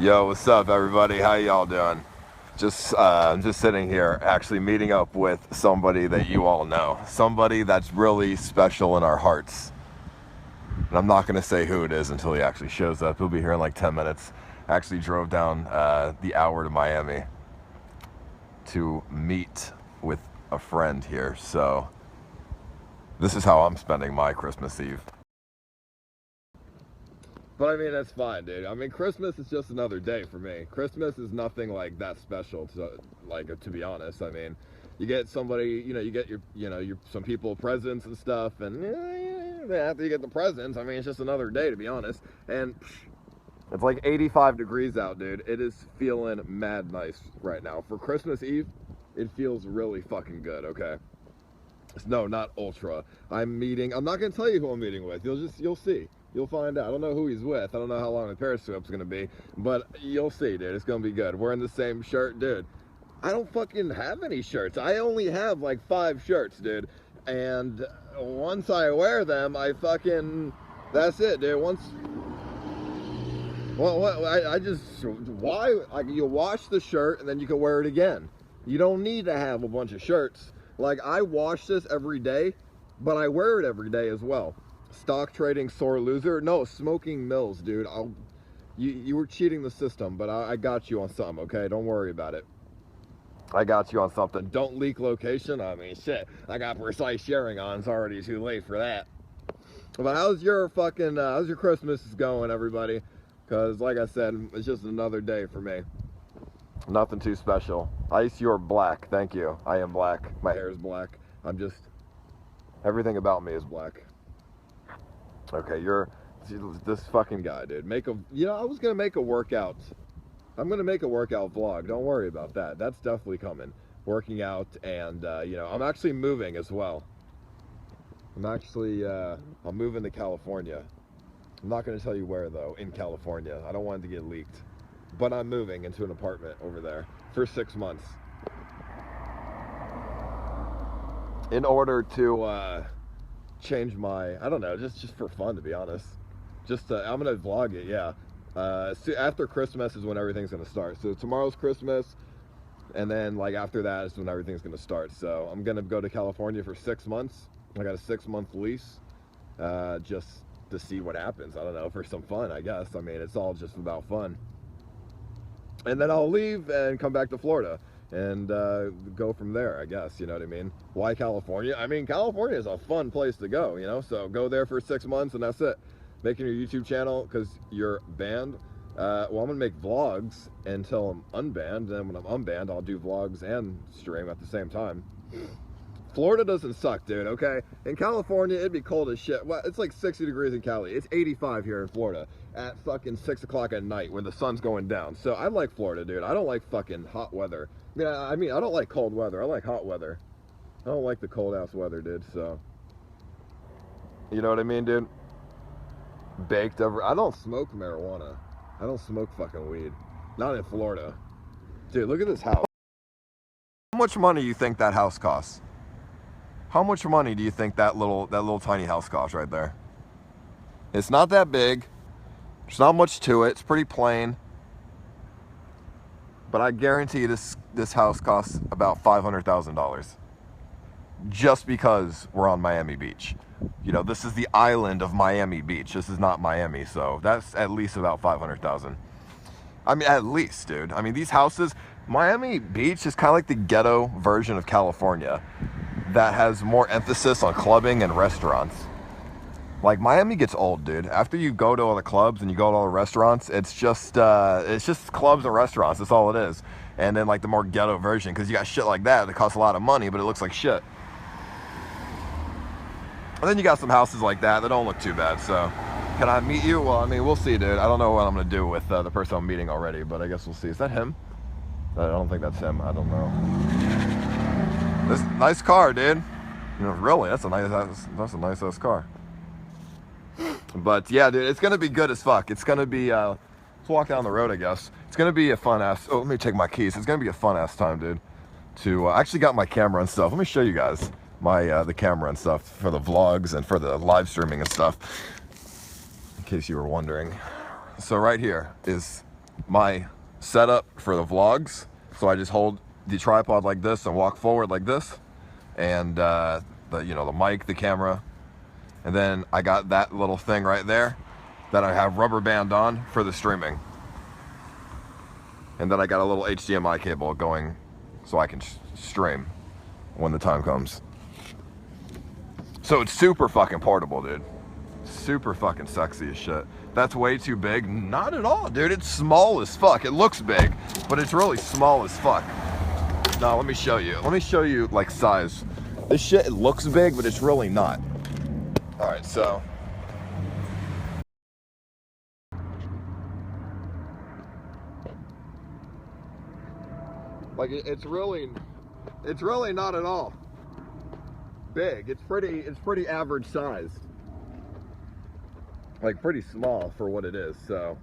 Yo, what's up, everybody? How y'all doing? I'm just sitting here, actually meeting up with somebody that you all know, somebody that's really special in our hearts. And I'm not gonna say who it is until he actually shows up. He'll be here in like 10 minutes. I actually drove down the hour to Miami to meet with a friend here. So this is how I'm spending my Christmas Eve. But I mean, that's fine, dude. I mean, Christmas is just another day for me. Christmas is nothing like that special, to be honest. I mean, you get somebody, you get some people presents and stuff, and after you get the presents, I mean, it's just another day, to be honest. And it's like 85 degrees out, dude. It is feeling mad nice right now. For Christmas Eve, it feels really fucking good, okay? No, not ultra. I'm not gonna tell you who I'm meeting with. You'll see. You'll find out. I don't know who he's with. I don't know how long the Periscope's gonna be, but you'll see, dude. It's gonna be good. Wearing the same shirt, dude. I don't fucking have any shirts. I only have like 5 shirts, dude. And once I wear them, that's it, dude. Why? Like, you wash the shirt and then you can wear it again. You don't need to have a bunch of shirts. Like, I wash this every day, but I wear it every day as well. Stock trading sore loser? No, smoking mills, dude. You were cheating the system, but I got you on something, okay? Don't worry about it. I got you on something. Don't leak location. I mean, shit. I got precise sharing on. It's already too late for that. But how's your Christmas going, everybody? Because, like I said, it's just another day for me. Nothing too special. Ice, you're black. Thank you. I am black. My hair is black. Everything about me is black. Okay, you're this fucking guy, dude. I was gonna make a workout. I'm gonna make a workout vlog. Don't worry about that. That's definitely coming. Working out, and I'm actually moving as well. I'm moving to California. I'm not gonna tell you where though. In California, I don't want it to get leaked. But I'm moving into an apartment over there for 6 months. In order to change I don't know, just for fun, to be honest. I'm gonna vlog it, yeah. After Christmas is when everything's gonna start. So tomorrow's Christmas, and then like after that is when everything's gonna start. So I'm gonna go to California for 6 months. I got a 6-month lease, just to see what happens. I don't know, for some fun, I guess. I mean, it's all just about fun. And then I'll leave and come back to Florida and go from there, I guess. You know what I mean? Why California? I mean, California is a fun place to go, so go there for 6 months and that's it. Making your YouTube channel because you're banned. Well, I'm gonna make vlogs until I'm unbanned. Then when I'm unbanned, I'll do vlogs and stream at the same time. Florida doesn't suck, dude, okay? In California, it'd be cold as shit. Well, it's like 60 degrees in Cali. It's 85 here in Florida at fucking 6 o'clock at night when the sun's going down. So I like Florida, dude. I don't like fucking hot weather. I mean, I don't like cold weather. I like hot weather. I don't like the cold-ass weather, dude, so. You know what I mean, dude? I don't smoke marijuana. I don't smoke fucking weed. Not in Florida. Dude, look at this house. How much money do you think that house costs? How much money do you think that little tiny house costs right there? It's not that big. There's not much to it. It's pretty plain. But I guarantee this house costs about $500,000. Just because we're on Miami Beach. This is the island of Miami Beach. This is not Miami, so that's at least about $500,000. I mean, at least, dude. I mean, these houses, Miami Beach is kind of like the ghetto version of California that has more emphasis on clubbing and restaurants. Like, Miami gets old, dude. After you go to all the clubs and you go to all the restaurants, it's just clubs and restaurants. That's all it is. And then, like, the more ghetto version, because you got shit like that costs a lot of money, but it looks like shit. And then you got some houses like that don't look too bad, so. Can I meet you? Well, I mean, we'll see, dude. I don't know what I'm going to do with the person I'm meeting already, but I guess we'll see. Is that him? I don't think that's him. I don't know. This nice car, dude. Really, that's a nice ass car. But yeah, dude, it's gonna be good as fuck. It's gonna be let's walk down the road, I guess. It's gonna be a fun ass. Oh, let me take my keys. It's gonna be a fun ass time, dude. I actually got my camera and stuff. Let me show you guys my the camera and stuff for the vlogs and for the live streaming and stuff. In case you were wondering. So right here is my setup for the vlogs. So I just hold the tripod like this and walk forward like this, and the mic, the camera, and then I got that little thing right there that I have rubber band on for the streaming, and then I got a little HDMI cable going so I can stream when the time comes. So it's super fucking portable, dude. Super fucking sexy as shit. That's way too big. Not at all, dude. It's small as fuck. It looks big, but it's really small as fuck. No, let me show you. Let me show you like size. This shit, it looks big, but it's really not. All right, so. Like it's really not at all big. It's pretty average sized. Like pretty small for what it is. So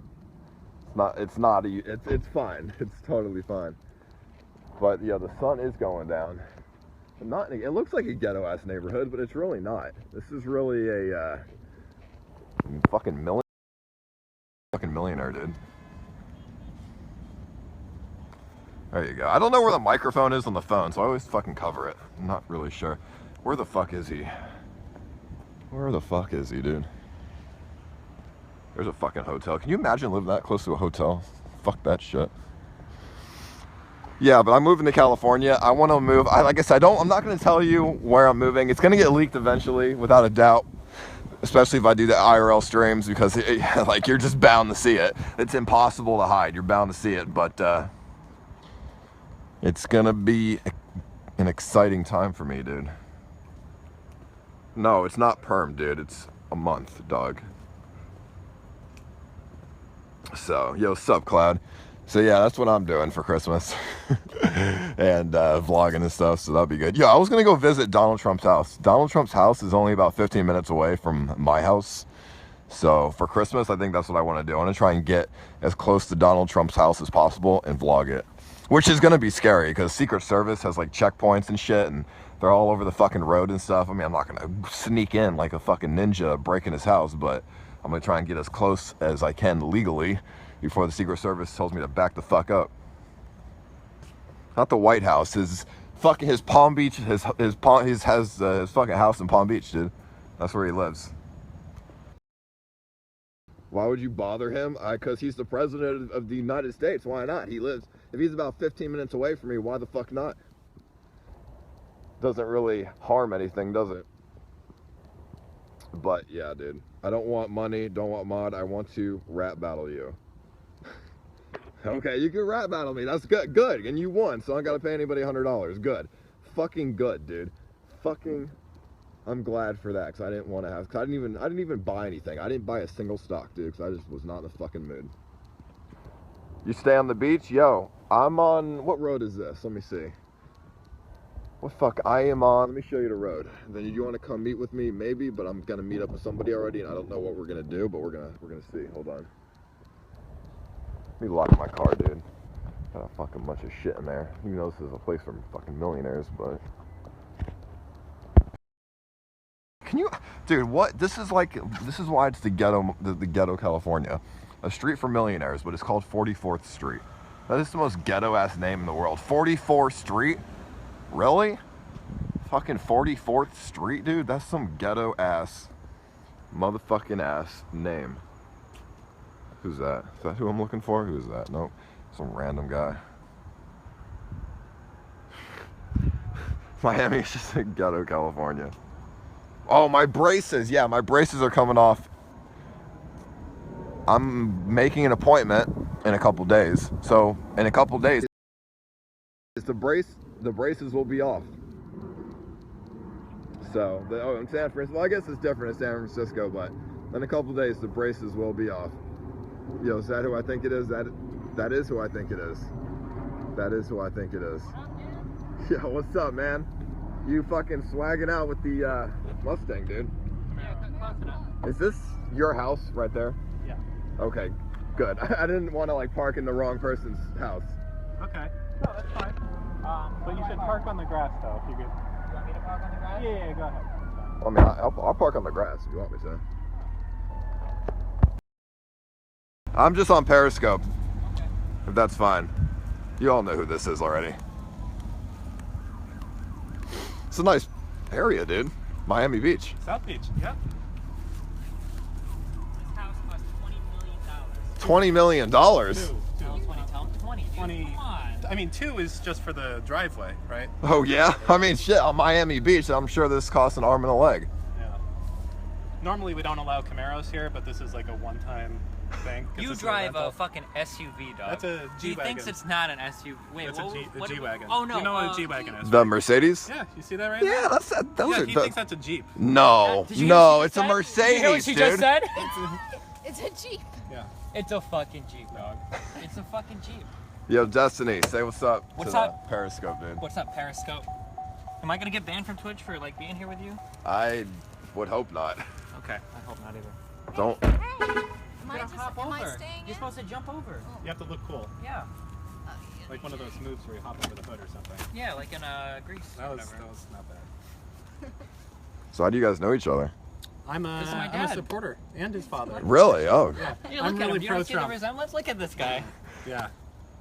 it's fine. It's totally fine. But yeah, the sun is going down. It looks like a ghetto ass neighborhood, but it's really not. This is really a fucking millionaire, dude. There you go. I don't know where the microphone is on the phone, so I always fucking cover it. I'm not really sure. Where the fuck is he? Where the fuck is he, dude? There's a fucking hotel. Can you imagine living that close to a hotel? Fuck that shit. Yeah, but I'm moving to California. I want to move. Like I said, I'm not going to tell you where I'm moving. It's going to get leaked eventually, without a doubt. Especially if I do the IRL streams, because like you're just bound to see it. It's impossible to hide. You're bound to see it, but it's going to be an exciting time for me, dude. No, it's not perm, dude. It's a month, dog. So, yo, sup, Cloud? So yeah, that's what I'm doing for Christmas. And vlogging and stuff, so that'll be good. Yeah, I was gonna go visit Donald Trump's house. Donald Trump's house is only about 15 minutes away from my house. So for Christmas, I think that's what I want to do. I want to try and get as close to Donald Trump's house as possible and vlog it. Which is gonna be scary, because Secret Service has like checkpoints and shit, and they're all over the fucking road and stuff. I mean, I'm not gonna sneak in like a fucking ninja breaking his house, but I'm gonna try and get as close as I can legally before the Secret Service tells me to back the fuck up. Not the White House, his Palm Beach, his fucking house in Palm Beach, dude. That's where he lives. Why would you bother him? Because he's the president of the United States. Why not? If he's about 15 minutes away from me, why the fuck not? Doesn't really harm anything, does it? But yeah, dude. I don't want money, don't want mod. I want to rap battle you. Okay, you can rap battle me. That's good. Good. And you won, so I don't gotta pay anybody $100. Good. Fucking good, dude. Fucking I'm glad for that, because I didn't want to have, because I didn't even buy anything. I didn't buy a single stock, dude, because I just was not in the fucking mood. You stay on the beach? Yo, I'm on, what road is this? Let me see. What fuck, I am on, let me show you the road. And then you want to come meet with me? Maybe, but I'm gonna meet up with somebody already, and I don't know what we're gonna do, but we're gonna see. Hold on. Let me lock my car, dude. Got a fucking bunch of shit in there. You know this is a place for fucking millionaires, but... Can you... Dude, what? This is why it's the ghetto California. A street for millionaires, but it's called 44th Street. That is the most ghetto-ass name in the world. 44th Street? Really? Fucking 44th Street, dude? That's some ghetto-ass, motherfucking ass name. Who's that? Is that who I'm looking for? Who is that? Nope. Some random guy. Miami is just a ghetto California. Oh, my braces. Yeah, my braces are coming off. I'm making an appointment in a couple days. So, in a couple days, the braces will be off. So, in San Francisco, well, I guess it's different in San Francisco, but in a couple days, the braces will be off. Yo, is that who I think it is? That is who I think it is. That is who I think it is. Yo, what's up, man? You fucking swagging out with the Mustang, dude. Yeah, close enough. Is this your house right there? Yeah. Okay, good. I didn't want to like park in the wrong person's house. Okay. No, that's fine. But you should park on the grass, though, if you could. You want me to park on the grass? Yeah, go ahead. I mean, I'll park on the grass if you want me to. I'm just on Periscope. Okay. if that's fine. You all know who this is already. It's a nice area, dude. Miami Beach. South Beach, yeah. This house cost $20 $20 million. million? Tell 20. 20. Come on. I mean, 2 is just for the driveway, right? Oh yeah? I mean, shit, on Miami Beach, I'm sure this costs an arm and a leg. Yeah. Normally we don't allow Camaros here, but this is like a one-time thing. You drive a fucking SUV, dog. That's a He G-Wagon. thinks it's not an SUV. Wait, That's what, a what- G-Wagon. Oh no. You know what a G-Wagon is, The right? Mercedes? Yeah, you see that right Yeah, now? those Yeah, are. he thinks that's a Jeep. No, Did you hear what no, she it's a said? Mercedes, Did you hear what she dude. just said? It's a Jeep. Yeah. It's a fucking Jeep, dog. It's a fucking Jeep. Yo, Destiny, say what's up. What's to up? the Periscope, dude. What's up, Periscope? Am I gonna get banned from Twitch for like being here with you? I would hope not. Okay, I hope not either. Don't. Am You're gonna hop am I over. staying You're in? supposed to jump over. You have to look cool. Yeah. Like one of those moves where you hop over the hood or something. Yeah, like in Greece. That or was whatever. not bad. So how do you guys know each other? I'm This is my I'm a dad. supporter and his father. Really? Oh. Yeah. Yeah, I'm look at really him. You don't see the pro-Trump. resemblance? Look at this guy. Yeah.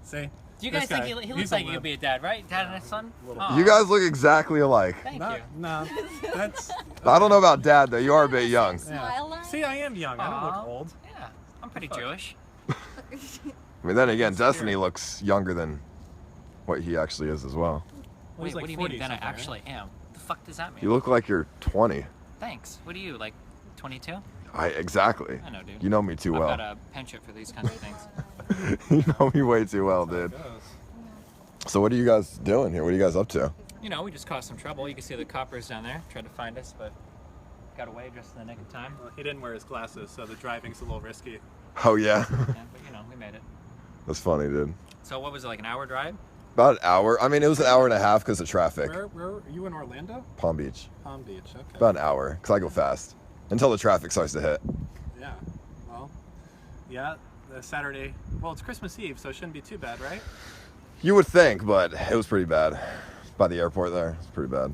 See? Do you guys This think guy, he he's looks a like he lib. could be a dad, right? Dad and his son? Little- Aw, You guys look exactly alike. Thank No, you. no, that's. I don't know about dad though. You are a bit young. Smile line? See, I am young. I don't Aw. look old. Yeah, I'm pretty Jewish. I mean, then again, Destiny looks younger than what he actually is as well. Well, he's Wait, like what do you 40 mean then I something, right? actually am? The fuck does that mean? You look like you're 20. Thanks. What are you, like 22? Exactly. I know, dude. You know me too I've well. got a penchant for these kinds of things. You know me way too well, dude. It goes. So what are you guys doing here? What are you guys up to? You know, we just caused some trouble. You can see the coppers down there. Tried to find us, but got away just in the nick of time. Well, he didn't wear his glasses, so the driving's a little risky. Oh yeah. Yeah, but you know, we made it. That's funny, dude. So what was it, like an hour drive? About an hour. I mean, it was an hour and a half because of traffic. Where are you in Orlando? Palm Beach. Palm Beach. Okay. About an hour because I go fast until the traffic starts to hit. Yeah. Well, yeah. The Saturday. Well, it's Christmas Eve, so it shouldn't be too bad, right? You would think, but it was pretty bad. By the airport there, it's pretty bad.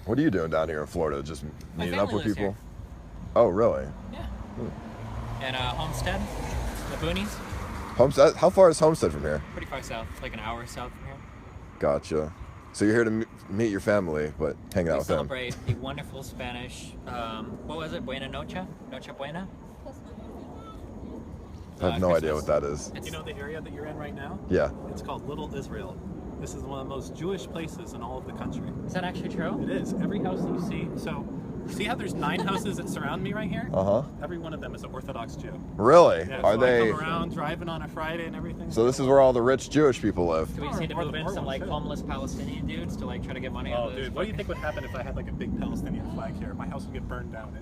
What are you doing down here in Florida? Just My meeting up family with lives people? here. Oh, really? Yeah. And Homestead, the boonies, Homestead? How far is Homestead from here? pretty far south, like an hour south from here. Gotcha. So you're here to meet your family, but hanging out We with them. celebrate the wonderful Spanish, what was it, Buena Noche? Noche Buena? I have no idea Christmas. what that is. It's, You know the area that you're in right now? Yeah. It's called Little Israel. This is one of the most Jewish places in all of the country. is that actually true? It is. Every house that you see. So, see how there's 9 houses that surround me right here? Uh-huh. Every one of them is an Orthodox Jew. Really? Yeah, Are so they? I come around driving on a Friday and everything. So this is where all the rich Jewish people live. Do we just need to Or move the in poor some ones, like too. homeless Palestinian dudes to like try to get money out Oh, of those dude, what do you fucking- think would happen if I had like a big Palestinian flag here? My house would get burned down.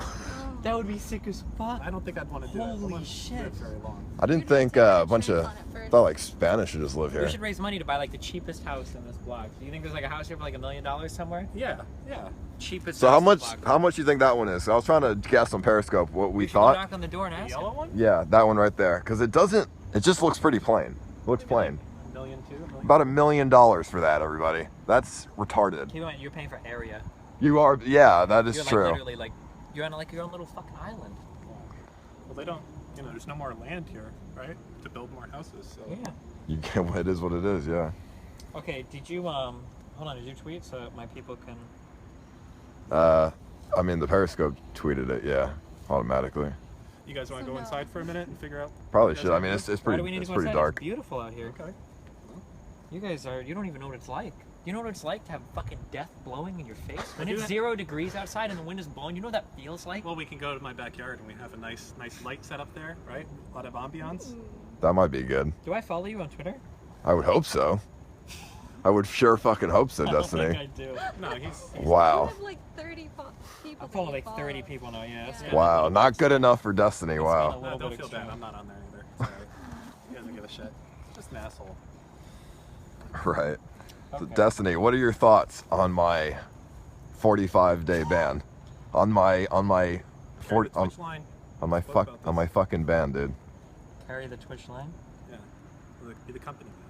That would be sick as fuck. I don't think I'd want to do it. I Holy wouldn't shit. live very long. I didn't think a bunch of thought like Spanish should just live We here. should raise money to buy like the cheapest house in this block. Do you think there's like a house here for like $1 million somewhere? Yeah, yeah. Cheapest. So house how in the much? block. How much do you think that one is? I was trying to guess on Periscope what we We should go thought. knock on the door and The ask yellow him. one? Yeah, that one right there. Because it doesn't. It just looks pretty plain. Looks plain. $1 million too? $1 million? About $1 million for that, everybody. That's retarded. You're paying for area. You are. Yeah, that is You're like true. literally like you're on like your own little fucking island. Well, they don't. You know, there's no more land here, right? To build more houses. So. Yeah. You can. It is what it is. Yeah. Okay. Did you hold on? Did you tweet so my people can? I mean, the Periscope tweeted it. Yeah, automatically. You guys want to go inside for a minute and figure out? Probably what you should. guys I mean, wanna it's do? it's Why do pretty. we need It's to go pretty inside? dark. It's beautiful out here. Okay. You guys are. You don't even know what it's like. You know what it's like to have fucking death blowing in your face when do it's that. 0 degrees outside and the wind is blowing. You know what that feels like? Well, we can go to my backyard and we have a nice light set up there, right? A lot of ambiance. That might be good. Do I follow you on Twitter? I would hope so. I would sure fucking hope so, I don't think Destiny. I do. No, he's Wow. I have like 30 people. I follow that you like 30 people now. Yeah. it's Yeah. kinda Wow, little not bit good enough for Destiny. It's Wow. kinda little don't bit feel extreme. bad. I'm not on there either. Sorry. He doesn't give a shit. Just an asshole. Right. So Okay. Destiny, what are your thoughts on my 45-day ban? On my Carry 40 the Twitch line. on my What about on my fucking ban, dude. Carry the Twitch line Yeah. Be the company man.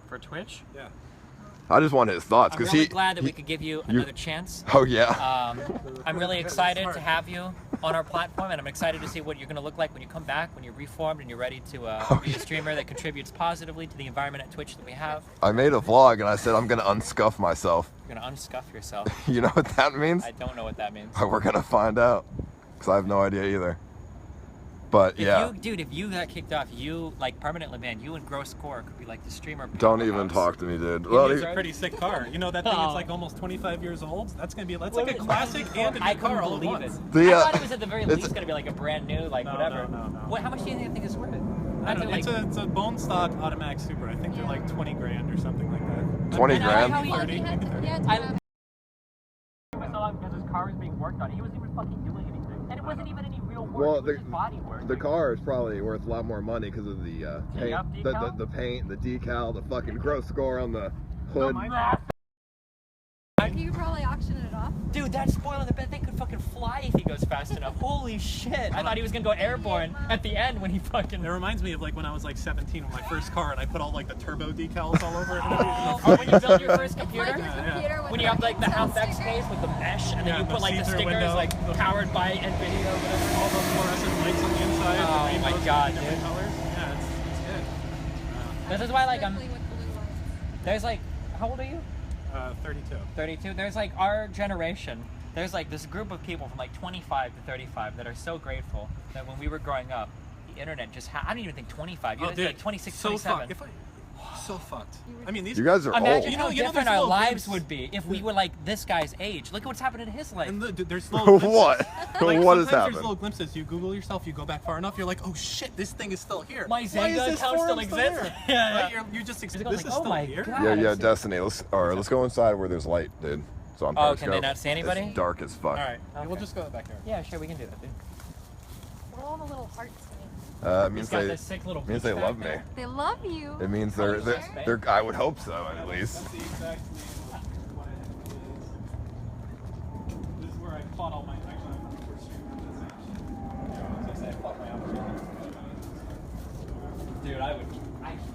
for Twitch. Yeah. I just want his thoughts I'm because really glad that we could give you another chance. Oh yeah. I'm really excited to have you on our platform, and I'm excited to see what you're going to look like when you come back, when you're reformed and you're ready to be a streamer that contributes positively to the environment at Twitch that we have. I made a vlog and I said I'm gonna unscuff myself. You're going to unscuff yourself. You know what that means? I don't know what that means. We're gonna find out, because I have no idea either. But yeah. Dude, if you got kicked off, you, like, permanently banned, you and Gross Score could be like the streamer. Don't even talk to me, dude. Well, it's a pretty sick car. You know that thing is like almost 25 years old? That's like a classic and a new car all at once. I thought it was at the very least going to be like a brand new, like, whatever. No. What, how much do you think it's worth? I don't know. It's a bone stock automatic Super. I think they're like 20 grand or something like that. 20 grand? I like 30, maybe 30. so long because his car was being worked on. He wasn't even fucking doing anything. And it wasn't even any real work. Well, it was just body work. The car is probably worth a lot more money because of the paint, the paint, the decal, the fucking Gross Score on the hood. You could probably auction it off. Dude, that spoiler, the thing could fucking fly if he goes fast enough. Holy shit. I thought he was gonna go airborne at the end when he fucking... It reminds me of like when I was like 17 with my first car and I put all like the turbo decals all over it. Or when you build your first computer? Computer When you have like the half-X case with the mesh and then you put like the stickers window, like powered by NVIDIA or whatever. All those fluorescent lights on the inside. Oh the my god, dude. different colors. Yeah, it's good. This is why like I'm... With blue lights. There's like... How old are you? 32. 32. There's like our generation. There's like this group of people from like 25 to 35 that are so grateful that when we were growing up, the internet just I don't even think 25. You like 26, 27. So fucked. I mean, these You guys are Imagine old. how you know, different there's our little lives glimpse. would be if we were like this guy's age. Look at what's happened in his life. And there's little glimpses. What? Like, What has sometimes happened? There's little glimpses. You Google yourself, you go back far enough, you're like, oh shit, this thing is still here. My Why is Zynga this account forum still here? exists? Yeah. Right? You just this is like, still oh my here. God. Yeah, Destiny. Let's go inside where there's light, dude. So on Oh, Periscope. can they not see anybody? It's dark as fuck. All right, Okay. we'll just go back there. Yeah, sure, we can do that, dude. What are all the little hearts mean? It means He's got they this sick little means beach they back love me. there. They love you. It means they're I would hope so at least. That's the exact name of what it is. This is where I fought all my actually I'm for streamers. I fought my opportunity.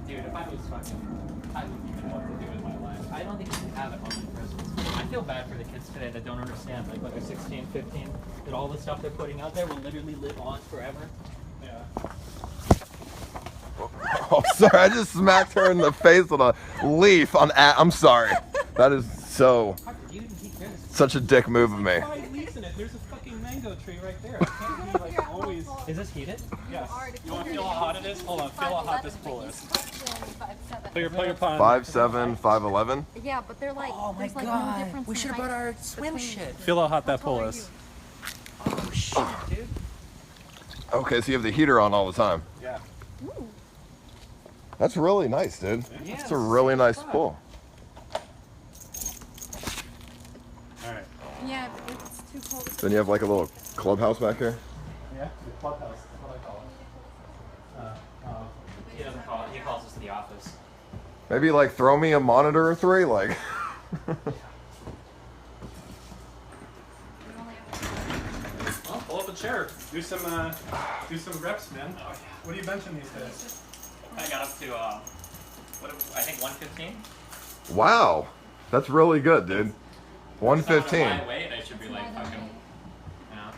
Dude, if I was fucking, I wouldn't even know what to do with my life. I don't think you can have it on the Christmas. I feel bad for the kids today that don't understand, like when they're 16, 15, that all the stuff they're putting out there will literally live on forever. Yeah. Oh, sorry, I just smacked her in the face with a leaf on. I'm sorry. That is such a dick move of me. 5 leaves in it. There's a fucking mango tree right there. It can't be like always. Is this heated? Yes. You want to feel how hot it is? Hold on. Feel how hot this pool is. Put your pot. 5'7", 5'11". Yeah, but they're like, Oh my there's like no god. difference We in should have brought height our swim between- shit. Feel how hot that How tall pool are is. Oh shit, dude. Okay, so you have the heater on all the time. Yeah. Ooh. That's really nice, dude. Yeah, It's a really nice pool. All right. Yeah, it's too cold. Then you have like a little clubhouse back here. Yeah. The clubhouse. That's what I call it. He doesn't call it, he calls us the office. Maybe like throw me a monitor or 3, like. Well, pull up a chair. Do some reps, man. What are you benching these days? I got up to, I think 115. Wow, that's really good, dude. 115. My weight, I should be like fucking, yeah.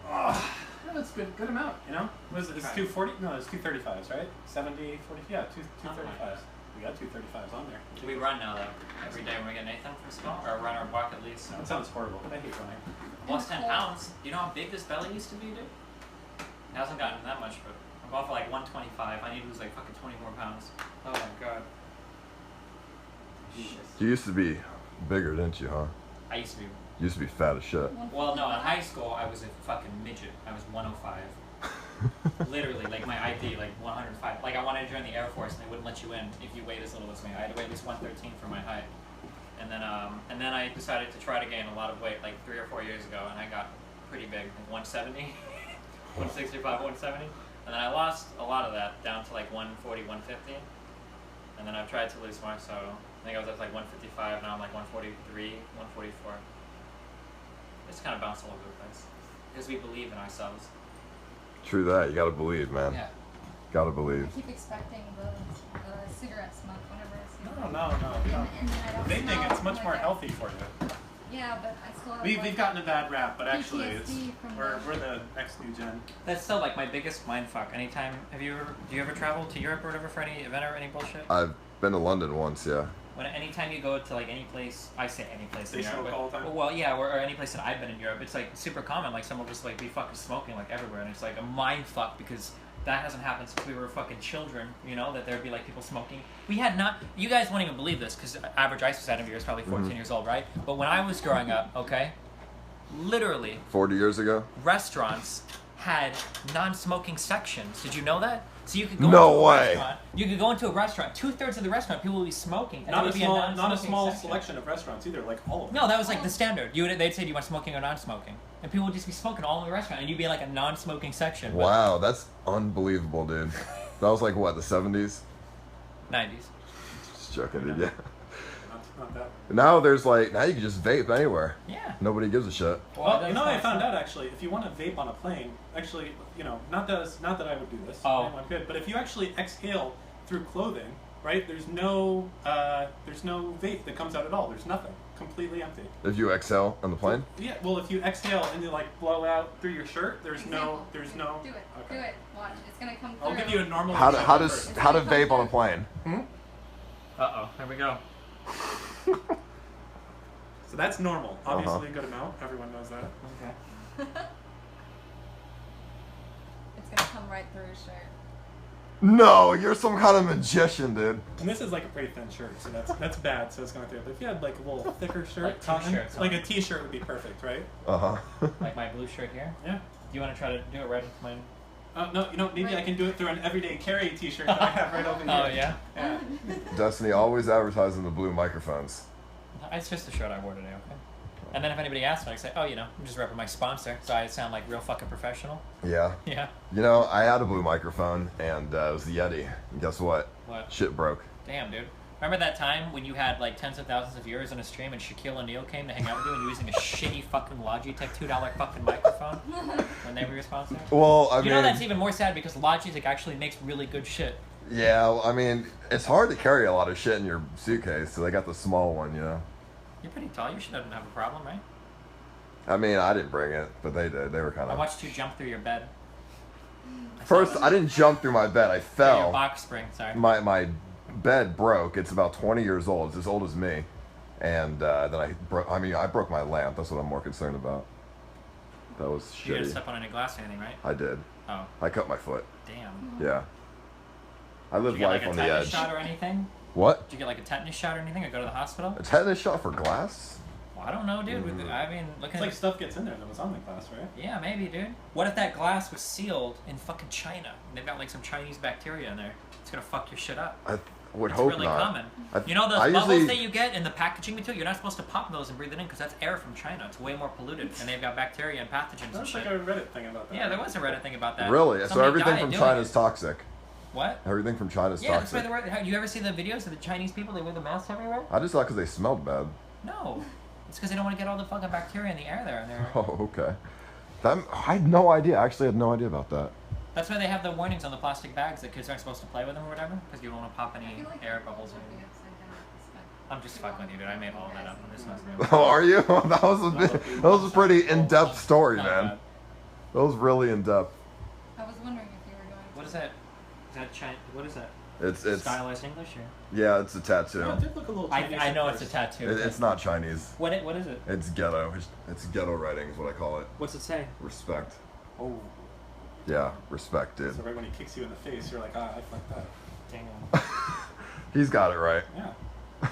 Yeah, that's good. Good amount. You know, was it's 240? No, it's 235s, right? 70, 40. Yeah, 235s. We got 235s on there. Do we run now though? Every day when we get Nathan from school? Or run or walk at least? That sounds horrible. I hate running. Lost 10 pounds. Do you know how big this belly used to be, dude? It hasn't gotten that much, but I'm going for like 125. I need to lose like fucking 20 more pounds. Oh my god. Shit. You used to be bigger, didn't you, huh? I used to be. You used to be fat as shit. Well, no, in high school I was a fucking midget. I was 105. Literally, like my ID, like 105. Like I wanted to join the Air Force and they wouldn't let you in if you weighed as little as me. I had to weigh at least 113 for my height. And then I decided to try to gain a lot of weight like 3 or 4 years ago, and I got pretty big, like 170, 165, 170. And then I lost a lot of that down to like 140, 150. And then I've tried to lose more, so I think I was up to like 155, now I'm like 143, 144. It's kind of bounced all over the place. Because we believe in ourselves. True that. You gotta believe, man. Yeah. Gotta believe. I keep expecting the cigarette smoke whenever I see No. You know, and then I don't they think smell it's much like more it. healthy for you. Yeah, but I still have We've gotten a bad rap, but actually PTSD from we're the next new gen. That's still like my biggest mindfuck. Anytime, do you ever travel to Europe or whatever for any event or any bullshit? I've been to London once, yeah. Anytime you go to like any place, I say any place in They Europe, smoke all the time? well, yeah, or any place that I've been in Europe, it's like super common. Like someone will just like be fucking smoking like everywhere, and it's like a mind fuck because that hasn't happened since we were fucking children. You know that there'd be like people smoking. We had not. You guys won't even believe this because average ISO of here is probably 14 years old, right? But when I was growing up, okay, literally 40 years ago? restaurants had non-smoking sections. Did you know that? So you could go No into a way. restaurant. You could go into a restaurant. 2/3 of the restaurant, people would be smoking. And Not there a would be small, non-smoking not a small section. selection of restaurants either. Like all of them. No, that was like the standard. They'd say, "Do you want smoking or non-smoking?" And people would just be smoking all in the restaurant, and you'd be in like a non-smoking section. but- Wow, that's unbelievable, dude. That was like, what, the 70s? 90s. Just joking, dude, yeah. Not that. Now there's like, now you can just vape anywhere. Yeah. Nobody gives a shit. Well, you know, I found out actually, if you want to vape on a plane, actually, you know, not that I would do this. Oh. Anyone could, but if you actually exhale through clothing, right? There's no vape that comes out at all. There's nothing. Completely empty. If you exhale on the plane? Yeah. Well, if you exhale and you like blow out through your shirt, there's no. Do it. Okay. Do it. Watch. It's gonna come through. I'll give you a normal. How example to first. vape on a plane? Uh-oh. Here we go. So that's normal. Obviously, Uh-huh. a good amount. Everyone knows that. Okay. It's gonna come right through his shirt. No, you're some kind of magician, dude. And this is like a pretty thin shirt, so that's bad. So it's going through. But if you had like a little thicker shirt, Like cotton, t-shirts, like huh? a t-shirt would be perfect, right? Uh-huh. Like my blue shirt here. Yeah. Do you want to try to do it right into mine? No, you know, maybe I can do it through an everyday carry t-shirt that I have right over here. Oh, yeah? Yeah. Destiny always advertising the blue microphones. It's just the shirt I wore today, okay? And then if anybody asks me, I say, oh, you know, I'm just repping my sponsor, so I sound like real fucking professional. Yeah. Yeah. You know, I had a blue microphone, and it was the Yeti. And guess what? What? Shit broke. Damn, dude. Remember that time when you had like tens of thousands of viewers on a stream and Shaquille O'Neal came to hang out with you and you were using a shitty fucking Logitech $2 fucking microphone when they were your sponsor? Well, I You mean... know that's even more sad because Logitech actually makes really good shit. Yeah, I mean, it's hard to carry a lot of shit in your suitcase, so they got the small one, you know? You're pretty tall. You shouldn't have a problem, right? I mean, I didn't bring it, but they did. They were kind I of... watched you jump through your bed. First, I didn't jump through my bed. I Your fell. box spring, sorry. My bed broke. It's about 20 years old. It's as old as me. And then I broke my lamp. That's what I'm more concerned about. That was You didn't shitty. step on any glass or anything, right? I did. Oh, I cut my foot. damn. Yeah. I Did live you get life like a on the tetanus edge. shot or anything? What? Did you get like a tetanus shot or anything or go to the hospital? A tetanus shot for glass? Well, I don't know, dude. I mean, looking It's like stuff gets in there that was on the glass, right? Yeah, maybe, dude. What if that glass was sealed in fucking China? And they've got like some Chinese bacteria in there. It's gonna fuck your shit up. I would It's hope really not. common. I- You know those I bubbles usually- that you get in the packaging material? You're not supposed to pop those and breathe it in because that's air from China. It's way more polluted, and they've got bacteria and pathogens and That's shit. like a Reddit thing about that. Yeah, there was a Reddit thing about that. Really? So Somebody everything died from doing China is it. toxic. What? Everything from China is Yeah, that's why toxic. they were. You ever see the videos of the Chinese people? They wear the masks everywhere. I just thought because they smelled bad. No, it's because they don't want to get all the fucking bacteria in the air there. And they're, Oh, okay. I had no idea. I actually had no idea about that. that's why they have the warnings on the plastic bags that kids aren't supposed to play with them or whatever, because you don't want to pop I any feel like air bubbles. it'll be Or... upside down at this time. I'm just fucking with you, dude. I made all that up. And this was Oh, are you? That was a bit, that was a pretty in-depth story, Not man. bad. That was really in-depth. I was wondering if you were going. What is that? Is that Chinese? What is that? It's Stylized English or? yeah, it's a tattoo. Yeah, it did look a little Chinese I at know it's first. a tattoo. It's not Chinese. What is it? It's ghetto. It's ghetto writing is what I call it. What's it say? Respect. Oh. Yeah, respect, dude. So right when he kicks you in the face, you're like, I fucked that. Damn. He's got it right. Yeah.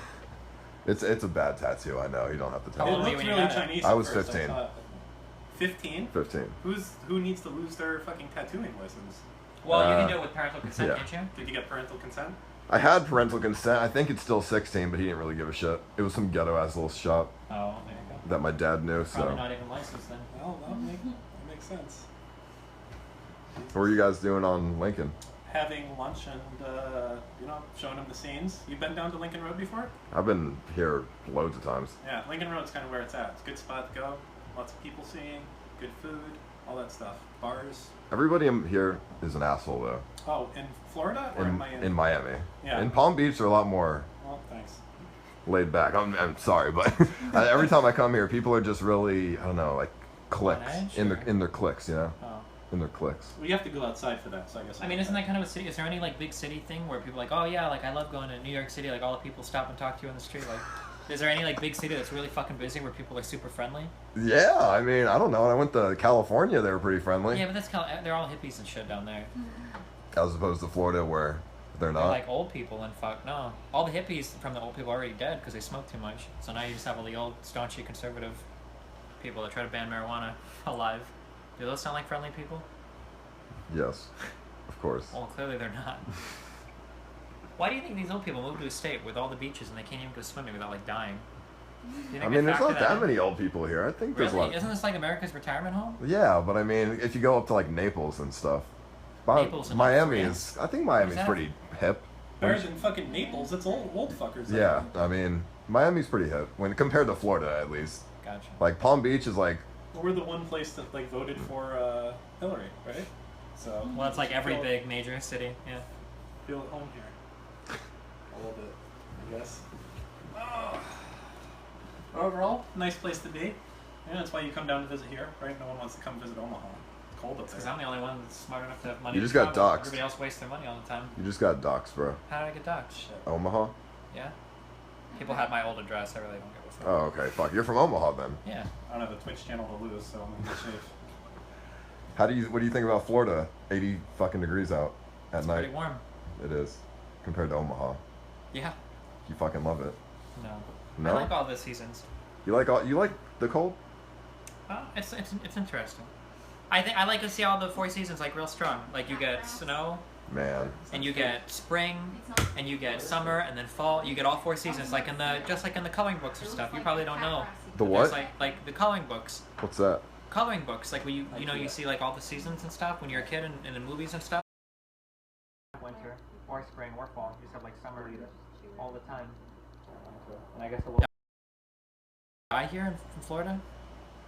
It's a bad tattoo. I know. You don't have to tell How It old me. were you looked when you really got it? Chinese. I at was first, 15. 15? 15. Who needs to lose their fucking tattooing license? Well, you can Uh, do it with parental consent, yeah. can't you? Did you get parental consent? I had parental consent. I think it's still 16, but he didn't really give a shit. It was some ghetto ass little shop Oh, there you go. that my dad knew. Probably So, not even licensed then. Well, that makes sense. what were you guys doing on Lincoln? Having lunch and, showing them the scenes. You've been down to Lincoln Road before? I've been here loads of times. Yeah, Lincoln Road's kind of where it's at. It's a good spot to go. Lots of people seeing, good food, all that stuff. Bars. Everybody here is an asshole though. Oh, in Florida or in Miami? In Miami. Yeah. In Palm Beach, they're a lot more. Well, thanks. laid back. I'm sorry, but every time I come here, people are just really, I don't know, like cliques in their cliques, you know, in their cliques. Well, you have to go outside for that, so I guess. I mean, isn't that kind of a city? Is there any like big city thing where people are like, oh yeah, like I love going to New York City, like all the people stop and talk to you on the street, like. Is there any like big city that's really fucking busy where people are super friendly? Yeah, I mean, I don't know. When I went to California, they were pretty friendly. Yeah, but they're all hippies and shit down there. As opposed to Florida, where they're not. They're like old people and fuck no. All the hippies from the old people are already dead because they smoke too much. So now you just have all the old, staunchy conservative people that try to ban marijuana alive. Do those sound like friendly people? Yes, of course. Well, clearly they're not. Why do you think these old people move to a state with all the beaches and they can't even go swimming without like dying? I mean, there's not that many old people here. I think there's a lot. Isn't this like America's retirement home? Yeah, but I mean, if you go up to like Naples and stuff, Miami is. I think Miami's pretty hip. Better than fucking Naples. It's old fuckers. Yeah, I mean, Miami's pretty hip when compared to Florida, at least. Gotcha. Like Palm Beach is like. Well, we're the one place that like voted for Hillary, right? So. Well, it's like every big major city. Yeah. Feel at home here. A little bit, I guess. Oh. Overall, nice place to be. Yeah, that's why you come down to visit here, right? No one wants to come visit Omaha. It's cold up there. Because I'm the only one that's smart enough to have money. You just got doxxed. Everybody else wastes their money all the time. You just got doxxed, bro. How did I get doxxed? Shit. Omaha? Yeah. People had my old address. I really don't give a fuck. Oh, okay. Fuck. You're from Omaha then. Yeah. I don't have a Twitch channel to lose, so I'm in good shape. What do you think about Florida? 80 fucking degrees out at night. Pretty warm. It is compared to Omaha. Yeah. You fucking love it. No. No. I like all the seasons. You like the cold? It's interesting. I like to see all the 4 seasons like real strong. Like you get snow. Man. And you get spring, and you get summer, and then fall. You get all 4 seasons, like in the coloring books or stuff. You probably don't know. The what? Like the coloring books. What's that? Coloring books, like when you see like all the seasons and stuff when you're a kid in the movies and stuff. Winter or spring or fall. You just have like summer all the time. And I guess a little. I here in Florida.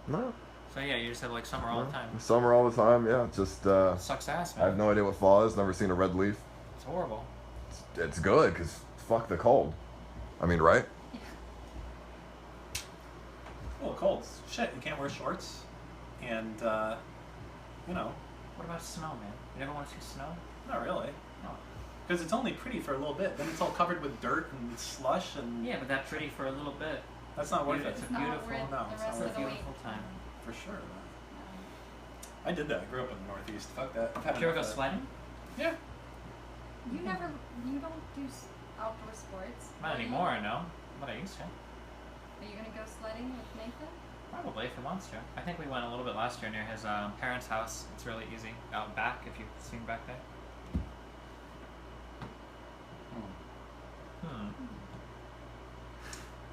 No. So yeah, you just have like summer all the time. Summer all the time, yeah. Just sucks ass, man. I have no idea what fall is. Never seen a red leaf. It's horrible. It's good because fuck the cold. I mean, right? Well, cold. Shit, you can't wear shorts, and you know. What about snow, man? You never want to see snow? Not really. No. Because it's only pretty for a little bit. Then it's all covered with dirt and slush and. Yeah, but that's pretty for a little bit. That's not worth it. It's a beautiful, it's not worth a beautiful time. For sure. I did that. I grew up in the Northeast. Fuck that. Did you ever go sledding? Yeah. You don't do outdoor sports? Not anymore, no. But I used to. Are you gonna go sledding with Nathan? Probably if he wants to. I think we went a little bit last year near his parents' house. It's really easy. Out back, if you've seen back there.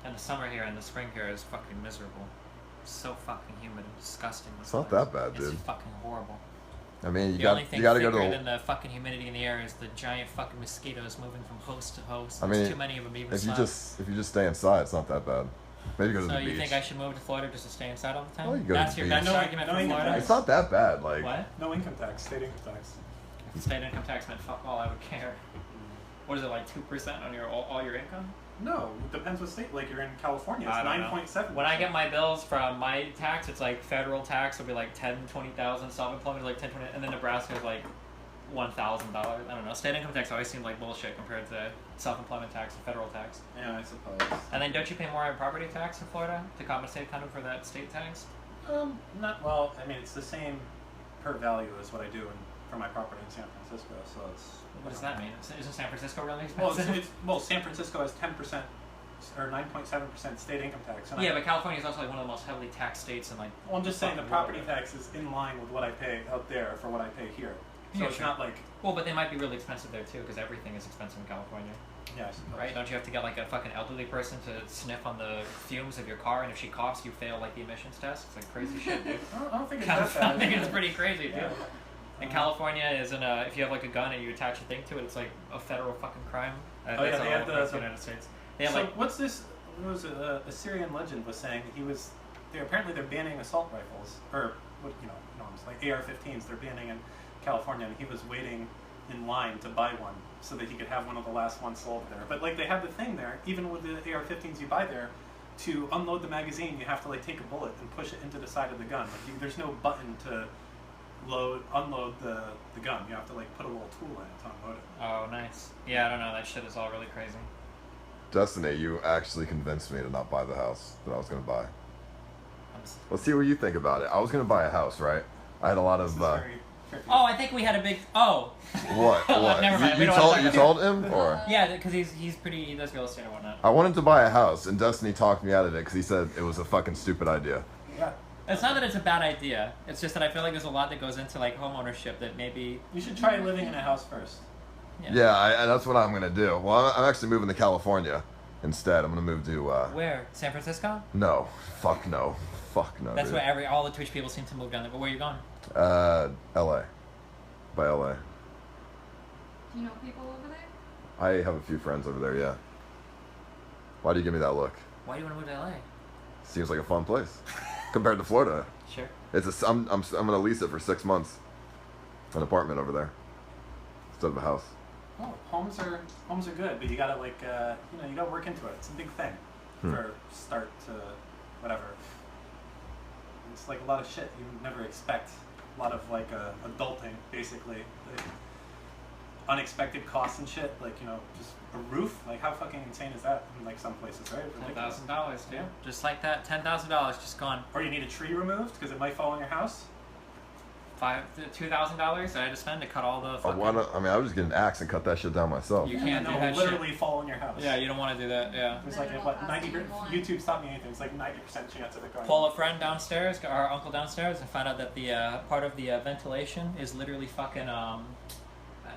And the summer here and the spring here is fucking miserable. It's so fucking humid and disgusting. It's not that bad, dude. It's fucking horrible. I mean, you got to go to. than the fucking humidity in the air is the giant fucking mosquitoes moving from host to host. I mean, There's too many of them even. If you just stay inside, it's not that bad. Maybe go to the beach. So you think I should move to Florida just to stay inside all the time? Well, you go that's to the your beach. argument for Florida. It's not that bad. Like what? No income tax. State income tax. If state income tax meant fuck all, I would care. What is it, like 2% on all your income? No, it depends what state. Like you're in California, it's 9.7. When I get my bills from my tax, it's like federal tax will be like 10, 20,000. Self-employment is like 10, 20, and then Nebraska is like $1,000. I don't know. State income tax always seemed like bullshit compared to self-employment tax and federal tax. Yeah, I suppose. And then don't you pay more in property tax in Florida to compensate kind of for that state tax? Not well. I mean, it's the same per value as what I do for my property in San Francisco. So it's. What does that mean? Isn't San Francisco really expensive? Well, San Francisco has 10% or 9.7% state income tax. And yeah, but California is also like one of the most heavily taxed states in like. Well, I'm just saying the property tax is in line with what I pay out there for what I pay here. So yeah, it's not like. Well, but they might be really expensive there too, because everything is expensive in California. Yeah, I suppose. Right? Don't you have to get like a fucking elderly person to sniff on the fumes of your car, and if she coughs, you fail like the emissions test? It's like crazy shit, dude. I don't think it's that bad. I think it's pretty crazy, dude. Yeah. And California is if you have like a gun and you attach a thing to it, it's like a federal fucking crime. Oh yeah, they have the United States. They have so like what's this? What was it? A Syrian legend was saying apparently they're banning assault rifles or what like AR-15s. They're banning in California, and he was waiting in line to buy one so that he could have one of the last ones sold there. But like they have the thing there, even with the AR-15s you buy there, to unload the magazine, you have to like take a bullet and push it into the side of the gun. Like there's no button to unload the gun. You have to like put a little tool in it to unload it. Oh, nice. Yeah, I don't know. That shit is all really crazy. Destiny, you actually convinced me to not buy the house that I was going to buy. I'm s- Let's see what you think about it. I was going to buy a house, right? I had a lot This of... is very tricky. Oh, I think we had a big. Oh. What? What? Never mind. You, We you don't told wanna you talk told him? Or? Yeah, because he's pretty. He does real estate and whatnot. I wanted to buy a house, and Destiny talked me out of it because he said it was a fucking stupid idea. Yeah. It's not that it's a bad idea. It's just that I feel like there's a lot that goes into like home ownership that maybe. You should try living in a house first. Yeah, that's what I'm going to do. Well, I'm actually moving to California instead. I'm going to move to... Where? San Francisco? No. Fuck no. Fuck no, That's dude. where all the Twitch people seem to move down there. But where are you going? L.A. By L.A. Do you know people over there? I have a few friends over there, yeah. Why do you give me that look? Why do you want to move to LA? Seems like a fun place compared to Florida. Sure. I'm gonna lease it for 6 months, an apartment over there instead of a house. Oh, homes are good, but you gotta like you gotta work into it. It's a big thing for start to whatever. It's like a lot of shit you would never expect. A lot of like adulting, basically. Like, unexpected costs and shit. Like just a roof. Like how fucking insane is that in like some places, right? Ridiculous. $10,000, dude. Just like that, $10,000 just gone. Or you need a tree removed because it might fall on your house. $2,000 that I had to spend to cut all the. I was just get an axe and cut that shit down myself. You can't do No, that literally shit. fall on your house. Yeah, you don't want to do that. Yeah. There's like Then a, it'll what cost 90. you more. YouTube's taught me anything. It's like 90% chance of it going. Pull a friend downstairs, our uncle downstairs, and find out that the part of the ventilation is literally fucking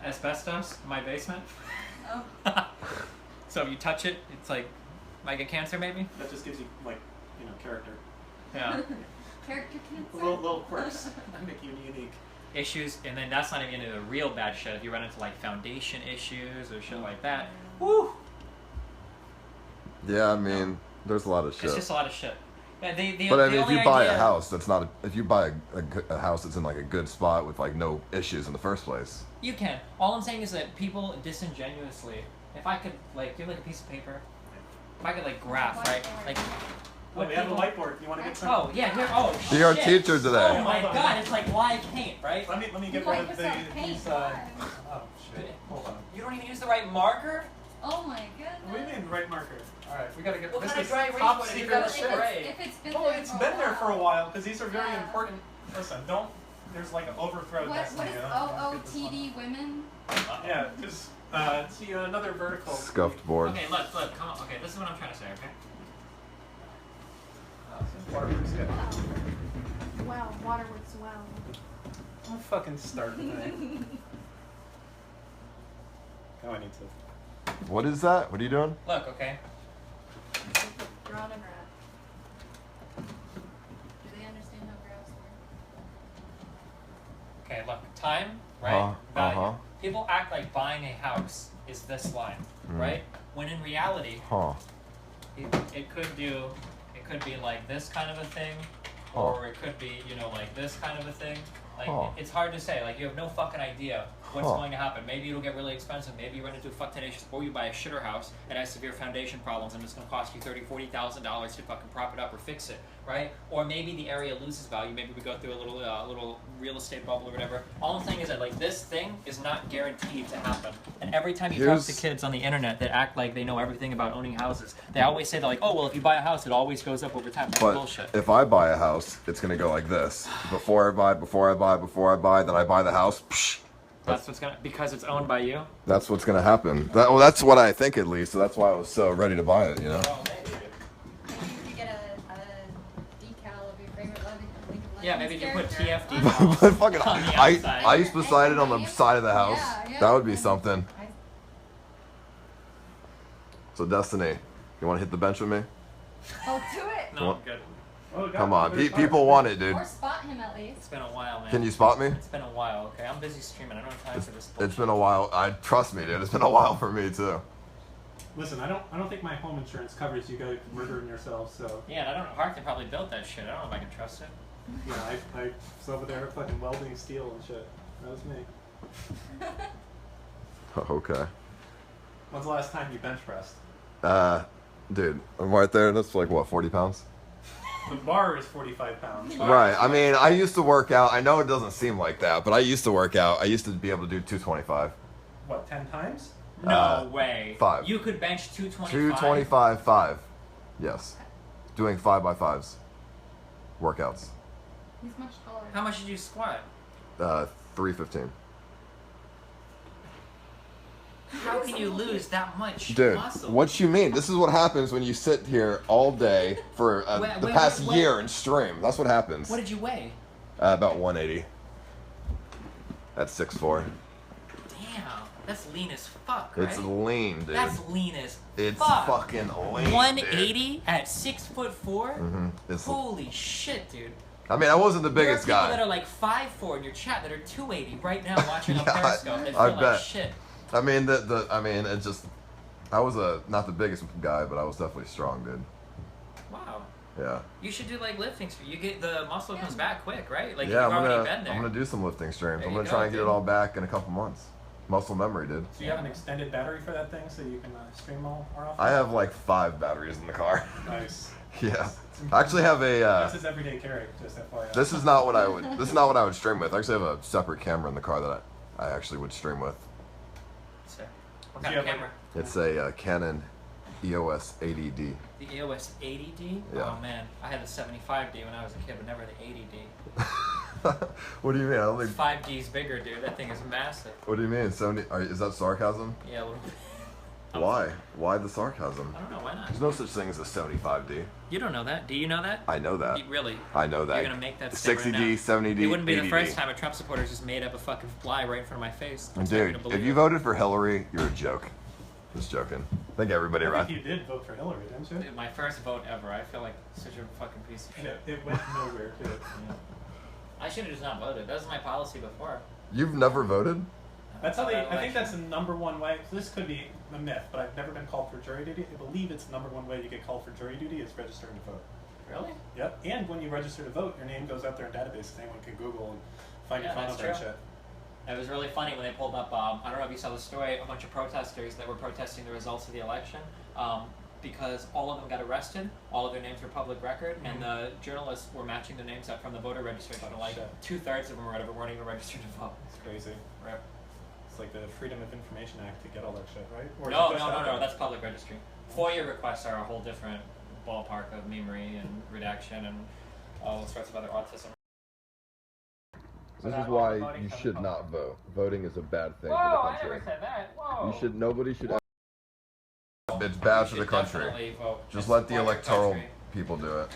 asbestos in my basement. Oh. So if you touch it, it's like might get cancer maybe. That just gives you like character. Yeah. Character cancer. Little quirks that make you unique. Issues, and then that's not even into the real bad shit. If you run into like foundation issues or shit like that, woo! Yeah, I mean, there's a lot of shit. It's just a lot of shit. Yeah, But I mean, if only you buy idea- a house, if you buy a house that's in like a good spot with like no issues in the first place. You can. All I'm saying is that people disingenuously, if I could like, do you have like a piece of paper? If I could like graph, right? Like, Oh, we have a whiteboard. You want to get some? Oh yeah, here. Oh shit. Be our teacher today. Oh my god, it's like live paint, right? Let me get Like rid of with some paint, these. why? Oh shit. Hold on. You don't even use the right marker. Oh my goodness. We made the right marker. All right, we gotta get. What this kind of is dry erase top would it be secret that shit. spray? If it's been Well, there it's for been a there for a while. while because these are very Yeah. important. Listen, don't. There's like an overthrow What next is to you. OOTD women? Yeah, just see another vertical. Scuffed board. Okay, look, come on. Okay, this is what I'm trying to say. Okay. Waterworks, yeah. Wow, waterworks, wow. Don't fucking start tonight. Oh, I need to. What is that? What are you doing? Look, okay. Drawn and graph. Do they understand how graphs work? Okay, look. Time, right? Value. Uh-huh. People act like buying a house is this line, right? When in reality, Huh. it could be like this kind of a thing, Huh. or it could be, like this kind of a thing. Like, Huh. it's hard to say. Like, you have no fucking idea what's Huh. going to happen. Maybe it'll get really expensive. Maybe you run into a fuck tenacious, or you buy a shitter house and has severe foundation problems, and it's going to cost you $30,000-$40,000 to fucking prop it up or fix it, right? Or maybe the area loses value. Maybe we go through a little real estate bubble or whatever. All I'm saying is that, like, this thing is not guaranteed to happen. And every time you talk to kids on the internet that act like they know everything about owning houses, they always say that, like, oh, well, if you buy a house, it always goes up over time. That's But bullshit. if I buy a house, it's gonna go like this. Before I buy, then I buy the house. Psh, That's what's gonna, because it's owned by you. that's what's gonna happen. That's what I think at least. So that's why I was so ready to buy it. You know. Oh, maybe. Maybe you could get a decal of your favorite League of Yeah, Legends maybe you put character. TFD. But fucking, On the outside. I used to beside it on the side of the house. Yeah, That would be something. I- So Destiny, you want to hit the bench with me? Oh, do it! No, I'm good. Oh, God, Come on, there's people want it, dude. Or spot him at least. It's been a while, man. Can you spot me? It's been a while, okay? I'm busy streaming. I don't have time for this bullshit. It's been a while. Trust me, dude. It's been a while for me too. Listen, I don't think my home insurance covers you guys murdering yourselves. So Yeah, and I don't know. Harkin probably built that shit. I don't know if I can trust it. yeah, I was over there fucking welding steel and shit. That was me. Okay. When's the last time you bench pressed? Dude, I'm right there. That's like what, 40 pounds? The bar is 45 pounds. Right. I mean, I used to work out. I know it doesn't seem like that, but I used to work out. I used to be able to do 225. What, 10 times? No way. 5. You could bench 225? 225, 5. Yes. Doing 5x5s. Workouts. He's much taller. How much did you squat? 315. How can you lose that much Dude, muscle? what you mean? This is what happens when you sit here all day for the past year and stream. That's what happens. What did you weigh? About 180. That's 6'4". Damn, that's lean as fuck, right? It's lean, dude. That's lean as It's fuck. fucking lean. 180 at 6'4"? Mm-hmm. Holy shit, dude. I mean, I wasn't the biggest there are guy. people that are like 5'4" in your chat that are 280 right now watching on Yeah, Periscope. They feel I like bet. shit. I mean, it just, I was not the biggest guy, but I was definitely strong, dude. Wow. Yeah. You should do like lifting. You get the muscle comes back quick, right? Like Yeah, you've already been there. I'm gonna do some lifting streams. There I'm you gonna go, try and get dude. it all back in a couple months. Muscle memory, dude. So you have an extended battery for that thing so you can stream more often? I have like 5 batteries in the car. Nice. Yeah. I actually have a. This is everyday carry, just FYI. This is not what I would. This is not what I would stream with. I actually have a separate camera in the car that I actually would stream with. So, what Do kind you of have, camera? It's a Canon EOS 80D. The EOS 80D? Yeah. Oh man, I had the 75D when I was a kid, but never the 80D. What do you mean? I don't think. 5D's bigger, dude. That thing is massive. What do you mean? 70? Is that sarcasm? Yeah, a little bit. Why? Why the sarcasm? I don't know, why not? There's no such thing as a 75D. You don't know that. Do you know that? I know that. Really? I know that. You're gonna make that statement 60D, right now. 70D, It wouldn't be 80D. the first time a Trump supporter just made up a fucking lie right in front of my face. And Expect me dude, to believe if you it. voted for Hillary, you're a joke. Just joking. I think everybody I around. think you did vote for Hillary, didn't you? Dude, my first vote ever. I feel like such a fucking piece of And shit. it went nowhere, too. Yeah. I should have just not voted. That was my policy before. You've never voted? That's how they. That I think that's election. the number one way. This could be a myth, but I've never been called for jury duty. I believe it's the number one way you get called for jury duty is registering to vote. Really? Yep. And when you register to vote, your name goes out there in databases. Anyone can Google and find your Yeah, phone that's number and true. shit. It was really funny when they pulled up, I don't know if you saw the story, a bunch of protesters that were protesting the results of the election because all of them got arrested, all of their names were public record, and the journalists were matching their names up from the voter registration. Oh, Like shit. 2/3 of them or whatever weren't even registered to vote. It's crazy. Right. It's like the Freedom of Information Act to get all that shit, right? Or is No, it just out no, there? that's public registry. FOIA requests are a whole different ballpark of memory and redaction and all sorts of other autism. This is why you should not vote. Voting is a bad thing Whoa, for the I country. never said that. Whoa. You should. Nobody should. It's bad for the country. Definitely vote. Just And let the support your electoral country. people do it.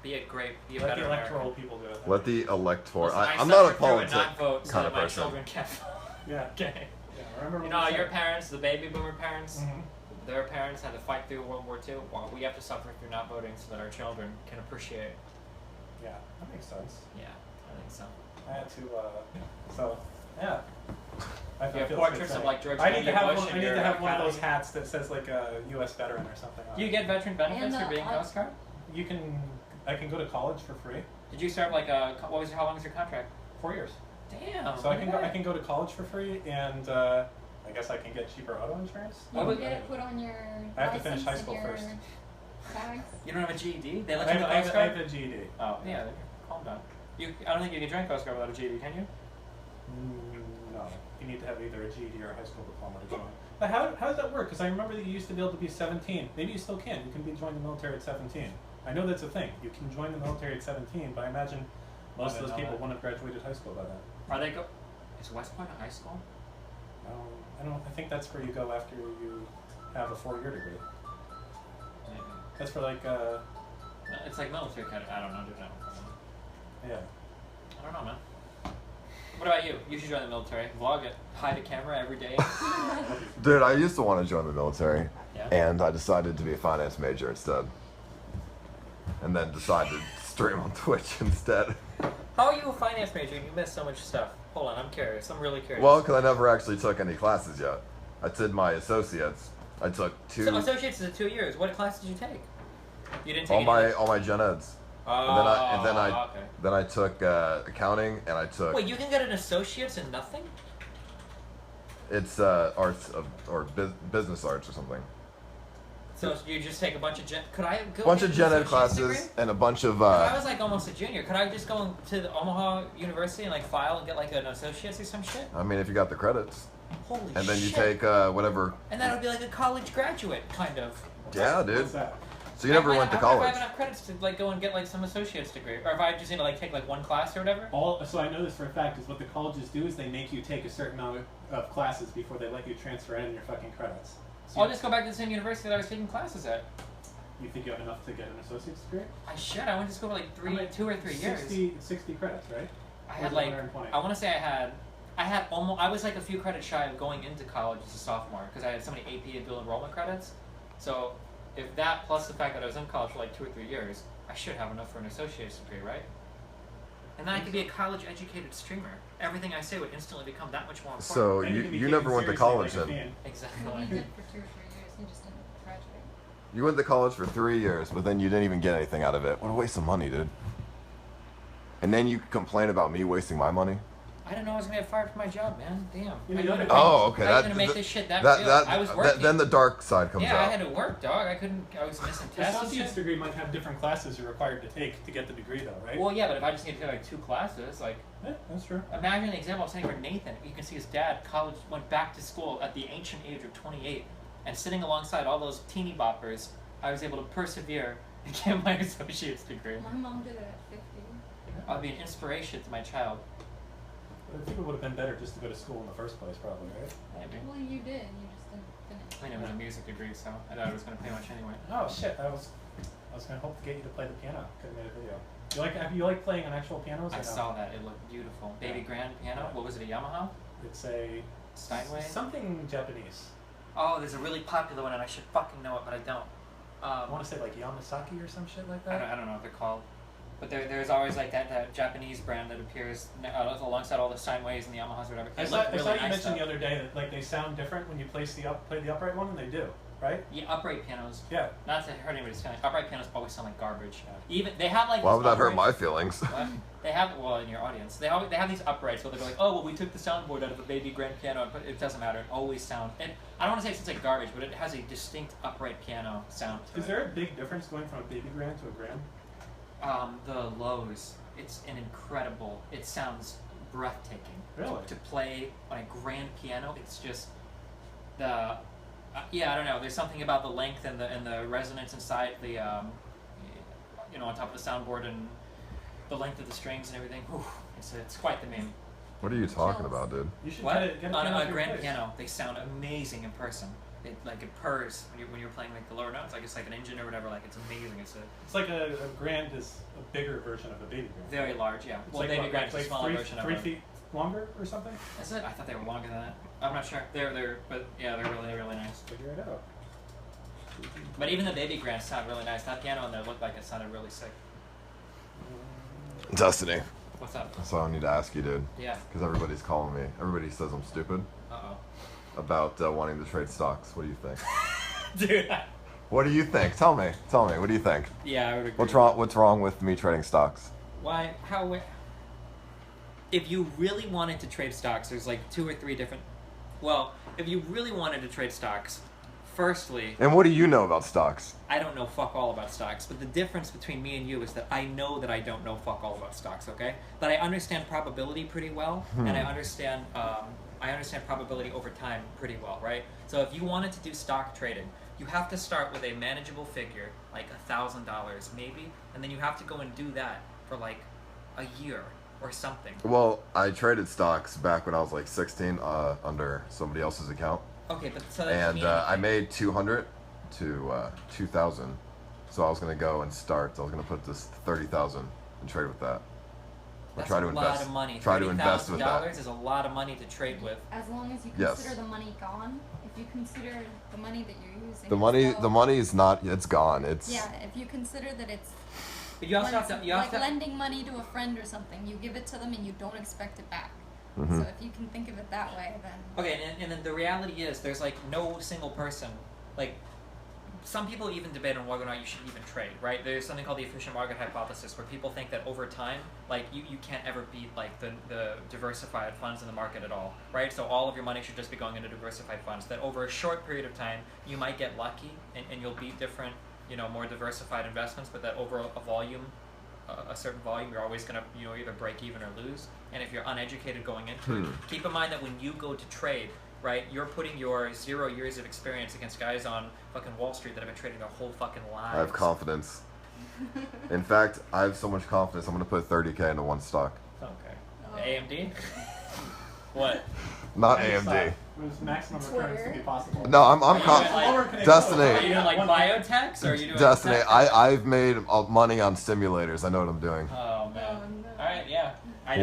Be a great, be a Let better the electoral American. people do it. Let the electoral. Listen, I'm not a suffered through politic not vote so kind that of my person. children can vote. Yeah. Okay. Yeah. Remember You what know, we your said? parents, the baby boomer parents, Mhm. their parents had to fight through World War II. Well, we have to suffer through not voting so that our children can appreciate. Yeah, that makes sense. Yeah, I think so. I had to. So yeah. I You have feel portraits sick of saying- like George I need to W. have Bush one. I in need your to have one of academy. those hats that says like a U.S. veteran or something. On Do you it. get veteran benefits And for being the- Coast Guard? You can. I can go to college for free. Did you serve like a? What was your? How long was your contract? 4 years. Damn. So I can go. I can go to college for free, and I guess I can get cheaper auto insurance. You What can was- get it put on your I have to finish license high and school your first. tags. You don't have a GED? They I let you in have, the I, Coast have, I Guard? have a GED. Oh yeah. Calm down. I don't think you can join Coast Guard without a GED, can you? No, you need to have either a GED or a high school diploma to join. But how does that work? Because I remember that you used to be able to be 17. Maybe you still can. You can join the military at 17. I know that's a thing. You can join the military at 17, but I imagine most of those people wouldn't have graduated high school by then. Are they Is West Point a high school? I think that's where you go after you have a 4-year degree. Maybe. That's for like, It's like military academy. I don't know, dude. I don't know. yeah. I don't know, man. What about you? You should join the military. Vlog it. Hide a camera every day. Dude, I used to want to join the military, Yeah. and I decided to be a finance major instead. And then decided to stream on Twitch instead. How are you a finance major and you missed so much stuff? Hold on, I'm curious. I'm really curious. Well, because I never actually took any classes yet. I did my associates. I took 2. So associates is 2 years. What class did you take? You didn't take all my gen eds. Oh, okay. Then I took accounting, and I took. Wait, you can get an associate's in nothing? It's arts or business arts or something. So you just take a bunch of could I go Bunch get of an gen ed associate's classes degree? and a bunch of. I was like almost a junior. Could I just go to the Omaha University and like file and get like an associate's or some shit? I mean, if you got the credits, Holy shit. and then you take whatever. And that would be like a college graduate kind of. Yeah, dude. What's that? So you never went to If I college. have enough credits to like go and get like some associate's degree, or if I just need to like take like one class or whatever. So I know this for a fact is what the colleges do is they make you take a certain amount of classes before they let you transfer in your fucking credits. So I'll just go back to the same university that I was taking classes at. you think you have enough to get an associate's degree? I should. I went to school for like 2 or 3 years. 60 credits, right? I had Or like 120? I want to say I had almost I was like a few credits shy of going into college as a sophomore because I had so many AP dual enrollment credits. So if that plus the fact that I was in college for like 2 or 3 years, I should have enough for an associate's degree, right? And then I could be a college-educated streamer. Everything I say would instantly become that much more important. So Then you can be you never taken went to seriously college like a then. fan. Exactly. Well, you did for 2 or 3 years. You just didn't graduate. You went to college for 3 years, but then you didn't even get anything out of it. What a waste of money, dude. And then you complain about me wasting my money. I didn't know I was gonna get fired from my job, man. Damn. You I know, couldn't- Oh, okay. I was gonna make this shit that real. I was working. Then the dark side comes yeah, out. I had to work, dog. I was missing The tests and associate's shit. degree might have different classes you're required to take to get the degree, though, right? Well, yeah, but if I just need to take like 2 classes, like. Yeah, that's true. Imagine the example I was saying for Nathan. You can see his dad went back to school at the ancient age of 28, and sitting alongside all those teeny boppers, I was able to persevere and get my associate's degree. My mom did it at 50. I'll be an inspiration to my child. I think it would have been better just to go to school in the first place, probably, right? Maybe. Well, you did. You just didn't finish. I mean, it was a music degree, so I thought it was going to pay much anyway. Oh shit! I was gonna hope to get you to play the piano. Couldn't make a video. You like playing on actual pianos? Or I no? saw that. It looked beautiful. Baby Yeah. grand piano. Yeah. What was it, a Yamaha? It's a Steinway? something Japanese. Oh, there's a really popular one, and I should fucking know it, but I don't. I want to say like Yamasaki or some shit like I that. don't know what they're called. But there's always like that Japanese brand that appears alongside all the Steinways and the Yamahas or whatever. I It saw looked you really nice, mention though. the other day that like they sound different when you play the upright one, and they do, right? Yeah, upright pianos. Yeah. Not to hurt anybody's feelings. Upright pianos always sound like garbage. Even they have like. Why these would that hurt uprights- my feelings? What? They have in your audience. They have these uprights where they go like, oh well, we took the soundboard out of a baby grand piano, but it doesn't matter. It always sounds. I don't want to say it sounds like garbage, but it has a distinct upright piano sound. To Is there a big difference going from a baby grand to a grand? The lows? It's an incredible. It sounds breathtaking. Really? To play on a grand piano, it's just the. Yeah, I don't know. There's something about the length and the resonance inside the, on top of the soundboard and the length of the strings and everything. Whew, it's quite the meme. What are you talking about, dude? You should What? get On piano a for grand your place. piano, they sound amazing in person. It purrs when you're playing like the lower notes, like it's like an engine or whatever. Like it's amazing. It's like a grand is a bigger version of a baby grand. Very large, yeah. It's Well, like baby what, grand is a like smaller version of 3 it. feet longer or something. That's it. I thought they were longer than that. I'm not sure. But yeah, they're really nice. Figure it out. But even the baby grands sound really nice. That piano in there looked like it sounded really sick. Destiny. What's up? That's all I need to ask you, dude. Yeah. Because everybody's calling me. Everybody says I'm stupid Uh about wanting to trade stocks. What do you think? oh. Dude. What do you think? Tell me. What do you think? Yeah, I would agree. What's wrong with me trading stocks? Why? How? If you really wanted to trade stocks, there's like 2 or 3 different. Well, if you really wanted to trade stocks, firstly, And what do you know about stocks? I don't know fuck all about stocks, but the difference between me and you is that I know that I don't know fuck all about stocks, okay? But I understand probability pretty well, and I understand probability over time pretty well, right? So if you wanted to do stock trading, you have to start with a manageable figure, like $1,000 maybe, and then you have to go and do that for like a year or something. Well, I traded stocks back when I was like 16 under somebody else's account. Okay, but so that doesn't And mean I anything. made 200 to 2,000. So I was going to go and start. I was going to put this 30,000 and trade with that. Or That's try to a invest. lot of money. Try to invest with that. $30,000 is a lot of money to trade with. As long as you Yes. consider the money gone, if you consider the money that you're using. The as money is not. It's gone. It's. Yeah, if you consider that it's But you also have to. You like have to. lending money to a friend or something, you give it to them and you don't expect it back. Mhm. So if you can think of it that way, then Okay, and then the reality is, there's like no single person, like some people even debate on whether or not you should even trade, right? There's something called the efficient market hypothesis, where people think that over time, like you can't ever beat like the diversified funds in the market at all, right? So all of your money should just be going into diversified funds. That over a short period of time, you might get lucky and you'll beat different, more diversified investments, but that over a volume, a certain volume, you're always gonna either break even or lose. And if you're uneducated going into it, keep in mind that when you go to trade, right, you're putting your 0 years of experience against guys on fucking Wall Street that have been trading their whole fucking lives. I have confidence. In fact, I have so much confidence, I'm going to put 30K into one stock. Okay. AMD? What? Not AMD. Whose maximum returns to be possible. No, I'm Destiny. Are you doing like biotechs, or are you doing Destiny, I've made money on simulators. I know what I'm doing. Oh, man. Oh, no. Alright, yeah. I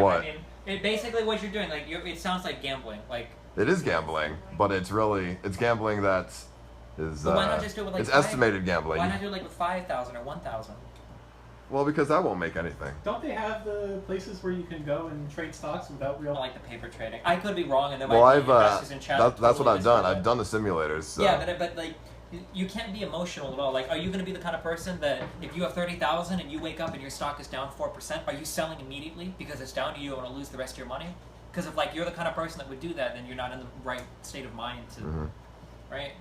mean, basically what you're doing, like, it sounds like gambling. Like, it is gambling, but it's gambling that is, but why not just do it with like it's estimated gambling. Why not do it like with 5,000 or 1,000? Well, because that won't make anything. Don't they have the places where you can go and trade stocks without real? I like the paper trading. I could be wrong, and there Well, might be investors in chat. that's what I've done. I've done the simulators. So. Yeah, but like, you can't be emotional at all. Like, are you going to be the kind of person that if you have 30,000 and you wake up and your stock is down 4%, are you selling immediately because it's down to you and want to lose the rest of your money? Because if like you're the kind of person that would do that, then you're not in the right state of mind to, right?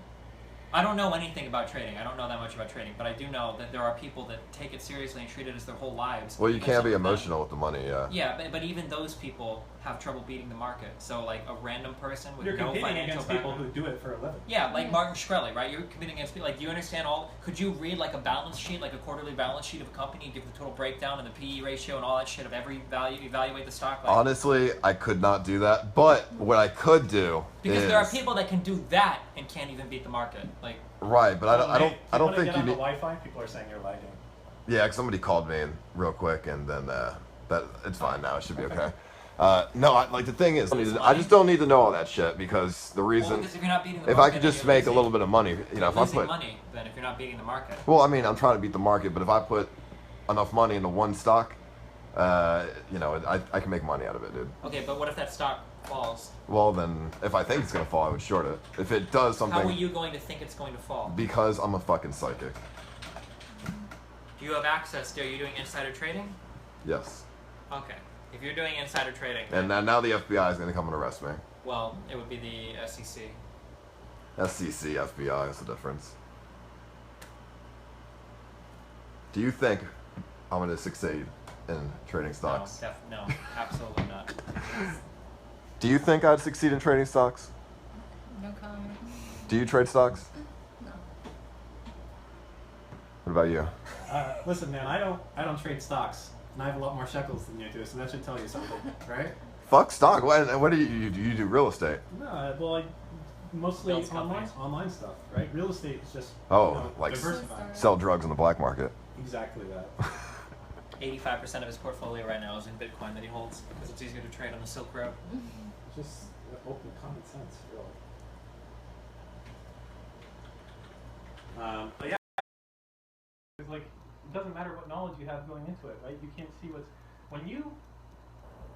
I don't know anything about trading. I don't know that much about trading, but I do know that there are people that take it seriously and treat it as their whole lives. Well, you can't be emotional with the money, yeah. Yeah, but even those people have trouble beating the market. So like a random person with You're no competing financial against background. people who do it for a living. Yeah, like Martin Shkreli, right? You're competing against people. Like, do you understand could you read like a balance sheet, like a quarterly balance sheet of a company, give the total breakdown and the PE ratio and all that shit of every value, evaluate the stock? Like, honestly, I could not do that, but what I could do because is... there are people that can do that and can't even beat the market. Like, right, but I don't think you Oh, need. Wi-Fi, people are saying you're lagging. Yeah, 'cause somebody called me in real quick, and then that it's fine now. It should be okay. No, like the thing is, I just don't need to know all that shit because the reason. because if you're not beating the if market, I could just make a little bit of money, if I losing put money, then if you're not beating the market. Well, I mean, I'm trying to beat the market, but if I put enough money into one stock, I can make money out of it, dude. Okay, but what if that stock falls? Well, then, if I think it's gonna fall, I would short it. If it does something. How are you going to think it's going to fall? Because I'm a fucking psychic. Do you have access to? Are you doing insider trading? Yes. Okay. If you're doing insider trading, And now the FBI is gonna come and arrest me. well, it would be the SEC. SEC, FBI, that's the difference. Do you think I'm gonna succeed in trading stocks? No, absolutely not. Do you think I'd succeed in trading stocks? No comment. Do you trade stocks? No. What about you? Listen, man, I don't trade stocks, and I have a lot more shekels than you do, so that should tell you something, right? Fuck stock. What do you do? You do real estate? No, well, mostly Builds companies. online stuff, right? Real estate is just like diversifying. sell drugs on the black market. Exactly that. 85% of his portfolio right now is in Bitcoin that he holds because it's easier to trade on the Silk Road. Just open common sense, really. But yeah, it's like it doesn't matter what knowledge you have going into it, right? You can't see what's when you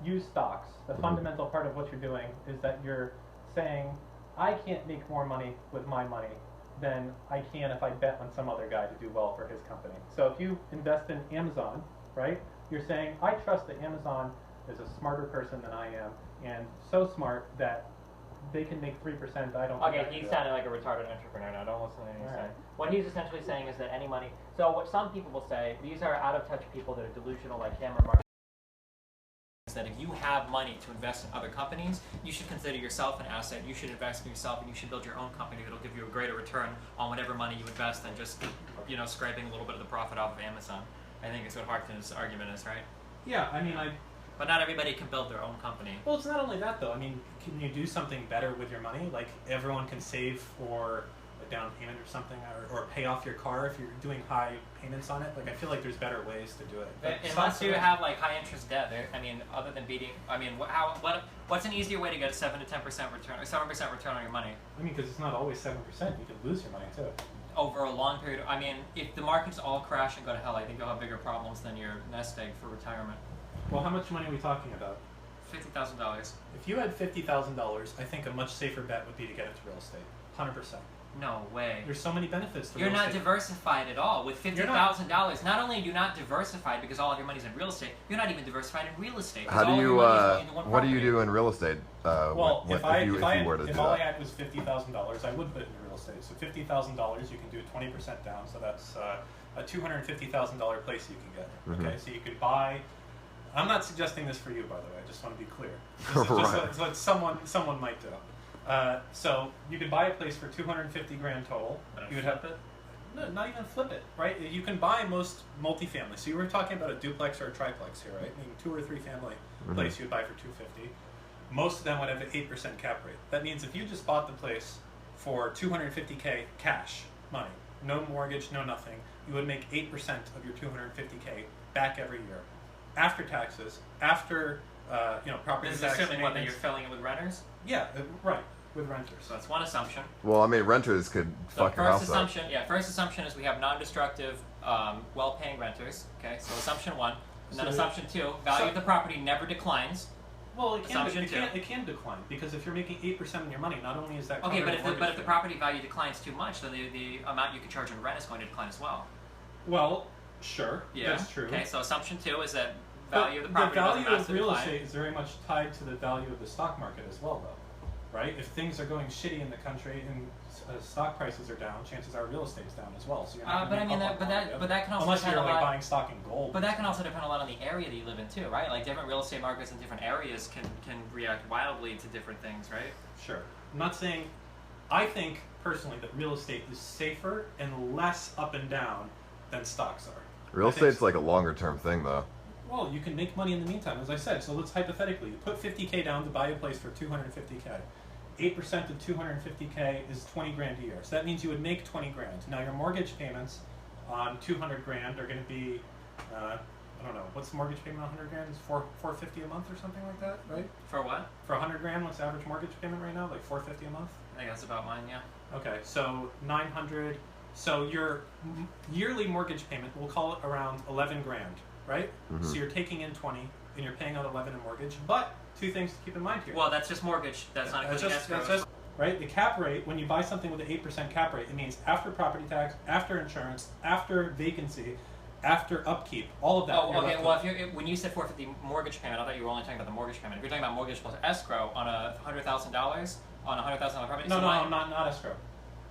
use stocks. The fundamental part of what you're doing is that you're saying, I can't make more money with my money than I can if I bet on some other guy to do well for his company. So if you invest in Amazon, right, you're saying, I trust that Amazon is a smarter person than I am, and so smart that they can make 3%. I don't. Okay, he's sounding like a retarded entrepreneur now. Don't listen to anything he's saying. What he's essentially saying is that any money. So what some people will say, these are out of touch people that are delusional, like Cameron Mark. Is that if you have money to invest in other companies, you should consider yourself an asset. You should invest in yourself, and you should build your own company that'll give you a greater return on whatever money you invest than just, scraping a little bit of the profit off of Amazon. I think it's what Harkton's argument is, right? Yeah, I mean, But not everybody can build their own company. Well, it's not only that though. I mean, can you do something better with your money? Like everyone can save for a down payment or something, or pay off your car if you're doing high payments on it. Like I feel like there's better ways to do it. Unless you have like high interest debt, other than beating, what's an easier way to get a 7 to 10% return or 7% return on your money? I mean, because it's not always 7%. You can lose your money too. Over a long period. I mean, if the markets all crash and go to hell, I think you'll have bigger problems than your nest egg for retirement. Well, how much money are we talking about? $50,000. If you had $50,000, I think a much safer bet would be to get into real estate. 100%. No way. There's so many benefits to You're real not estate. diversified at all. With $50,000, not only are you not diversified because all of your money's in real estate, you're not even diversified in real estate. How do all you? your money's going into one What do you property. do in real estate? Well, if you were to do all I that? had was $50,000, I would put it into real estate. So $50,000, you can do 20% down. So that's a $250,000 place you can get. Okay, so you could buy. I'm not suggesting this for you, by the way. I just want to be clear. This is just what someone might do. So you could buy a place for $250,000 total. You would have it. No, not even flip it, right? You can buy most multifamily. So you were talking about a duplex or a triplex here, right? I mean, 2 or 3 family place you would buy for $250,000. Most of them would have an 8% cap rate. That means if you just bought the place for $250,000 cash money, no mortgage, no nothing, you would make 8% of your $250,000 back every year, after taxes, after property This is tax. assuming that you're filling it with renters. Yeah, right, with renters. So that's one assumption. Well, I mean, renters could So fuck your house up. First assumption is we have non-destructive, well-paying renters. Okay, so assumption 1. And then So- assumption 2, value of the property never declines. Well, it Assumption can decline because if you're making 8% of your money, not only is that Okay, but covered if the property value declines too much, then the amount you can charge in rent is going to decline as well. Well, sure, Yeah. that's true. Okay, so assumption 2 is that But value of the property doesn't value of massively real decline. estate is very much tied to the value of the stock market as well, though, right? If things are going shitty in the country and stock prices are down, chances are real estate's down as well. So you're not But I gonna mean, make up on but that can also unless depend you're a like lot. buying stock in gold. But that can also depend a lot on the area that you live in too, right? Like different real estate markets in different areas can react wildly to different things, right? Sure. I'm not saying. I think personally that real estate is safer and less up and down than stocks are. Real I think estate's like a longer term thing, though. Well, you can make money in the meantime, as I said. So let's hypothetically, you put $50,000 down to buy a place for $250,000. 8% of $250,000 is $20,000 a year. So that means you would make $20,000. Now your mortgage payments on $200,000 are going to be, I don't know, what's the mortgage payment on $100,000? It's $450 a month or something like that, right? For what? For $100,000, what's the average mortgage payment right now? Like $450 a month. I think that's about mine, yeah. Okay, so $900. So your yearly mortgage payment, we'll call it around $11,000, right? So you're taking in 20 and you're paying out 11 in mortgage. But 2 things to keep in mind here. Well, that's just mortgage. That's not including escrow. That's just right. The cap rate, when you buy something with an 8% cap rate, it means after property tax, after insurance, after vacancy, after upkeep, all of that. Oh, okay. Well, when you said $450 mortgage payment, I thought you were only talking about the mortgage payment. If you're talking about mortgage plus escrow on a $100,000 on a $100,000 property, No, not escrow.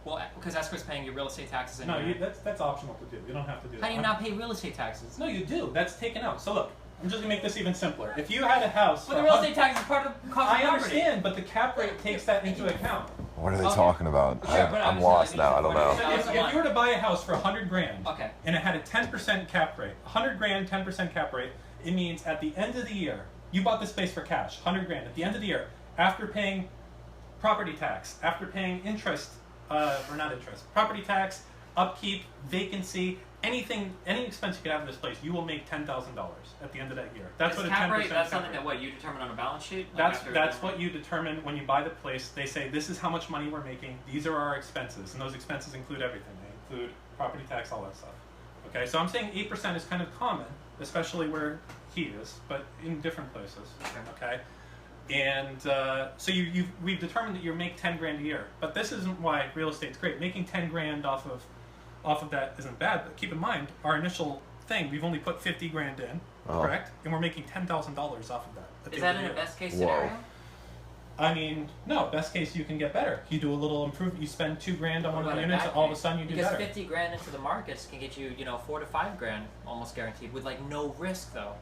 Well, because escrow is paying your real estate taxes. And No, that's optional to do. You don't have to do that. How do you not pay real estate taxes? No, you do. That's taken out. So look, I'm just gonna make this even simpler. If you had a house, But the real estate tax is part of the cost of I property. understand, but the cap rate takes that into account. What are they Okay. talking about? Sure, but I'm I'm lost saying, now. I like, don't if know. you- If you were to buy a house for $100,000, Okay. and it had a 10% cap rate, $100,000, 10% cap rate, it means at the end of the year, you bought this place for cash, $100,000. At the end of the year, after paying property tax, after paying interest, or not interest, property tax, upkeep, vacancy, any expense you could have in this place, you will make $10,000 at the end of that year. That's This what a cap 10% rate, that's cap something rate. that what you determine on a balance sheet. Like That's what you determine when you buy the place. They say this is how much money we're making. These are our expenses, and those expenses include everything. They include property tax, all that stuff. Okay, so I'm saying 8% is kind of common, especially where he is, but in different places. Okay, and so we've determined that you make $10,000 a year, but this isn't why real estate's great. Making $10,000 off of that isn't bad, but keep in mind our initial thing. We've only put $50,000 in, correct, and we're making $10,000 off of that. at the Is end that of in the a year. best case Whoa. scenario? I mean, no. Best case, you can get better. You do a little improvement. You spend $2,000 on one of the units, and all of a sudden you do because better. Because $50,000 into the markets can get you, $4 to $5,000 almost guaranteed with like no risk though.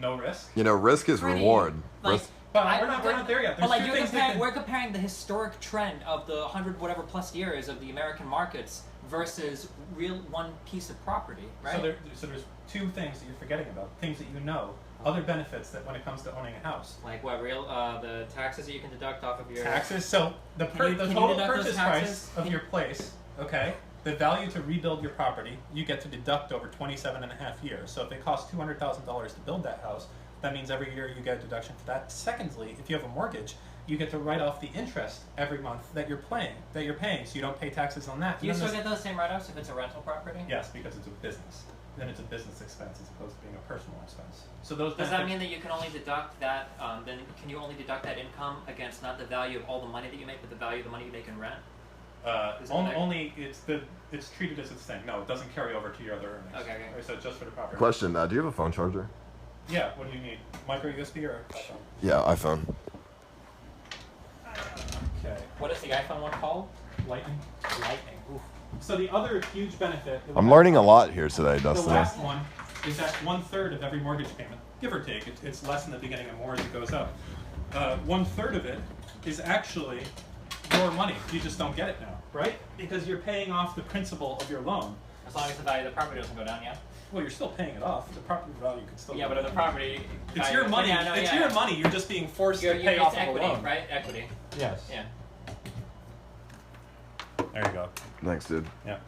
No risk. You know, risk is Pretty, reward. Like, Risk, But we're not there yet. There's But like two things that can- we're comparing the historic trend of the 100 whatever plus years of the American markets versus real one piece of property, right? So there's 2 things that you're forgetting about. Things that you know. Other benefits that when it comes to owning a house. Like what the taxes that you can deduct off of your Taxes. So the Can you total deduct those purchase taxes? price of your place. Okay. The value to rebuild your property, you get to deduct over 27.5 years. So if it costs $200,000 to build that house, that means every year you get a deduction for that. Secondly, if you have a mortgage, you get to write off the interest every month that you're paying, so you don't pay taxes on that. Do you And then still get those same write-offs if it's a rental property? Yes, because it's a business. Then it's a business expense as opposed to being a personal expense. So those Does that benefits- mean that you can only deduct that? Then can you only deduct that income against not the value of all the money that you make, but the value of the money you make in rent? Is it Only it's treated as its thing. No, it doesn't carry over to your other earnings. Okay. Right, so just for the property. Question: do you have a phone charger? Yeah. What do you need? Micro USB or iPhone? Yeah, iPhone. Okay. What is the iPhone one called? Lightning. Lightning. Oof. So the other huge benefit. I'm learning a lot here today, The Dustin. last one is that 1/3 of every mortgage payment, give or take, it's less in the beginning and more as it goes up. 1/3 of it is actually your money. You just don't get it now, right? Because you're paying off the principal of your loan. As long as the value of the property doesn't go down, yeah? Well, you're still paying it off. The property value could still. Yeah, go but down. if the property... It's your money. Yeah, no, it's yeah, your yeah. money. You're just being forced to pay It's off of equity, a loan. right? Equity. Yes. Yeah. There you go. Thanks, dude. Yeah.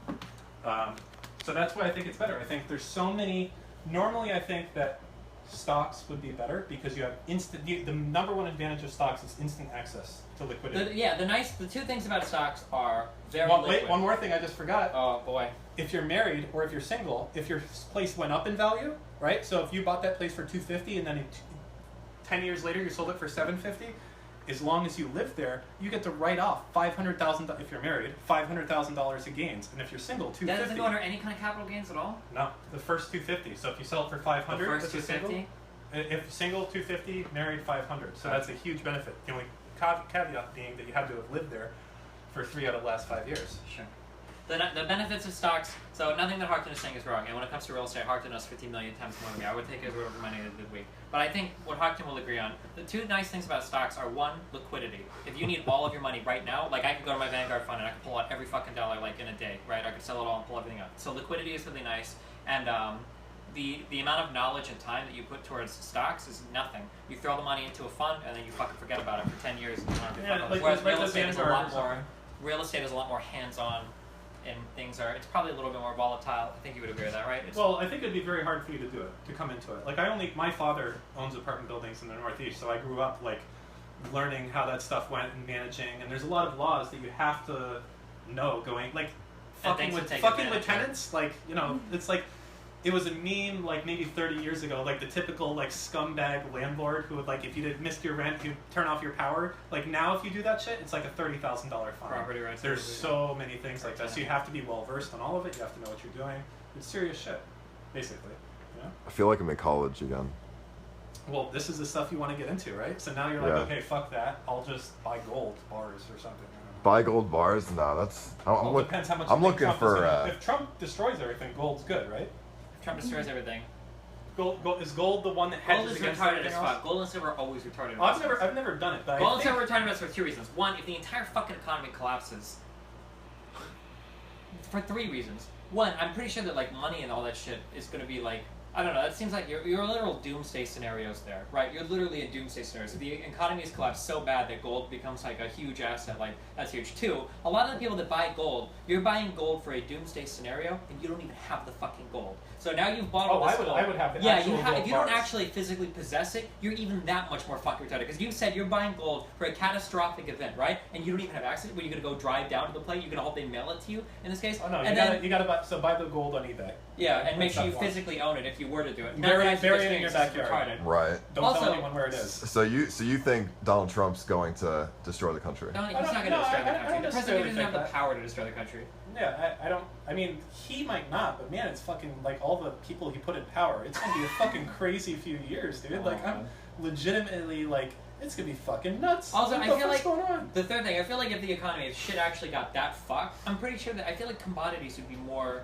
So that's why I think it's better. I think there's so many. Normally, I think that stocks would be better because you have instant. The number one advantage of stocks is instant access to liquidity. The two things about stocks are very Wait, liquid. one more thing I just forgot. Oh, boy. If you're married or if you're single, if your place went up in value, right? So if you bought that place for $250 and then 10 years later you sold it for $750, as long as you live there, you get to write off $500,000 if you're married, $500,000 in gains, and if you're single, $250. That doesn't go under any kind of capital gains at all? No, the first $250. So if you sell it for $500, The first that's a single. $250? If single, $250, married, $500. So that's a huge benefit. The only caveat being that you had to have lived there for 3 out of the last 5 years. Sure. The benefits of stocks, so nothing that Harkton is saying is wrong. And when it comes to real estate, Harkton knows 50 million times more than me. I would take it as whatever money they did week. But I think what Harkton will agree on, the two nice things about stocks are, one, liquidity. If you need all of your money right now, like I could go to my Vanguard fund and I could pull out every fucking dollar like in a day, right? I could sell it all and pull everything out. So liquidity is really nice. And the amount of knowledge and time that you put towards stocks is nothing. You throw the money into a fund and then you fucking forget about it for 10 years. And you don't have to Yeah, fuck like Whereas the real estate is a Vanguard lot or more. something. Real estate is a lot more hands-on, and things are. It's probably a little bit more volatile. I think you would agree with that, right? Well, I think it'd be very hard for you to do it, to come into it. Like my father owns apartment buildings in the Northeast, so I grew up like learning how that stuff went and managing. And there's a lot of laws that you have to know going, like fucking with tenants. Like it's like. It was a meme like maybe 30 years ago, like the typical like scumbag landlord who would like if you had missed your rent, he'd turn off your power. Like now if you do that shit, it's like a $30,000 fine. Property rights. There's so many things like that. So you have to be well versed on all of it. You have to know what you're doing. It's serious shit, basically. I feel like I'm in college again. Well, this is the stuff you want to get into, right? So now you're like, okay, fuck that. I'll just buy gold bars or something. Buy gold bars? No, that's. Depends how much. I'm you think looking Trump for. if Trump destroys everything, gold's good, right? Trump destroys everything. Gold is gold the one that Gold hedges is against retarded everything as else? fuck. Gold and silver are always retarded. Oh, I've never done it, but Gold and silver are retarded investments for two reasons. One, if the entire fucking economy collapses, for 3 reasons. One, I'm pretty sure that like money and all that shit is gonna be like, I don't know, that seems like you're literal doomsday scenarios there, right? You're literally in doomsday scenarios. If the economy is collapsed so bad that gold becomes like a huge asset, like that's huge. 2, a lot of the people that buy gold, you're buying gold for a doomsday scenario, and you don't even have the fucking gold. So now you've bought all this gold. I would have the yeah, actual gold if you don't bars. actually physically possess it, you're even that much more fucking retarded. Because you said you're buying gold for a catastrophic event, right? And you don't even have access. Where you're gonna go drive down to the plate, you're gonna hope they mail it to you. In this case, Oh no, and you gotta buy. So buy the gold on eBay. yeah, and make sure you That's one. physically own it if you were to do it. Bury Not it in your backyard. retarded. Right. Don't Also- tell anyone where it is. So you think Donald Trump's going to destroy the country? No, he's I not don't- going to no, destroy I the don't country. The president necessarily doesn't think have the that. power to destroy the country. Yeah, I don't. I mean, he might not, but man, it's fucking like all the people he put in power. It's gonna be a fucking crazy few years, dude. Like I'm legitimately like, it's gonna be fucking nuts. Also, what I the feel fuck's like going on? the third thing, I feel like if the economy, if shit actually got that fucked, I'm pretty sure that I feel like commodities would be more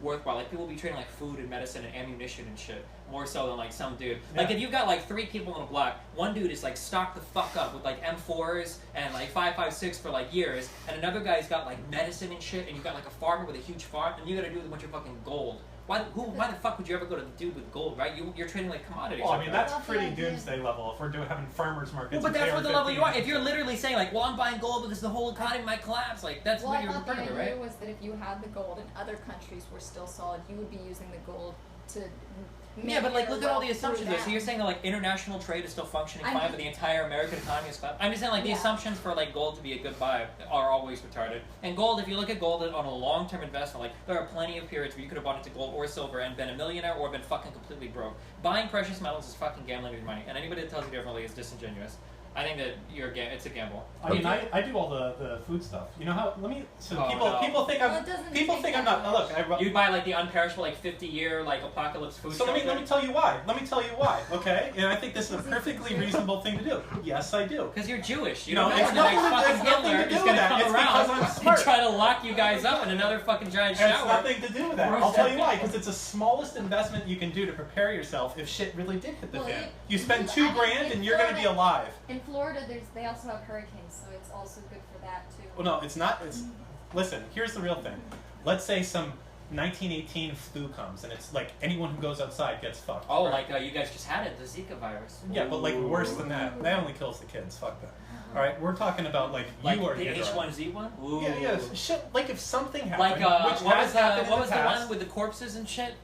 worthwhile. Like people would be trading like food and medicine and ammunition and shit more so than like some dude. Like Yeah. if you've got like 3 people in a block, one dude is like stocked the fuck up with like M4s and like 5.56 for like years, and another guy's got like medicine and shit, and you've got like a farmer with a huge farm, and you got to do with a bunch of fucking gold. Why the fuck would you ever go to the dude with gold, right? You're trading like commodities. Well, I like mean, that. that's pretty doomsday level. If we're having farmers markets. Well, but and that's what the level you are. AR-15s. If you're literally saying like, well, I'm buying gold because the whole economy might collapse, like that's Well, what I you're thought the referring to, idea right? was that if you had the gold and other countries were still solid, you would be using the gold to. Yeah, but like your look at all the wealth through assumptions there. So them. you're saying that like international trade is still functioning I fine, mean- but the entire American economy is fine. I'm just saying like the Yeah. assumptions for like gold to be a good buy are always retarded. And gold, if you look at gold on a long-term investment, like there are plenty of periods where you could have bought into gold or silver and been a millionaire or been fucking completely broke. Buying precious metals is fucking gambling with your money, and anybody that tells you differently is disingenuous. I think that it's a gamble. I mean, I do all the food stuff. You know how? Oh, people think Well, it doesn't people take think I'm that not. Look, You'd buy like the unperishable, like 50-year, like apocalypse food. So let me tell you why. Okay, and I think this is a perfectly reasonable thing to do. Yes, I do. Because you're Jewish. You No, don't know it's when the next nothing fucking to do Hitler with is gonna that. come It's around because I'm and smart. try to lock you guys up in another fucking giant It has shower. nothing to do with that. I'll tell you why. Because it's the smallest investment you can do to prepare yourself if shit really did hit the Well, fan. it- You spend I $2 mean, grand in and you're going to be alive. In Florida, they also have hurricanes, so it's also good for that too. Well, no, it's not. Listen, here's the real thing. Let's say some 1918 flu comes and it's like anyone who goes outside gets fucked. Oh, like you guys just had it, the Zika virus. Yeah, but like worse than that. That only kills the kids. Fuck that. All right, we're talking about like Like you or the Hitler. H1Z1? Ooh. Yeah. Shit. Like if something happened, Like which what has was happened in the past. one with the corpses and shit?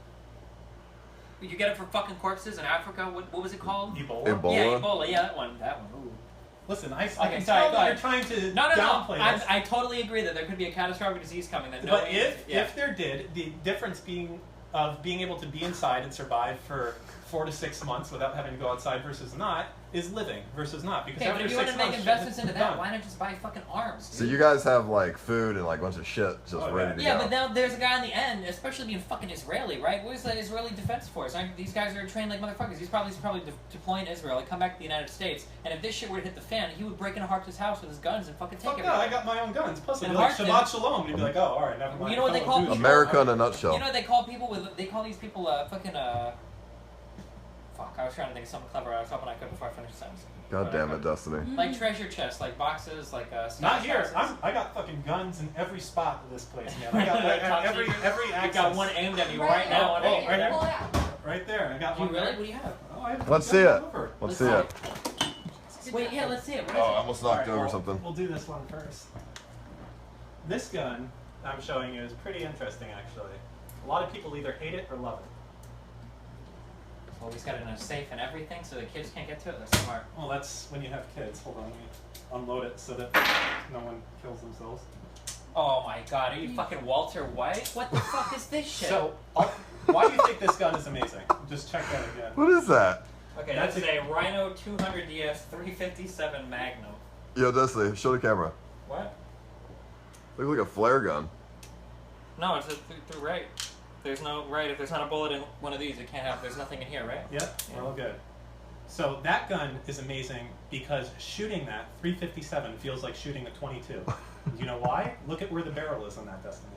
You get it for fucking corpses in Africa. What was it called? Ebola. Yeah, Ebola. Yeah, that one. Ooh. Listen, I Okay, can sorry, tell go that you're ahead. trying to No. downplay this. I totally agree that there could be a catastrophic disease coming. That But if there did, the difference being able to be inside and survive for 4 to 6 months without having to go outside versus not is living versus not. Because okay, but after if you 6 want to make months, investments shit into is that, done. why not just buy fucking arms? So you guys have like food and like a bunch of shit just Oh, ready to Yeah, go. but now there's a guy on the end, especially being fucking Israeli, right? Where's the Israeli Defense Force? These guys are trained like motherfuckers. He's probably deploying Israel, like come back to the United States, and if this shit were to hit the fan, he would break into Harp's house with his guns and fucking take Fuck everything. no, I got my own guns. Plus, it'd And be like Harp Shabbat Shalom. And you'd be like, oh, all right, never mind. You know what they Fellow call Jews. America in a nutshell. You know what they call people with? They call these people fucking Fuck, I was trying to think of something clever. I was hoping I could before I finished the sentence. God damn it, Destiny. Like treasure chests, like boxes, like Not here. houses. I got fucking guns in every spot of this place, man. I got every You access. got one aimed at you right now. Oh, Right right here. here. Pull it out. Right there. I got You one. really? there. What do you have? Oh, I have Let's see guns it. all over. Let's see it. Wait, yeah, let's see it. What is Oh, I it? almost knocked Alright, over well, something. We'll do this one first. This gun I'm showing you is pretty interesting, actually. A lot of people either hate it or love it. Well, he's got it in a safe and everything, so the kids can't get to it. That's smart. Well, that's when you have kids. Hold on, let me unload it so that no one kills themselves. Oh my god, are you fucking Walter White? What the fuck is this shit? So, why do you think this gun is amazing? Just check that again. What is that? okay, that's that's a Rhino 200DS 357 Magnum. Yo, Destiny, show the camera. What? Looks like a flare gun. No, it's through right. There's no right. If there's not a bullet in one of these, it can't have. There's nothing in here, right? Yep, we're all good. So that gun is amazing because shooting that 357 feels like shooting a 22. Do you know why? Look at where the barrel is on that, Destiny.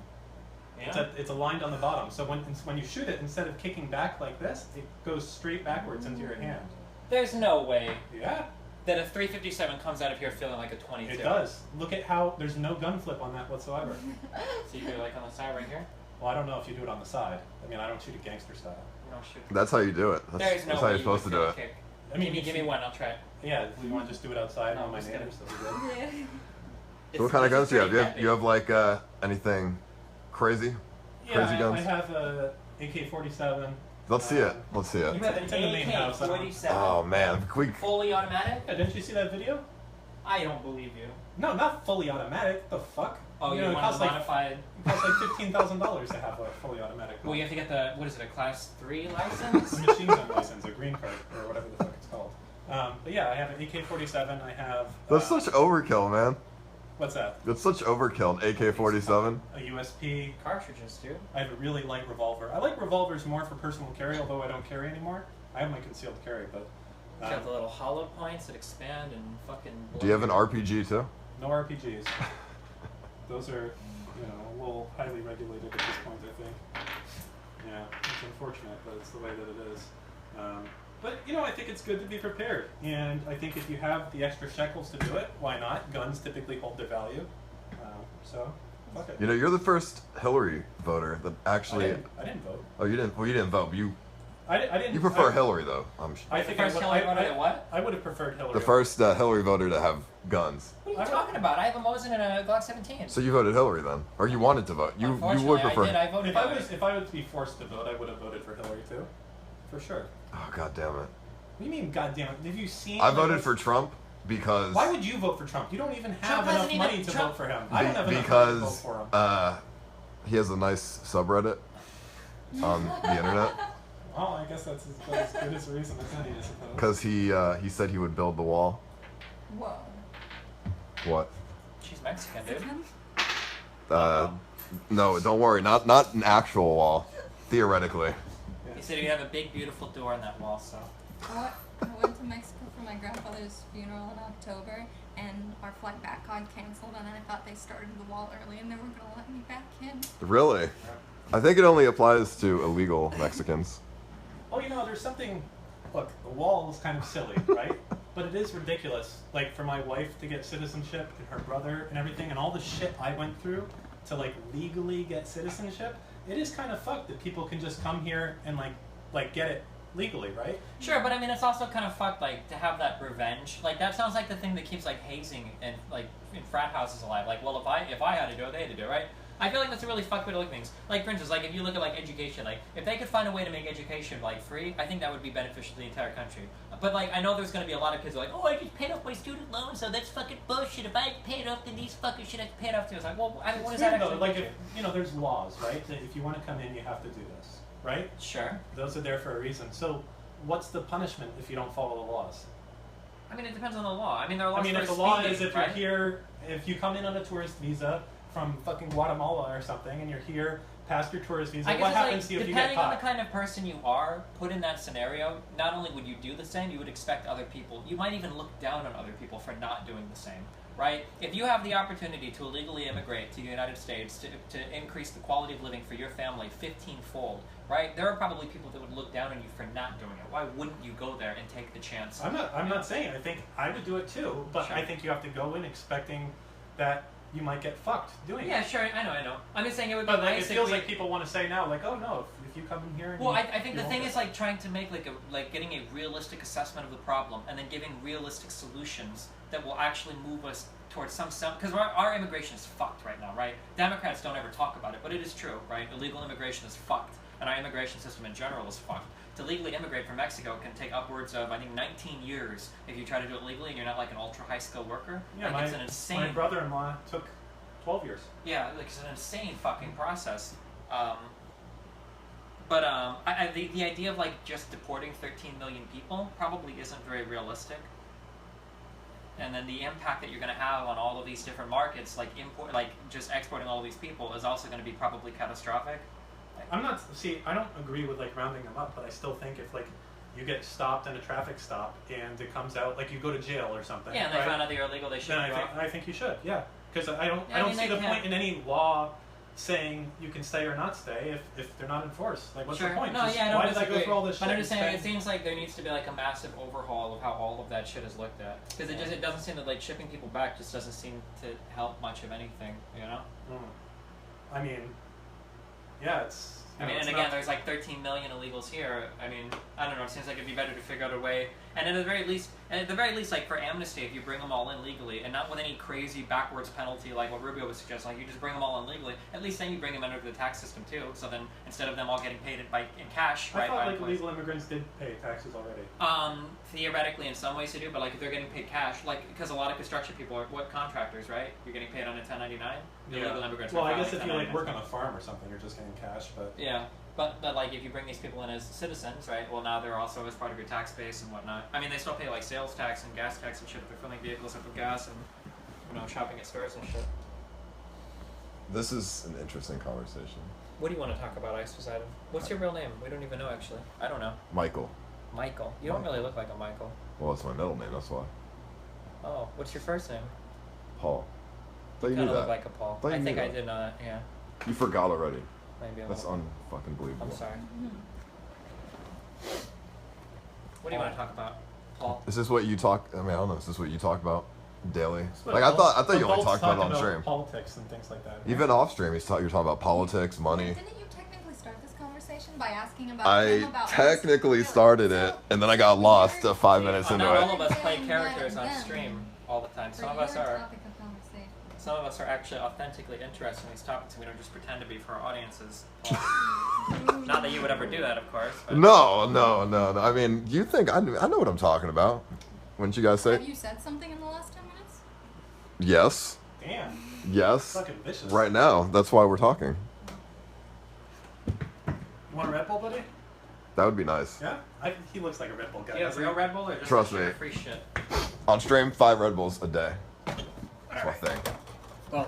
Yeah. It's aligned on the bottom. So when you shoot it, instead of kicking back like this, it goes straight backwards into your hand. There's no way Yeah, that a 357 comes out of here feeling like a 22. it does. Look at how there's no gun flip on that whatsoever. So you do like on the side right here. Well, I don't know if you do it on the side. I mean, I don't shoot it gangster style. You don't shoot. That's how you do it. There's no That's way how you're you supposed to would do feel it. a kick. I mean, give me one. I'll try it. Yeah, we want to just do it outside No, on my I'm just neighbors. So we're good. Yeah. So what kind of guns do you have? It's You have like anything crazy? Yeah, Crazy guns? I have a AK-47. Let's see it. Let's see You it. have an It's in the main house. AK-47 Oh man, quick. fully automatic? Yeah, didn't you see that video? I don't believe you. No, not fully automatic. What the fuck? Oh, you know, it want costs a like modified? it costs like $15,000 to have a fully automatic. Well, you have to get the what is it? A class 3 It's license? a machine gun license, a green card, or whatever the fuck it's called. But yeah, I have an AK-47. I have. That's such overkill, man. What's that? That's such overkill. An AK-47. A USP. Cartridges, dude. I have a really light revolver. I like revolvers more for personal carry, although I don't carry anymore. I have my concealed carry, but You got the little hollow points that expand and fucking. Do you have an RPG too? no RPGs. Those are, a little highly regulated at this point, I think. Yeah, it's unfortunate, but it's the way that it is. But, I think it's good to be prepared. And I think if you have the extra shekels to do it, why not? Guns typically hold their value. So, fuck it. You're the first Hillary voter that actually. I didn't vote. Oh, you didn't. Well, you didn't vote. But I didn't. you prefer Hillary though. I The think first Hillary voter that what? I would have preferred Hillary. The first Hillary voter to have guns. What are you talking about? I have a Mosin and a Glock 17. So you voted Hillary then, or you wanted to vote? You would Unfortunately, prefer. I did. I voted. If I was to be forced to vote, I would have voted for Hillary too, for sure. Oh god damn it! What do you mean, goddamn it? Have you seen? I voted for Trump because. Why would you vote for Trump? You don't even have Trump enough money to vote for him. I don't have enough money to vote because for him. he has a nice subreddit on the internet. Well, I guess that's as good as a reason as any, I suppose. Because he said he would build the wall. Whoa. What? She's Mexican, dude. No, don't worry. Not an actual wall. Theoretically. He said you have a big, beautiful door on that wall, so. I went to Mexico for my grandfather's funeral in October, and our flight back got canceled, and I thought they started the wall early and they were going to let me back in. Really? I think it only applies to illegal Mexicans. Oh, you know, there's something. Look, the wall is kind of silly, right? But it is ridiculous. Like, for my wife to get citizenship and her brother and everything, and all the shit I went through to, like, legally get citizenship, it is kind of fucked that people can just come here and, like get it legally, right? Sure, but I mean, it's also kind of fucked, like, to have that revenge. Like, that sounds like the thing that keeps, like, hazing and, like, in frat houses alive. Like, well, if I had to do it, they had to do it, right? I feel like that's a really fucked way to look at things. Like, for instance, like, if you look at, like, education, like, if they could find a way to make education, like, free, I think that would be beneficial to the entire country. But, like, I know there's gonna be a lot of kids who are like, oh, I just paid off my student loan, so that's fucking bullshit. If I paid off, then these fuckers should have paid off too. It's like, well, I mean, what does that actually like, mean? if, you know, there's laws, right? That if you want to come in, you have to do this, right? Sure. Those are there for a reason. So, what's the punishment if you don't follow the laws? I mean, it depends on the law. I mean, there are laws I mean, for if the law speeding, is if right? you're here, if you come in on a tourist visa from fucking Guatemala or something, and you're here past your tourist visa, I guess what it's happens like, to you if you get depending on the caught? kind of person you are, put in that scenario, not only would you do the same, you would expect other people, you might even look down on other people for not doing the same, right? If you have the opportunity to illegally immigrate to the United States to increase the quality of living for your family 15-fold, right? There are probably people that would look down on you for not doing it. Why wouldn't you go there and take the chance? I'm not saying. I think I would do it too, but Sure. I think you have to go in expecting that you might get fucked doing Yeah, it. sure, I know. I'm just saying it would be But like, it nice feels if we... like people want to say now, like, oh no, if you come in here and Well, you, I think you the won't thing get is like trying to make like getting a realistic assessment of the problem and then giving realistic solutions that will actually move us towards some because our immigration is fucked right now, right? Democrats don't ever talk about it, but it is true, right? Illegal immigration is fucked, and our immigration system in general is fucked. To legally immigrate from Mexico can take upwards of, I think, 19 years if you try to do it legally and you're not like an ultra high skilled worker. Yeah, like, it's an insane. my brother-in-law took 12 years. Yeah, like it's an insane fucking process. The idea of like just deporting 13 million people probably isn't very realistic. And then the impact that you're going to have on all of these different markets, like just exporting all of these people, is also going to be probably catastrophic. I don't agree with like rounding them up, but I still think if like you get stopped in a traffic stop and it comes out like you go to jail or something. Yeah, and they right? found out that you're illegal, they should Then you off. I think you should, yeah. Because I don't Yeah, I mean, see they the can't- point in any law saying you can stay or not stay if they're not enforced. Like, what's Sure. the point? No, Just, yeah, I don't why did I go disagree. through all this shit? But I'm just and saying, it spend- seems like there needs to be like a massive overhaul of how all of that shit is looked at. Because it doesn't seem that like shipping people back just doesn't seem to help much of anything, you know? I mean, yeah, it's. I mean, and again, there's like 13 million illegals here. I mean, I don't know. It seems like it'd be better to figure out a way. And at the very least, like for amnesty, if you bring them all in legally and not with any crazy backwards penalty like what Rubio was suggesting, like you just bring them all in legally. At least then you bring them under the tax system too. So then instead of them all getting paid in cash, I right? thought by like employees. illegal immigrants did pay taxes already. Theoretically, in some ways they do, but like if they're getting paid cash, like because a lot of construction people are contractors, right? You're getting paid on a 1099. Illegal immigrants. Well, are I guess filing if you like 1099s. work on a farm or something, you're just getting cash. But Yeah, but like if you bring these people in as citizens, right? Well, now they're also as part of your tax base and whatnot. I mean, they still pay like sales tax and gas tax and shit if they're filling vehicles up with gas and shopping at stores and shit. This is an interesting conversation. What do you want to talk about, Ice Poseidon? What's your real name? We don't even know actually. I don't know. Michael. Michael. You don't really look like a Michael. Well, it's my middle name, that's why. Oh, what's your first name? Paul. Thought you Kind knew of look that. like a Paul. Thought you I knew think I that. did know that. Yeah, You forgot already. maybe a That's little. unfucking believable. I'm sorry. What do you want to talk about, Paul? Is this what you talk? I mean, I don't know. Is this what you talk about daily? But Like I thought you only adults talked about it talk on stream. politics and things like that. Even off stream, you're talking about politics, money. Didn't you technically start this conversation by asking about him I about technically us? started it, and then I got lost 5 minutes into Not all it. of us play Yeah, characters yeah, on yeah. stream all the time. For Some of your us are. topic of conversation. Some of us are actually authentically interested in these topics, and we don't just pretend to be for our audiences. Not that you would ever do that, of course. But No. I mean, you think I know what I'm talking about? Wouldn't you guys say? Have you said something in the last 10 minutes? Yes. Damn. Yes. Fucking vicious. Right now. That's why we're talking. You want a Red Bull, buddy? That would be nice. Yeah. He looks like a Red Bull guy. Do you have doesn't real he? Red Bull or just Trust like me. free shit? On stream, 5 Red Bulls a day. That's my thing. Well,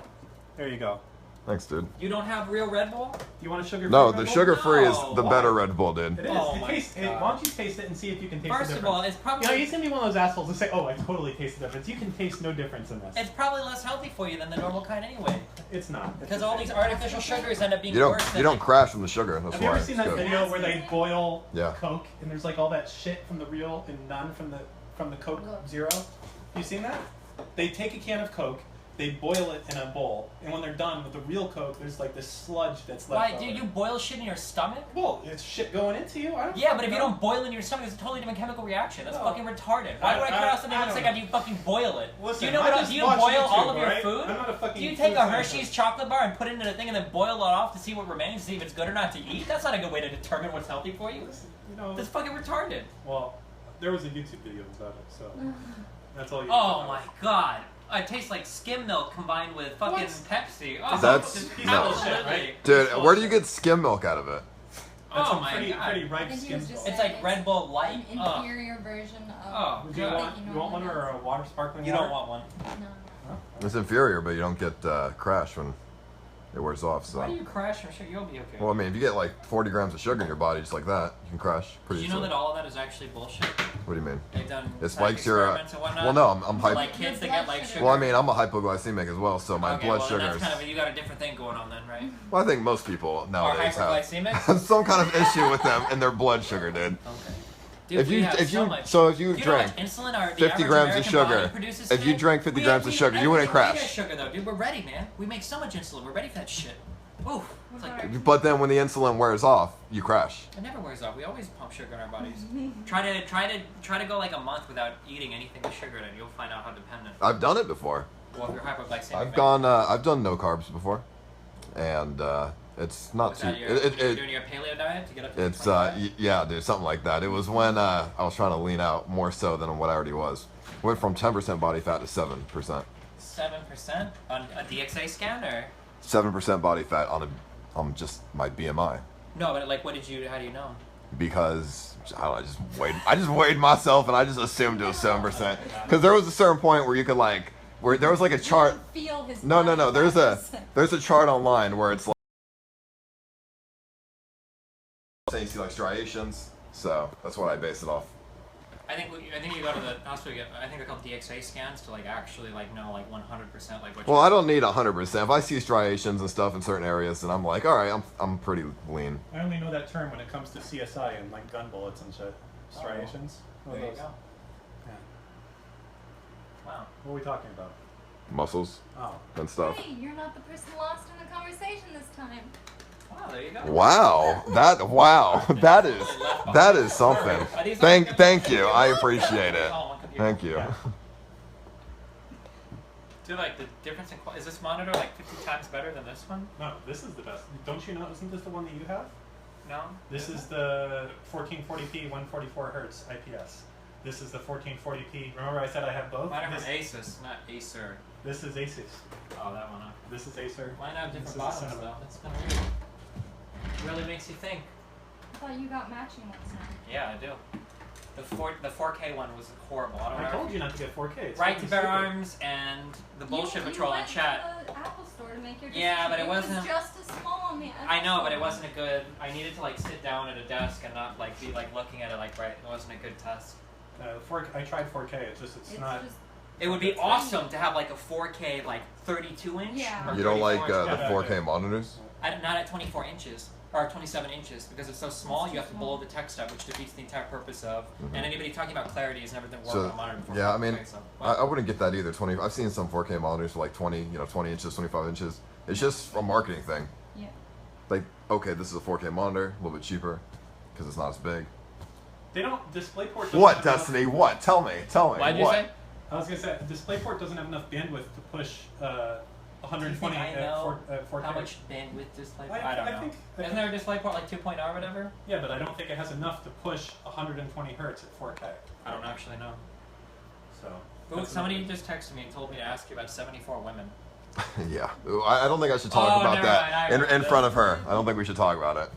there you go. Thanks, dude. You don't have real Red Bull? You want a sugar-free No, Red the Bull? sugar-free is No, the why? better Red Bull, dude. It is. Oh It my tastes, God. why don't you taste it and see if you can taste the First difference? of all, it's probably... You know, he's gonna be one of those assholes who say, "Oh, I totally taste the difference." You can taste no difference in this. It's probably less healthy for you than the normal kind anyway. It's not. Because all these artificial sugars end up being You worse don't than... crash from the sugar. That's Have you why ever seen it's that good. video where they boil Yeah. Coke and there's like all that shit from the real and none from the Coke Zero? You seen that? They take a can of Coke, they boil it in a bowl, and when they're done with the real Coke, there's like this sludge that's left Why, over. dude, you boil shit in your stomach? Well, it's shit going into you. I don't Yeah, but if you know. don't boil it in your stomach, it's a totally different chemical reaction. That's No. fucking retarded. Why would I cut out something that looks like don't after you fucking boil it? Listen, do you know I what else? just Do you watch boil YouTube, all of your alright? food? I'm not a fucking Do you take food a Hershey's scientist. chocolate bar and put it in a thing and then boil it off to see what remains, to see if it's good or not to eat? That's not a good way to determine what's healthy for you. You know, That's fucking retarded. well, there was a YouTube video about it, so that's all you Oh know. my god. It tastes like skim milk combined with fucking What? Pepsi. Oh, That's- just no. absolutely. Right? Dude, where do you get skim milk out of it? That's Oh some my pretty, god. pretty I ripe think he skin was just It's saying like Red Bull Light. An Oh. inferior version of. Oh, Do you God. want, you want one or a water sparkling You water? don't want one. No. It's inferior, but you don't get crash when it wears off. So. Why do you crash? I'm sure you'll be okay. Well, I mean, if you get like 40 grams of sugar in your body just like that, you can crash pretty Did you know easily. that all of that is actually bullshit? What do you mean? They've done It spikes your. experiments and whatnot. Well, no, I'm For, hypo. like kids that get like sugar. Well, I mean, I'm a hypoglycemic as well, so my okay, blood well, sugar then is. that's kind of you got a different thing going on then, right? Well, I think most people Or nowadays hyperglycemic. have some kind of issue with them and their blood sugar, dude. Okay. Dude, If we you have if so you much. so if you Do you know how drank much insulin our, the 50 average grams of American sugar, body produces if you today? drank 50 grams of sugar, you wouldn't everything we crash. get sugar though, dude. We're ready, man. We make so much insulin. We're ready for that shit. Oof. It's like, But then when the insulin wears off, you crash. it never wears off. We always pump sugar in our bodies. try to go like a month without eating anything with sugar in it. You'll find out how dependent. I've done it before. Well, if you're hypoglycemic. I've gone. I've done no carbs before, and it's not Was too. that you're doing your paleo diet to get up to It's 25? yeah, dude, something like that. It was when I was trying to lean out more so than what I already was. Went from 10% body fat to 7%. 7% on a DXA scan or 7% body fat on just my BMI no? But like, what did you? How do you know? because I don't know, I just weighed myself and I just assumed it was 7% because there was a certain point where you could like where there was like a chart. Feel his No. body There's a chart online where it's like you see like striations. So that's what I base it off. I think you go to the hospital. I think they're called DXA scans to like actually like know like 100% like what. Well, I don't need 100%. If I see striations and stuff in certain areas, then I'm like, all right, I'm pretty lean. I only know that term when it comes to CSI and like gun bullets and shit. Striations. What There are you those? go. Yeah. Wow. What are we talking about? Muscles Oh. and stuff. Hey, you're not the person lost in the conversation this time. Wow. There you go. Wow, that is something. Thank you. I appreciate it. Oh, one computer. Thank you. Yeah. Dude, like the difference in is this monitor like 50 times better than this one? No, this is the best. Don't you know? Isn't this the one that you have? No. This is the 1440p 144 hertz IPS. This is the 1440p. Remember I said I have both? Mine are This, from Asus, not Acer. this is Asus. Oh, that one. This is Acer. Mine have This different is bottoms Cinema. though. That's kind of weird. Really makes you think. I thought you got matching ones now. Yeah, I do. The 4K one was horrible. I don't I know. told you not to get 4K. It's Right to fucking Bear stupid. Arms and the Bullshit Patrol in went chat. to the Apple store to make your decision. Yeah, but it was wasn't- just as small on the Apple I know, but it store. wasn't a good. I needed to like sit down at a desk and not like be like looking at it like right. It wasn't a good test. 4K, I tried 4K. It's not. Just, It would be awesome to have like a 4K like 32 inch. Yeah. Or You don't like 34 inch. the 4K monitors? Not at 24 inches or 27 inches because it's so small. You have to blow the text up, which defeats the entire purpose of. And anybody talking about clarity has never been worked on a monitor before. yeah, I mean, 4K, so, I wouldn't get that either. 20. I've seen some 4K monitors for like 20 inches, 25 inches. It's just a marketing thing. yeah. Like, okay, this is a 4K monitor, a little bit cheaper because it's not as big. They don't. DisplayPort. doesn't What, have enough- Destiny? What? Tell me. Why'd you what? say? I was gonna say DisplayPort doesn't have enough bandwidth to push 120 I at know 4K. how much bandwidth DisplayPort? I I don't I know. think- Isn't there a DisplayPort like 2.0 or whatever? Yeah, but I don't think it has enough to push 120 hertz at 4K. I don't actually know. So. Ooh, that's somebody another- just texted me and told me to ask you about 74 women. Yeah. I don't think I should talk Oh, about never that mind, I in remember front of this. her. I don't think we should talk about it.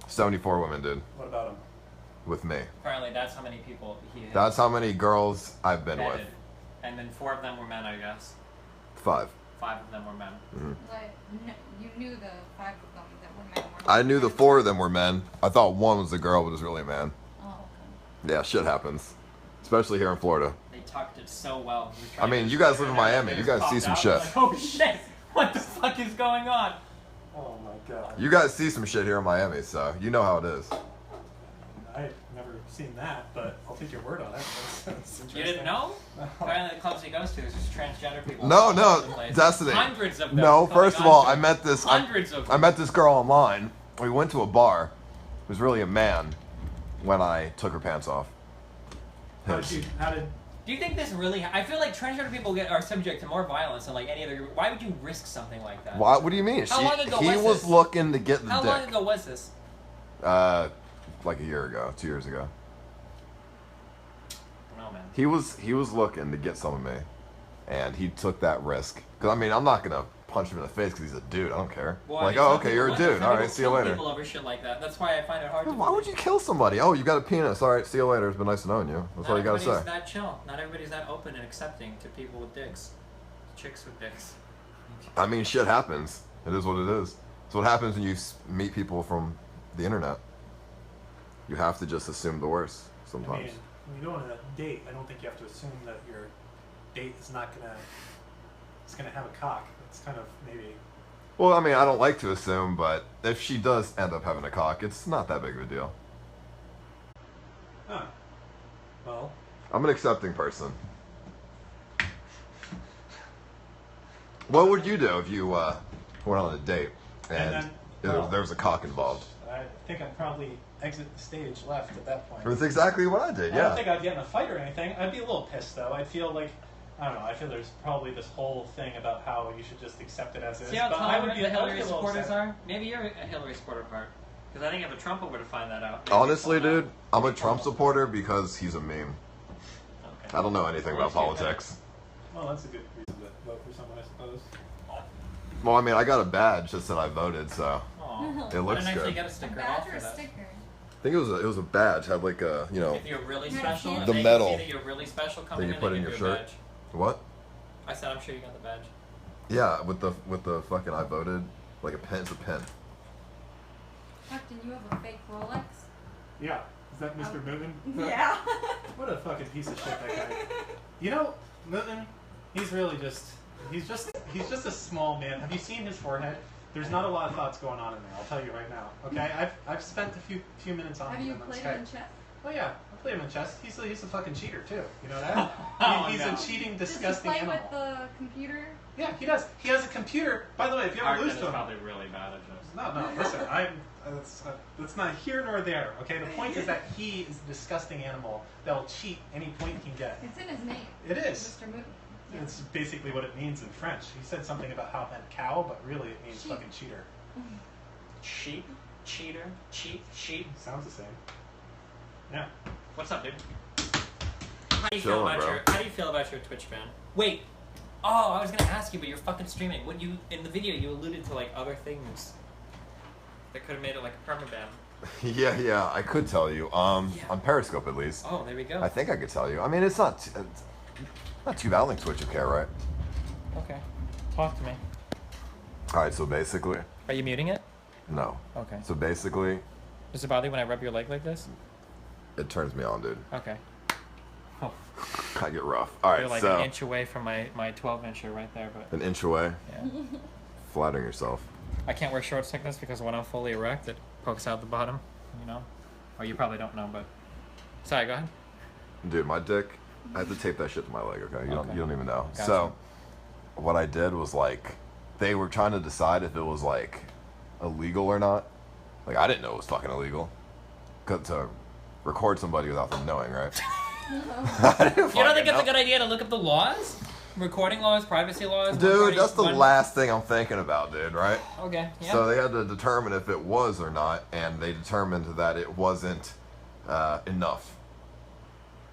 74 women, dude, What about them? with me. Apparently, that's how many people he has That's how many girls I've been with. vetted. And then 4 of them were men, I guess. 5. 5 of them were men. Mm-hmm. But no, you knew the 5 of them that were men. I knew the 4 of them were men. I thought 1 was a girl, but it was really a man. Oh, okay. Yeah, shit happens. Especially here in Florida. They tucked it so well. I mean, you guys live in Miami. You guys see some shit. Like, oh shit! What the fuck is going on? Oh my god. You guys see some shit here in Miami, so you know how it is. I've never seen that, but I'll take your word on it. That's You didn't know? Apparently the clubs he goes to is just transgender people. No, all no, over the place. Destiny. Hundreds of them. No, coming first of all, onto I it. met this. Hundreds of them. I met this girl online. We went to a bar. It was really a man when I took her pants off. How did Do you think this really? I feel like transgender people are subject to more violence than like any other group. Why would you risk something like that? Why? What do you mean? How long ago he was was this? looking to get the How dick. long ago was this? Like a year ago, 2 years ago. No, man. He was looking to get some of me, and he took that risk. Cause I mean, I'm not gonna punch him in the face because he's a dude. I don't care. Well, like, I mean, oh, some okay, people you're a would. dude. Some All right, people see you kill later. People over shit like that. That's why I find it hard to. Why would you kill somebody? Oh, you got a penis. All right, see you later. It's been nice knowing you. That's all you gotta say. Not everybody's that chill. Not everybody's that open and accepting to people with dicks. Chicks with dicks. I mean, shit happens. It is what it is. It's what happens when you meet people from the internet. You have to just assume the worst I sometimes. mean, when you go on a date, I don't think you have to assume that your date is not gonna have a cock. It's kind of maybe. Well, I mean, I don't like to assume, but if she does end up having a cock, it's not that big of a deal. Huh. Well, I'm an accepting person. What would you do if you went on a date and then- there was a cock involved? I think I'd probably exit the stage left at that point. It's exactly what I did, I don't yeah. think I'd get in a fight or anything. I'd be a little pissed though. I'd feel like, I don't know. I feel there's probably this whole thing about how you should just accept it as is. See how but I would tolerant be the I'd Hillary be a little supporters upset. are? Maybe you're a Hillary supporter part. Because I think if a Trump were to find that out. Honestly, dude, I'm a Trump supporter because he's a meme. Okay. I don't know anything about Well, let's get politics. Well, that's a good reason to vote for someone, I suppose. Well, I mean, I got a badge that said I voted, so Aw. it looks I didn't actually good. get a A sticker at all badge or for a that. sticker? I think it was a badge. Had like a, you know, If you're really Yeah, special, the if they medal can see that you're really special coming you in, put they in give your you a shirt. badge. what? I said I'm sure you got the badge. Yeah, with the fucking I voted, like a pen. It's a pen. Fuck, did you have a fake Rolex? Yeah. Is that Mr. Moomin? Yeah. What a fucking piece of shit that guy. You know, Moomin, he's really he's just a small man. Have you seen his forehead? There's not a lot of thoughts going on in there. I'll tell you right now. Okay, I've spent a few minutes on Have him. you on played Skype. him in chess? Oh yeah, I play him in chess. He's a fucking cheater too. You know that? Oh, He's no. a cheating, Does he disgusting play animal. with the computer? Yeah, he does. He has a computer. By the way, if you ever Arden lose is to him, probably really bad at this. no, listen. That's not here nor there. Okay, the point is that he is a disgusting animal that will cheat any point he can get. It's in his name. It is. Mr. Moon. It's basically what it means in French. He said something about how it meant cow, but really it means Sheep. fucking cheater. Sheep, cheater, cheat, sheep. Sounds the same. Yeah. What's up, dude? How do you Chilling, feel about your Twitch ban? Wait. Oh, I was gonna ask you, but you're fucking streaming. What you in the video you alluded to like other things that could have made it like a permaban. Yeah, I could tell you. On Periscope at least. Oh, there we go. I think I could tell you. I mean, it's not too bad. I don't think Twitch would care, right? Okay. Talk to me. All right. So basically, Are you muting it? no. Okay. So basically, Does it bother you when I rub your leg like this? it turns me on, dude. Okay. Oh, I get rough. All right. you're like so an inch away from my 12-incher right there, but an inch away. yeah. Flattering yourself. I can't wear shorts like this because when I'm fully erect, it pokes out the bottom, you know? Or you probably don't know, but... Sorry, go ahead. Dude, my dick, I have to tape that shit to my leg, okay? You Okay. don't even know. Gotcha. So, what I did was, like, they were trying to decide if it was, like, illegal or not. Like, I didn't know it was fucking illegal. To record somebody without them knowing, right? I didn't You don't think fucking it's a know. good idea to look up the laws? Recording laws, privacy laws? Dude, that's the last thing I'm thinking about, dude, right? Okay, yeah. So they had to determine if it was or not, and they determined that it wasn't enough.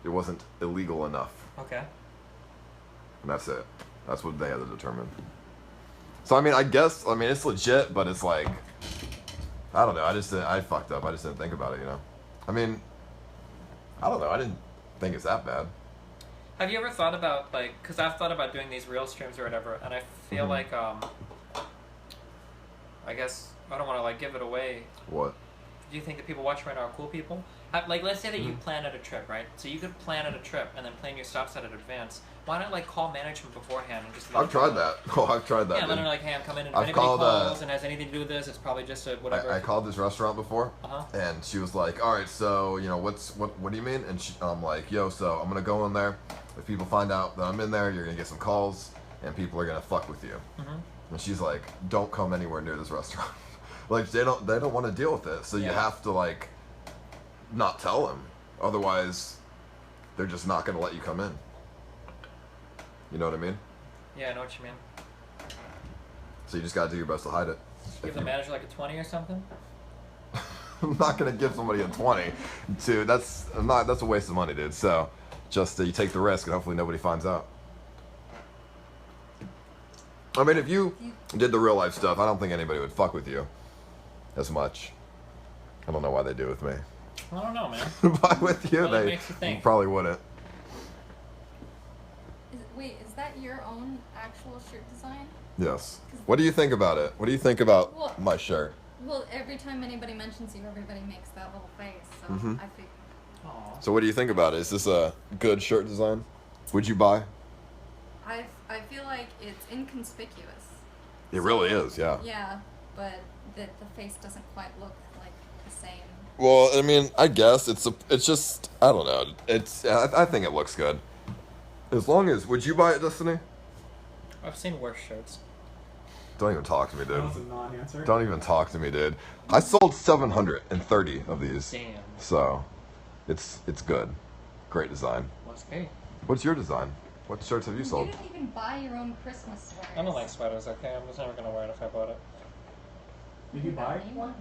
It wasn't illegal enough. Okay. And that's it. That's what they had to determine. So, I mean, it's legit, but it's like, I don't know. I fucked up. I just didn't think about it, you know? I mean, I don't know. I didn't think it's that bad. Have you ever thought about, like, because I've thought about doing these real streams or whatever, and I feel like, I guess, I don't want to, like, give it away. What? Do you think the people watching right now are cool people? Like, let's say that you plan out a trip, right? So you could plan out a trip and then plan your stops out in advance. Why not, like, call management beforehand and just... I've tried that. Oh, I've tried that. Yeah, let them know, like, hey, I'm coming in. If I've anybody called, calls and has anything to do with this, it's probably just a whatever. I called this restaurant before, Uh-huh. and she was like, all right, so, you know, what do you mean? And I'm like, yo, so I'm going to go in there. If people find out that I'm in there, you're going to get some calls, and people are going to fuck with you. And she's like, don't come anywhere near this restaurant. Like, they don't want to deal with it, so you have to, like, not tell them. Otherwise, they're just not going to let you come in. You know what I mean? Yeah, I know what you mean. So you just got to do your best to hide it. Give the manager, like, a 20 or something? I'm not going to give somebody a 20. That's a waste of money, dude. So just you take the risk, and hopefully nobody finds out. I mean, if you did the real life stuff, I don't think anybody would fuck with you as much. I don't know why they do with me. I don't know, man. But with you, Really they makes you think. probably wouldn't. Wait, is that your own actual shirt design? Yes. What do you think about it? What do you think about Well- my shirt? Well, every time anybody mentions you, everybody makes that little face. So I think. Aw. So what do you think about it? Is this a good shirt design? Would you buy? I feel like it's inconspicuous. It really is, yeah. Yeah, but the face doesn't quite look like the same. Well, I mean, I guess it's just, I don't know. I think it looks good. As long as, would you buy it, Destiny? I've seen worse shirts. Don't even talk to me, That was dude. a non-answer. Don't even talk to me, dude. I sold 730 of these. Damn. So, it's good. Great design. Must be. What's your design? What shirts have you You sold? didn't even buy your own Christmas sweaters. I don't like sweaters, okay? I'm just never gonna wear it if I bought it. Did you buy one?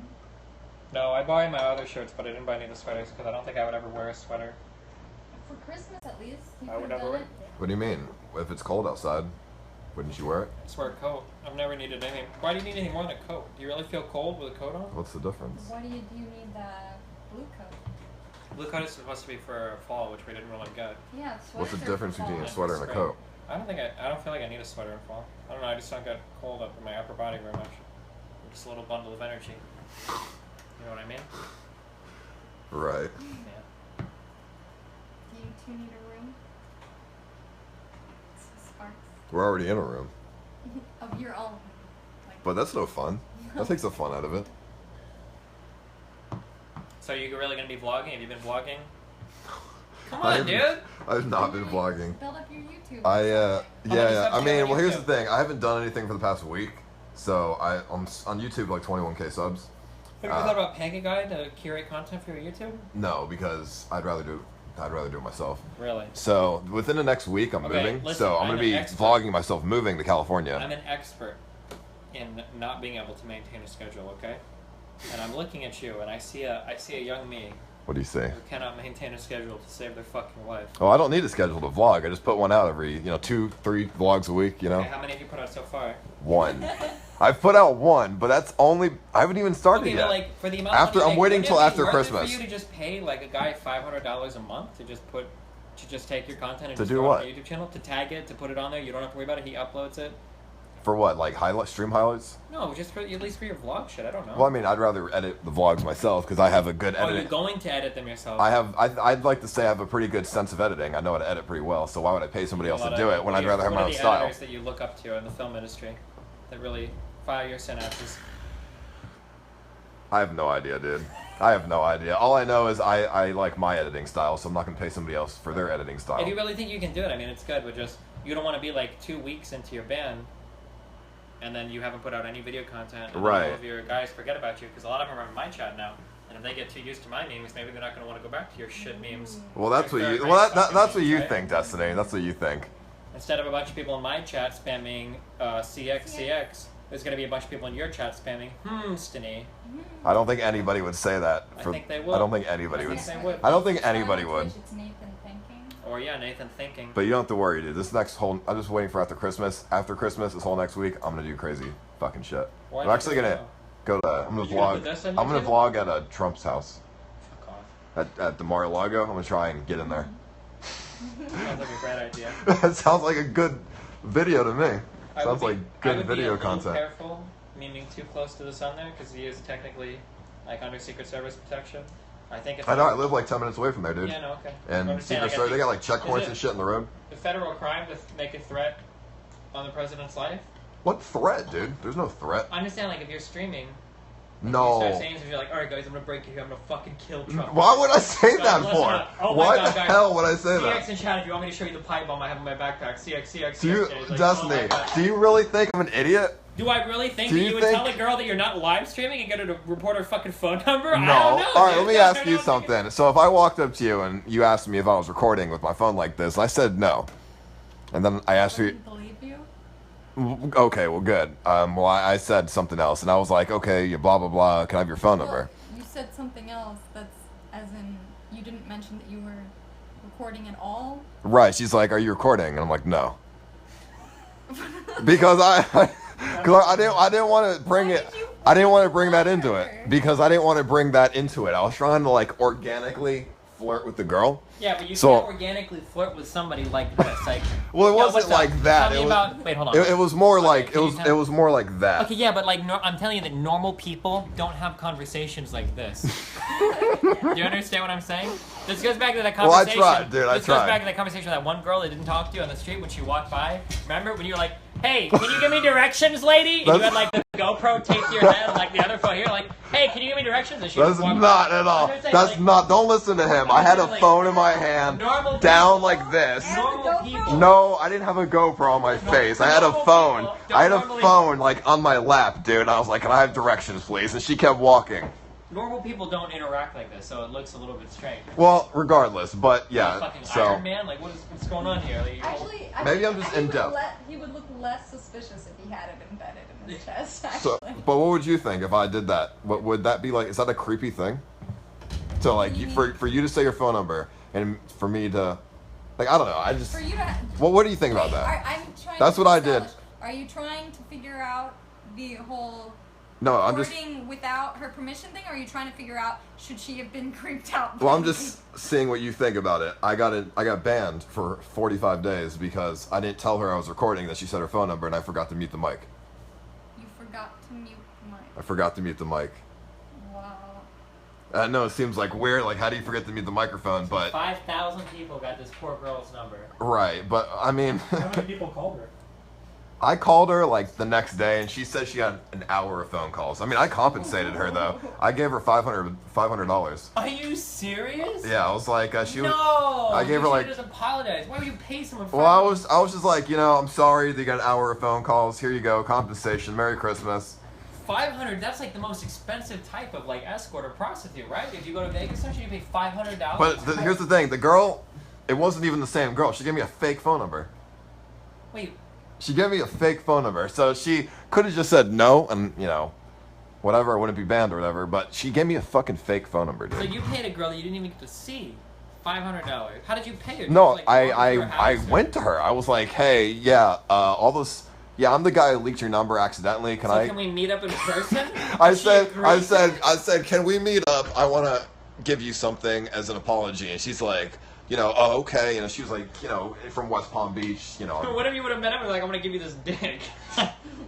No, I buy my other shirts, but I didn't buy any of the sweaters because I don't think I would ever wear a sweater. For Christmas, at least. You I would could have never done wear it. What do you mean? If it's cold outside, wouldn't you wear it? I just wear a coat. I've never needed anything. Why do you need anything more than a coat? Do you really feel cold with a coat on? What's the difference? Why do you need the blue coat? Blue coat is supposed to be for fall, which we didn't really get. Yeah, What's the sweaters are difference for between a fall. sweater and a coat? I don't feel like I need a sweater in fall. I don't know, I just don't get cold up in my upper body very much. I'm just a little bundle of energy. You know what I mean? Right. Yeah. Do you two need a room? Sparks. We're already in a room. Of your own. Like, But that's no fun. That takes the fun out of it. So you're really gonna be vlogging? Have you been vlogging? Come I on, haven't- dude! I've not been vlogging. build up your YouTube. Yeah. many I subs mean, you got well, on here's the YouTube? thing. I haven't done anything for the past week. So I'm on YouTube like 21K subs. Have you ever thought about paying a guy to curate content for your YouTube? No, because I'd rather do it myself. Really? So within the next week, I'm Okay, moving. listen, So I'm I'm gonna an be expert. vlogging myself moving to California. I'm an expert in not being able to maintain a schedule, okay? And I'm looking at you, and I see a young me What do you say? who cannot maintain a schedule to save their fucking life. Oh, I don't need a schedule to vlog. I just put one out every 2-3 vlogs a week. You know, Okay, how many have you put out so far? one. I've put out one, but that's only. I haven't even started Okay, yet. but like for the amount After- of money, I'm waiting wouldn't till it be after worth Christmas. It for you to just pay like a guy $500 a month to just take your content and To just do throw it what? on your YouTube channel, to tag it, to put it on there. You don't have to worry about it. He uploads it. For what? Like stream highlights? No, just for at least for your vlog shit. I don't know. Well, I mean, I'd rather edit the vlogs myself because I have a good Oh, you're editing. going to edit them yourself. I'd like to say I have a pretty good sense of editing. I know how to edit pretty well. So why would I pay somebody else to do it when I'd rather have my own What are the style? editors that you look up to in the film industry that really fire your synapses? I have no idea, dude. I have no idea. All I know is I like my editing style, so I'm not gonna pay somebody else for their editing style. If you really think you can do it, I mean, it's good, but just you don't want to be like 2 weeks into your band, and then you haven't put out any video content, and then Right. all of your guys forget about you because a lot of them are in my chat now, and if they get too used to my memes, maybe they're not going to want to go back to your shit memes. Well, that's what Your you. third Well, rate fucking that's what memes, you right? think, Destiny. That's what you think. Instead of a bunch of people in my chat spamming CXCX, there's going to be a bunch of people in your chat spamming Stiny. I don't think anybody would say that. I think they would. I don't think anybody I would. think they would. I don't think anybody would. It's Nathan thinking. Or yeah, Nathan thinking. But you don't have to worry, dude. This next whole, I'm just waiting for after Christmas. After Christmas, this whole next week, I'm gonna do crazy fucking shit. Why I'm actually not? gonna go to. I'm gonna You gonna vlog. put this on I'm gonna YouTube? vlog at Trump's house Fuck off. at the Mar-a-Lago. I'm gonna try and get in there. Sounds like a great idea. That sounds like a good video to me. I Sounds would like I good would video be a little content. careful meaning too close to the sun there because he is technically like under Secret Service protection. I think if I know, I live like 10 minutes away from there, dude. Yeah, no, okay. And Secret Service, they got like checkpoints and shit in the road. A federal crime to make a threat on the president's life? What threat, dude? There's no threat. I understand, like, if you're streaming, like, No. you start saying something, you're like, alright guys, I'm gonna break you here, I'm gonna fucking kill Trump. Why would I say Guys, that listen for? up. Oh my Why God, the guys. hell would I say CX that? in chat if you want me to show you the pipe bomb I have in my backpack. CX. Do you, And he's like, Destiny, oh my God. do you really think I'm an idiot? Do I really think Do that you you would think- tell a girl that you're not live streaming and get her to report her fucking phone number? No. I don't know. Alright, dude. let me I ask don't you know. something. So if I walked up to you and you asked me if I was recording with my phone like this, and I said no, and then I asked I you, wouldn't believe you. okay, well, good. Well, I said something else, and I was like, okay, you blah, blah, blah, can I have your phone number? Well, you said something else that's as in you didn't mention that you were recording at all. Right, she's like, are you recording? And I'm like, no. Because I didn't want to bring Why it, did you I didn't want to bring that into flirt? it. Because I didn't want to bring that into it. I was trying to, like, organically flirt with the girl. Yeah, but you So- can't organically flirt with somebody like this. Like, Well, it yo, wasn't what's up? like that. Tell me It was, about. Wait, hold on. it was more Okay, like, can you it tell- was more like that. Okay, yeah, but like I'm telling you that normal people don't have conversations like this. Do you understand what I'm saying? This goes back to that Well, I conversation. tried, dude, I This goes tried. back to that conversation with that one girl that didn't talk to you on the street when she walked by. Remember when you were like, "Hey, can you give me directions, lady?" And you had like the GoPro taped to your head, and, like the other phone here, like, "Hey, can you give me directions?" And she That's just walked not by. at all. I'm just saying, That's like, not. Don't listen to him. I had a Like, phone in my hand, normal down people- like this. Normal people. No, I didn't have a GoPro on my face. I had a normal phone. people I had a don't normally- phone like on my lap, dude. I was like, "Can I have directions, please?" And she kept walking. Normal people don't interact like this, so it looks a little bit strange. Well, regardless, but You're a yeah. fucking So Iron Man, like what's going on here? Like, Actually, Maybe I'm just I think in-depth. He would look less suspicious if he had it embedded in his chest. so, Actually. but what would you think if I did that? What would that be like? Is that a creepy thing? So like, for you to say your phone number and for me to, like, I don't know. I just. For you to. What do you think about Wait, that? I'm trying That's to what I did. establish- Are you trying to figure out the whole No, I'm just. recording without her permission thing, or are you trying to figure out should she have been creeped out? Well, by I'm me? just seeing what you think about it. I got banned for 45 days because I didn't tell her I was recording. That she said her phone number, and I forgot to mute the mic. You forgot to mute the mic. I forgot to mute the mic. Wow. I know it seems like weird. Like, how do you forget to mute the microphone? But 5,000 people got this poor girl's number. right. But I mean, How many people called her? I called her like the next day, and she said she had an hour of phone calls. I mean, I compensated her though. I gave her $500. Are you serious? Yeah, I was like, she was. No. I gave her, you like- just apologize. Why would you pay someone? Well, I was just like, I'm sorry that you got an hour of phone calls. Here you go, compensation. Merry Christmas. 500. That's like the most expensive type of like escort or prostitute, right? If you go to Vegas, don't you pay $500? But here's the thing: the girl, it wasn't even the same girl. She gave me a fake phone number. Wait. She gave me a fake phone number, so she could have just said no, and whatever, I wouldn't be banned or whatever. But she gave me a fucking fake phone number, So dude. you paid a girl that you didn't even get to see $500. How did you pay her? Did No, you, like, walk her to her I house, or- went to her. I was like, hey, yeah, all this. Yeah, I'm the guy who leaked your number accidentally. Can So I? can we meet up in person? I Did she said, agree? I said, can we meet up? I want to give you something as an apology. And she's like, oh, okay. She was like, from West Palm Beach, What if you would have met him and like, I'm gonna give you this dick?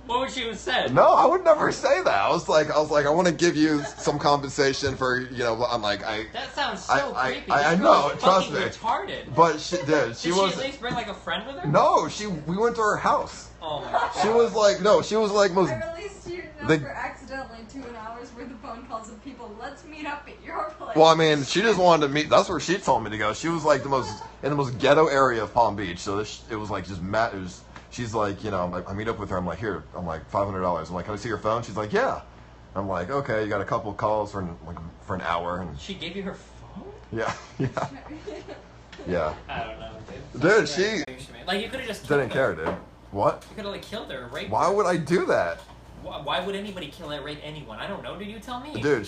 What would she have said? No, I would never say that. I was like, I want to give you some compensation for, I'm like, That sounds so creepy. I This know, girl is trust fucking me. retarded. But she did. Did She she was. at least bring like a friend with her? No, we went to her house. Oh my god. She was like, no, she was like most. I released your They- number accidentally to an hour's worth of phone calls of people. Let's meet up at your place. Well, I mean, she just wanted to meet. That's where she told me to go. She was like in the most ghetto area of Palm Beach. So it was like just mad. She's like, I'm like, I meet up with her. I'm like, here. I'm like, $500. I'm like, can I see your phone? She's like, yeah. I'm like, okay. You got a couple of calls for an hour. And She gave you her phone? yeah, yeah. I don't know, dude. Dude, Sounds she very strange to me. Like you could have just killed Didn't her. care, dude. What? You could have like killed her or raped Why her. would I do that? Why would anybody kill or rape anyone? I don't know. Did you tell me? Dude,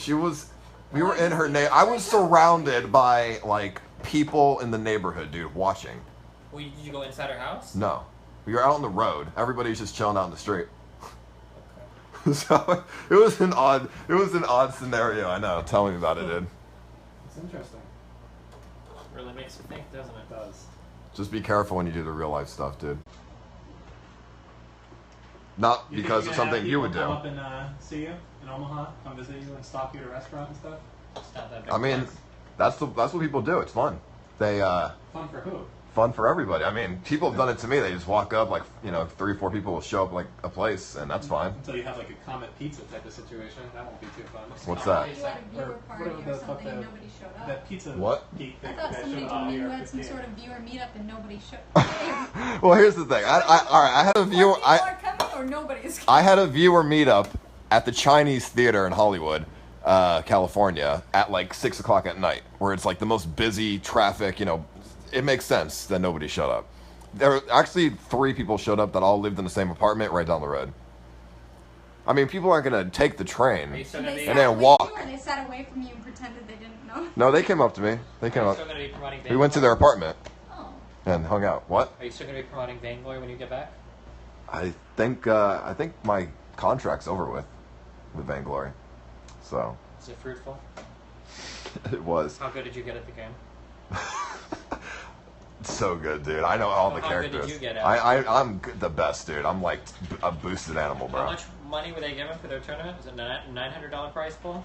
we were in her I was surrounded by like people in the neighborhood, dude, watching. Well, did you go inside her house? No. We were out on the road. Everybody's just chilling out in the street. So it was an odd scenario, I know. Tell me about it, dude. It's interesting. Really makes you think, doesn't it? It does. Just be careful when you do the real life stuff, dude. Not because of something you would do. Come up and see you in Omaha, come visit you and stop you at a restaurant and stuff. It's not that big. I mean, that's what people do. It's fun. They Fun for who? fun for everybody. I mean, people have done it to me. They just walk up, like, you know, 3 or 4 people will show up like a place, and that's fine. Until you have like a Comet Pizza type of situation, that won't be too fun. What's that? You had a viewer party or something and nobody showed up. That pizza. What? Geek I thing thought that somebody showed told up me you here had at some 15. sort of viewer meetup and nobody showed. Well, here's the thing. All right, I had a viewer. People are coming or nobody's coming. I had a viewer meetup at the Chinese Theater in Hollywood, California, at like 6 o'clock at night, where it's like the most busy traffic. You know, it makes sense that nobody showed up. There were actually 3 people showed up that all lived in the same apartment right down the road. I mean, people aren't gonna take the train Are you still And gonna they be? and sat then with walk. you or they sat away from you and pretended they didn't know. No, they came up to me. They came Are you up. still gonna be promoting? We went to their apartment Oh. and hung out. What? Are you still gonna be promoting Vainglory when you get back? I think my contract's over with Vainglory. So Is it fruitful? it was. How good did you get at the game? So good, dude. I know all the How good characters. did you get at I'm the best, dude. I'm like a boosted animal, bro. How much money were they giving for their tournament? Was it a $900 prize pool?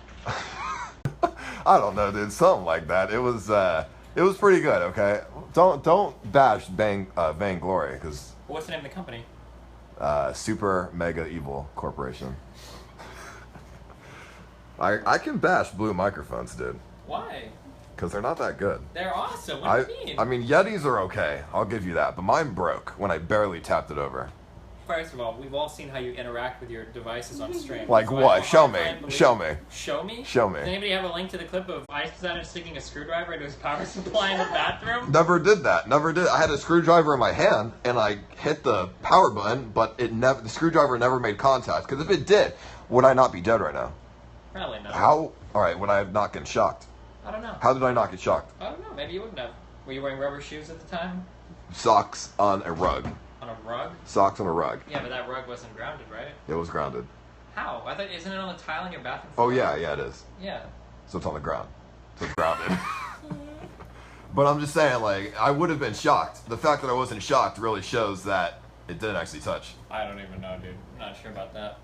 I don't know, dude. Something like that. It was pretty good. Okay, don't bash Vainglory, because What's the name of the company? Super Mega Evil Corporation. I can bash Blue microphones, dude, Why? because they're not that good. They're awesome. What do you mean? I mean, Yetis are okay. I'll give you that. But mine broke when I barely tapped it over. First of all, we've all seen how you interact with your devices on stream. Like So I what? have a Show hard me. time believing- Show me. Show me? Show me. Does anybody have a link to the clip of Ice Poseidon sticking a screwdriver into his power supply in the bathroom? Never did that. Never did. I had a screwdriver in my hand and I hit the power button, but the screwdriver never made contact. Because if it did, would I not be dead right now? Probably not. How? All right. Would I have not get shocked? I don't know. How did I not get shocked? I don't know. Maybe you wouldn't have. Were you wearing rubber shoes at the time? Socks on a rug. On a rug? Socks on a rug. Yeah, but that rug wasn't grounded, right? It was grounded. How? I thought, isn't it on the tile in your bathroom Oh floor? yeah, it is. Yeah. So it's on the ground. So it's grounded. But I'm just saying, like, I would have been shocked. The fact that I wasn't shocked really shows that it didn't actually touch. I don't even know, dude. I'm not sure about that.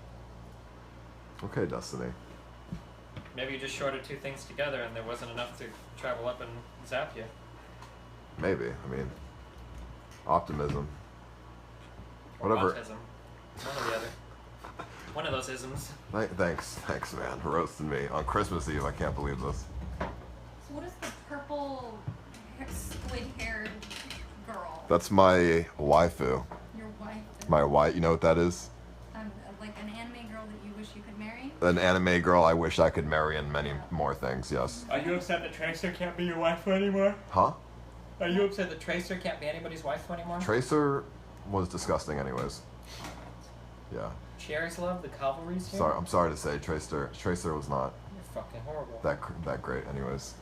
Okay, Destiny. Maybe you just shorted 2 things together and there wasn't enough to travel up and zap you. Maybe. I mean, optimism. Or Whatever. autism. One or the other. One of those isms. Thanks, man, for roasting me on Christmas Eve. I can't believe this. So what is the purple squid-haired girl? That's my waifu. Your wife? My wife. You know what that is? Like an anime girl that you wish you could marry? An anime girl I wish I could marry, and many more things. Yes. Are you upset that Tracer can't be your waifu anymore? Huh? Are you upset that Tracer can't be anybody's waifu anymore? Tracer was disgusting, anyways. Yeah. Cherry's love, the cavalry's here? Sorry. I'm sorry to say, Tracer was not You're fucking horrible. that great, anyways.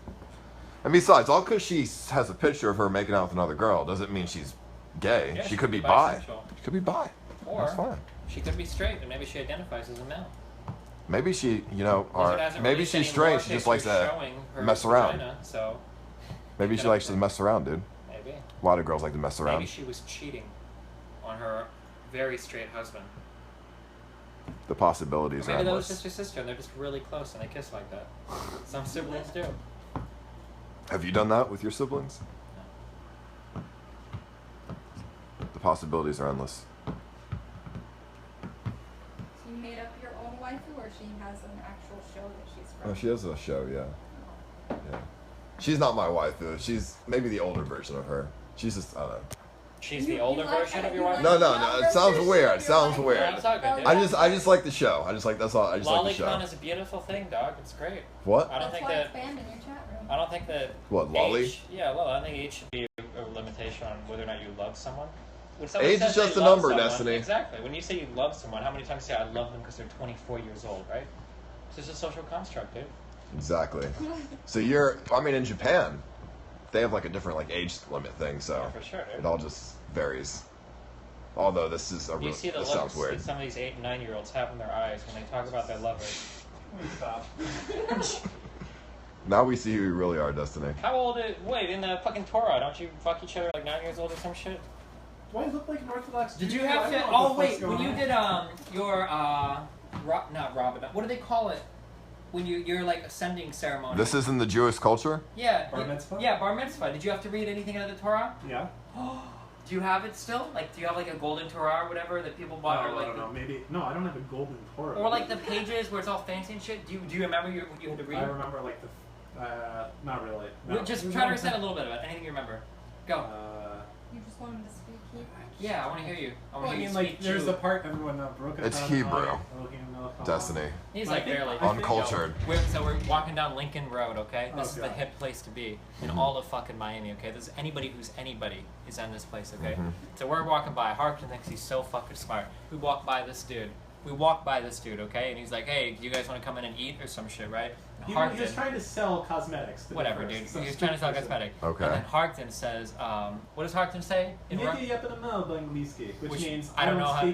And besides, all because she has a picture of her making out with another girl doesn't mean she's gay. Yeah, she could be bi. bisexual. She could be bi. Or That's fine. she could be straight, and maybe she identifies as a male. Maybe she, you know, or Blizzard hasn't maybe released she's any straight. more She just likes pictures to showing her mess around. vagina, so Maybe she likes to mess around, dude. maybe. A lot of girls like to mess around. Maybe she was cheating on her very straight husband. The possibilities Or are maybe that was endless. just your sister, and they're just really close, and they kiss like that. Some siblings do. Have you done that with your siblings? The possibilities are endless. So you made up your own waifu, or she has an actual show that she's from? Oh, she has a show, yeah. Yeah. She's not my wife, though. She's maybe the older version of her. She's just, I don't know. She's You- the older you like version that? of your You wife? like- No. It sounds weird. It sounds weird. Yeah, it's all good, dude. I just like the show. That's all. I just like the show. Lolicon is a beautiful thing, dog. It's great. What? I don't That's think why that. it's banned in your chat room. I don't think that. What, lolly? Age, yeah, well, I think age should be a limitation on whether or not you love someone. When someone Age is says just they a love number, someone- Destiny. Exactly. When you say you love someone, how many times do you say I love them because they're 24 years old, right? It's just a social construct, dude. Exactly. So in Japan, they have like a different like age limit thing, so Yeah, for sure, dude. it all just varies. Although this is You see the this looks sounds weird. that some of these 8 and 9-year-olds have in their eyes when they talk about their lovers. Stop. Now we see who we really are, Destiny. How old is... Wait, in the fucking Torah, don't you fuck each other like 9 years old or some shit? Do I look like an Orthodox Jew? Did you have to... Oh, wait, when you did, your, not Ramadan, what do they call it? When you're like ascending ceremony. This is in the Jewish culture? Yeah. Bar mitzvah? Yeah, bar mitzvah. Did you have to read anything out of the Torah? Yeah. Do you have it still? Like, do you have like a golden Torah or whatever that people bought? Oh, or like I don't know. Maybe. No, I don't have a golden Torah. Or like the pages where it's all fancy and shit. Do you remember what you had to read? I remember like the. Not really. No. Just try to recite a little bit of it. Anything you remember. Go. You just want him to speak Hebrew? Yeah, I want to hear you. I want to hear you like, speak there's Jew. the part everyone broke it. It's Hebrew. Destiny. He's like barely. Uncultured. So we're walking down Lincoln Road, okay? This is the hip place to be in all of fucking Miami, okay? There's anybody who's anybody is in this place, okay? So we're walking by. Harkin thinks he's so fucking smart. We walk by this dude. Okay? And he's like, hey, do you guys want to come in and eat or some shit, right? He was trying to sell cosmetics. Whatever, dude. He was trying to sell cosmetics. Okay. And then Harkton says, what does Harkton say? Which means I don't know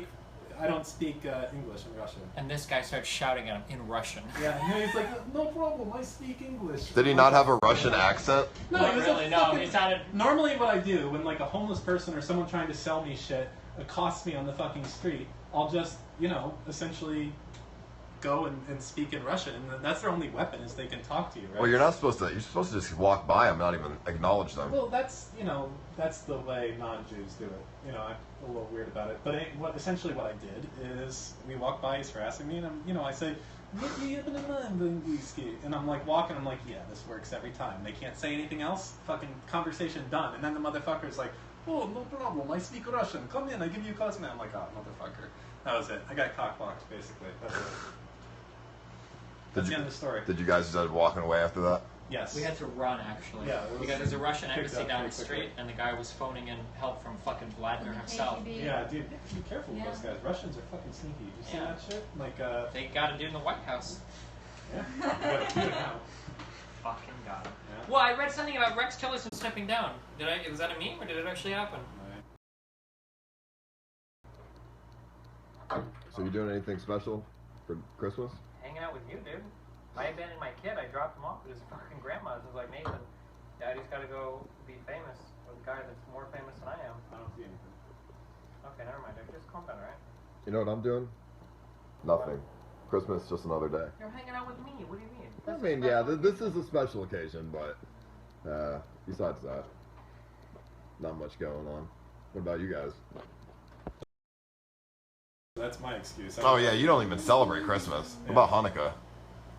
I don't speak English in Russian. And this guy starts shouting at him in Russian. Yeah, and he's like, no problem, I speak English. Did he not have a Russian accent? No, Not he was really, no. He sounded... Normally what I do when like a homeless person or someone trying to sell me shit accosts me on the fucking street, I'll just, essentially go and speak in Russian, and that's their only weapon is they can talk to you, right? Well, you're supposed to just walk by them, not even acknowledge them. Well, that's the way non-Jews do it. I'm a little weird about it, but essentially what I did is we walk by, he's harassing me, and I say, and I'm like walking, I'm like, yeah, this works every time. They can't say anything else. Fucking conversation done, and then the motherfucker's like, oh, no problem, I speak Russian. Come in, I give you cosmet. I'm like, oh, motherfucker. That was it. I got cockblocked, basically. That's it. That's the end of the story. Did you guys just walking away after that? Yes. We had to run, actually. Yeah, because there's a Russian embassy down the street, and the guy was phoning in help from fucking Vladimir himself. Yeah, dude, be careful with those guys. Russians are fucking sneaky. Did you see that shit? Like, they got a dude in the White House. Yeah. You got a dude now. Fucking got him. Yeah. Well, I read something about Rex Tillerson stepping down. Was that a meme, or did it actually happen? So you doing anything special for Christmas? Hanging out with you, dude. I abandoned my kid. I dropped him off at his fucking grandma's. I was like, Nathan, Daddy's got to go be famous with a guy that's more famous than I am. I don't see anything. Okay, never mind, dude. Just calm down, alright? You know what I'm doing? Nothing. Christmas, just another day. You're hanging out with me. What do you mean? I mean, yeah, this is a special occasion, but besides that, not much going on. What about you guys? That's my excuse. Oh yeah, you don't even celebrate Christmas. What about Hanukkah?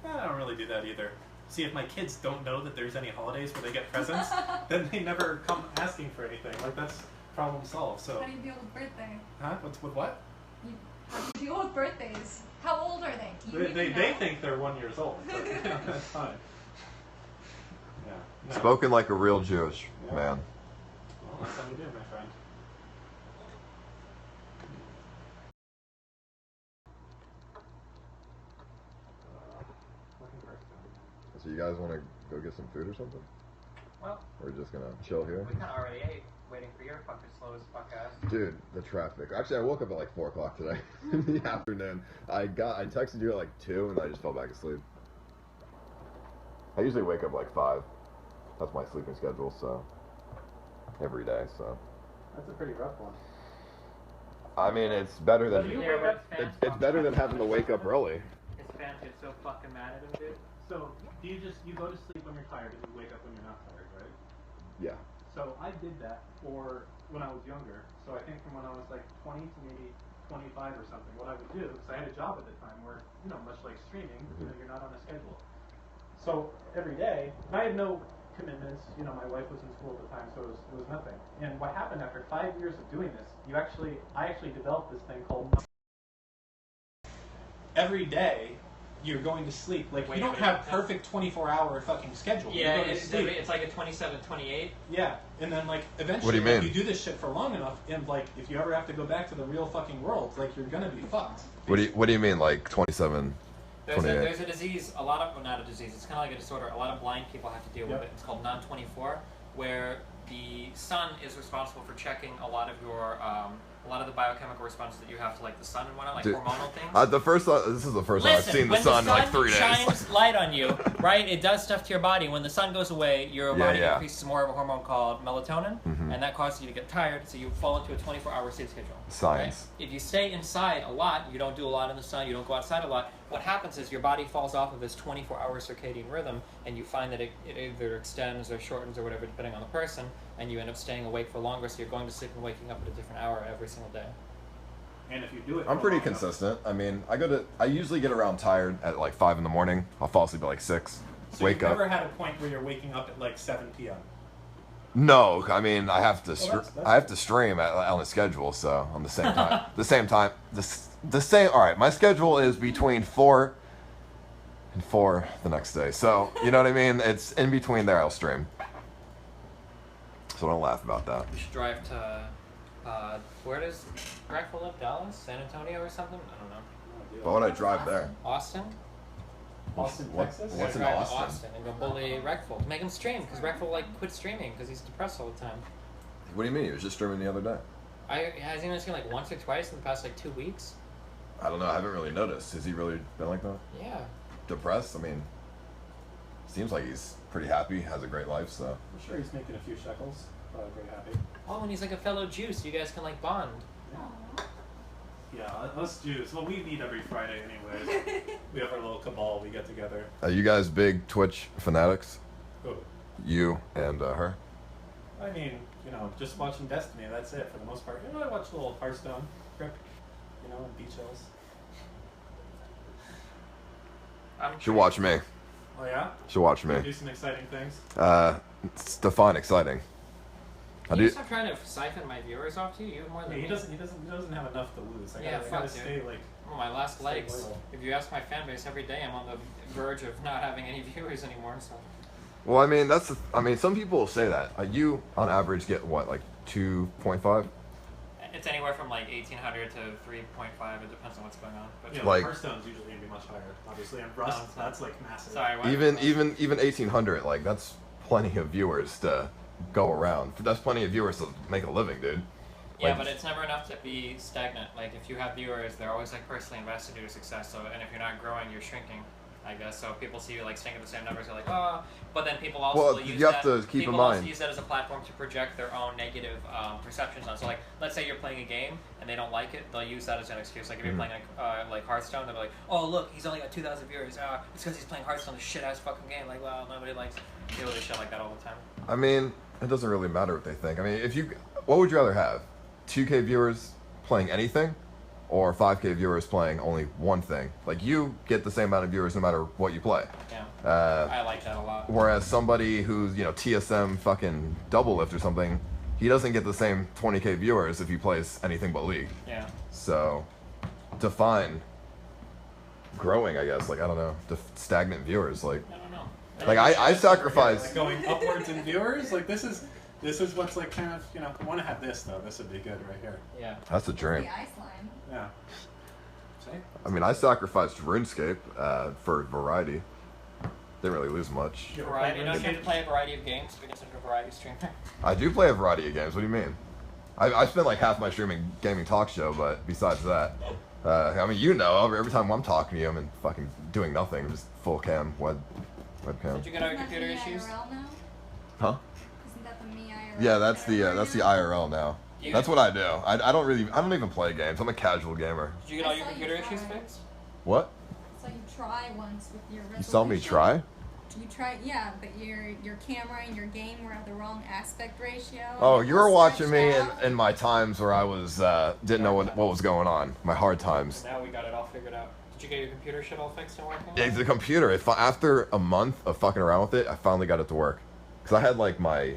I don't really do that either. See, if my kids don't know that there's any holidays where they get presents, then they never come asking for anything. Like, that's problem solved. So. How do you deal with birthday? Huh? With what? How do you deal with birthdays? How old are they? Do you they think they're 1 year old. So, that's fine. Yeah. No. Spoken like a real Jewish man. Well, that's how we do, my friend. So you guys want to go get some food or something? Well, or we're just gonna chill here? We kind of already ate, waiting for your fucking slow as fuck ass. Dude, the traffic. Actually, I woke up at like 4 o'clock today in the afternoon. I texted you at like 2 and I just fell back asleep. I usually wake up like 5. That's my sleeping schedule, so every day. So That's a pretty rough one. I mean, it's better than it's better than having to wake up early. His fans get so fucking mad at him, dude. So, do you go to sleep when you're tired and you wake up when you're not tired, right? Yeah. So I did that for when I was younger. So I think from when I was like 20 to maybe 25 or something, what I would do, because I had a job at the time where, much like streaming, you're not on a schedule. So every day, and I had no commitments, my wife was in school at the time, so it was nothing. And what happened after 5 years of doing this, I actually developed this thing called every day you're going to sleep. Like, you don't have perfect 24-hour fucking schedule. Yeah, it's like a 27-28. Yeah, and then, like, eventually, what do you mean? Like, you do this shit for long enough, and, like, if you ever have to go back to the real fucking world, like, you're gonna be fucked. What do you mean, like 27, 28? There's a disease, not a disease, it's kind of like a disorder, a lot of blind people have to deal with it. It's called non-24, where the sun is responsible for checking a lot of your a lot of the biochemical responses that you have to like the sun and whatnot, like Dude, hormonal things. This is the first time I've seen the sun in like 3 days. When the sun shines light on you, right, it does stuff to your body. When the sun goes away, your body increases more of a hormone called melatonin, and that causes you to get tired, so you fall into a 24-hour sleep schedule. Science. Right? If you stay inside a lot, you don't do a lot in the sun, you don't go outside a lot, what happens is your body falls off of this 24-hour circadian rhythm, and you find that it either extends or shortens or whatever, depending on the person, and you end up staying awake for longer, so you're going to sleep and waking up at a different hour every single day. And if you do it, I'm pretty consistent. I mean, I usually get around tired at like 5 in the morning. I'll fall asleep at like 6. So wake you've up. never had a point where you're waking up at like 7 p.m. No, I mean I have to. That's I have to stream on the schedule, so on the same time. The same. All right, my schedule is between 4 and 4 the next day. So you know what I mean. It's in between there. I'll stream. So don't laugh about that. We should drive to. Where does Rifle live? Dallas? San Antonio or something? I don't know. Why would I drive there? Austin? Austin, Texas? What's in Drive to Austin? Austin and go bully Reckful. Make him stream, because Reckful like quit streaming because he's depressed all the time. What do you mean? He was just streaming the other day. Has he only streamed like once or twice in the past like 2 weeks? I don't know. I haven't really noticed. Has he really been like that? Yeah. Depressed? I mean, seems like he's pretty happy. Has a great life. So. I'm sure he's making a few shekels. Probably very happy. Oh, and he's like a fellow Jew, so you guys can like bond. Yeah, us Jews. Well, we meet every Friday anyways. We have our little cabal. We get together. Are you guys big Twitch fanatics? Who? You and her? I mean, you know, just watching Destiny. That's it for the most part. You know, I watch a little Hearthstone, Grip, you know, and Beach Hills. Should watch me. Oh yeah? Should watch me. Do some exciting things. Define exciting. Can you stop trying to siphon my viewers off to you? You have more than Yeah, me. he doesn't have enough to lose. I gotta stay like. Oh, my last stay legs. loyal. If you ask my fan base every day, I'm on the verge of not having any viewers anymore. So. Well, I mean, some people will say that. You, on average, get what, like 2.5? It's anywhere from like 1,800 to 3.5. It depends on what's going on. But Yeah, like Hearthstone's usually gonna be much higher, obviously, and Rust that's like massive. Sorry. even 1,800, like that's plenty of viewers to go around. That's plenty of viewers to make a living, dude. Yeah, Like, but it's never enough to be stagnant. Like if you have viewers, they're always like personally invested in your success. So, and if you're not growing, you're shrinking. I guess so. People see you like staying at the same numbers. They're like, oh, but then people also Well, will use you have that. to keep in people also mind. use that as a platform to project their own negative perceptions on. So, like, let's say you're playing a game and they don't like it, they'll use that as an excuse. Like if you're playing like Hearthstone, they'll be like, oh look, he's only got 2,000 viewers. It's because he's playing Hearthstone, this shit ass fucking game. Like, well, nobody likes deal with shit like that all the time. I mean, it doesn't really matter what they think. I mean, what would you rather have? 2K viewers playing anything, or 5K viewers playing only one thing? Like, you get the same amount of viewers no matter what you play. Yeah. I like that a lot. Whereas somebody who's, TSM fucking double lift or something, he doesn't get the same 20K viewers if he plays anything but League. Yeah. So, define growing, I guess. Like, I don't know, stagnant viewers. Like, I don't know. like I sacrifice. Like going upwards in viewers. Like this is what's like kind of I want to have this though. This would be good right here. Yeah. That's a dream. The ice line. Yeah. See? I mean, I sacrificed RuneScape for variety. Didn't really lose much. Variety. You don't have to play a variety of games to be considered a variety streamer. I do play a variety of games. What do you mean? I spend like half my streaming gaming talk show, but besides that, I mean, every time I'm talking to you, I'm in fucking doing nothing, just full cam, webcam. Did you get our Isn't that computer the issues? IRL now? Huh? Isn't that the me IRL? Yeah, that's the IRL now. You- That's what I do. I don't even play games. I'm a casual gamer. Did you get all I your saw you computer try. issues fixed? What? So you try once with your resolution. You saw me try? You tried, yeah, but your camera and your game were at the wrong aspect ratio. Oh, and you it were all watching me stretched out. in my times where I was didn't know what was going on. My hard times. Now we got it all figured out. Did you get your computer shit all fixed and working? Yeah, the computer. After a month of fucking around with it, I finally got it to work. Cause I had like my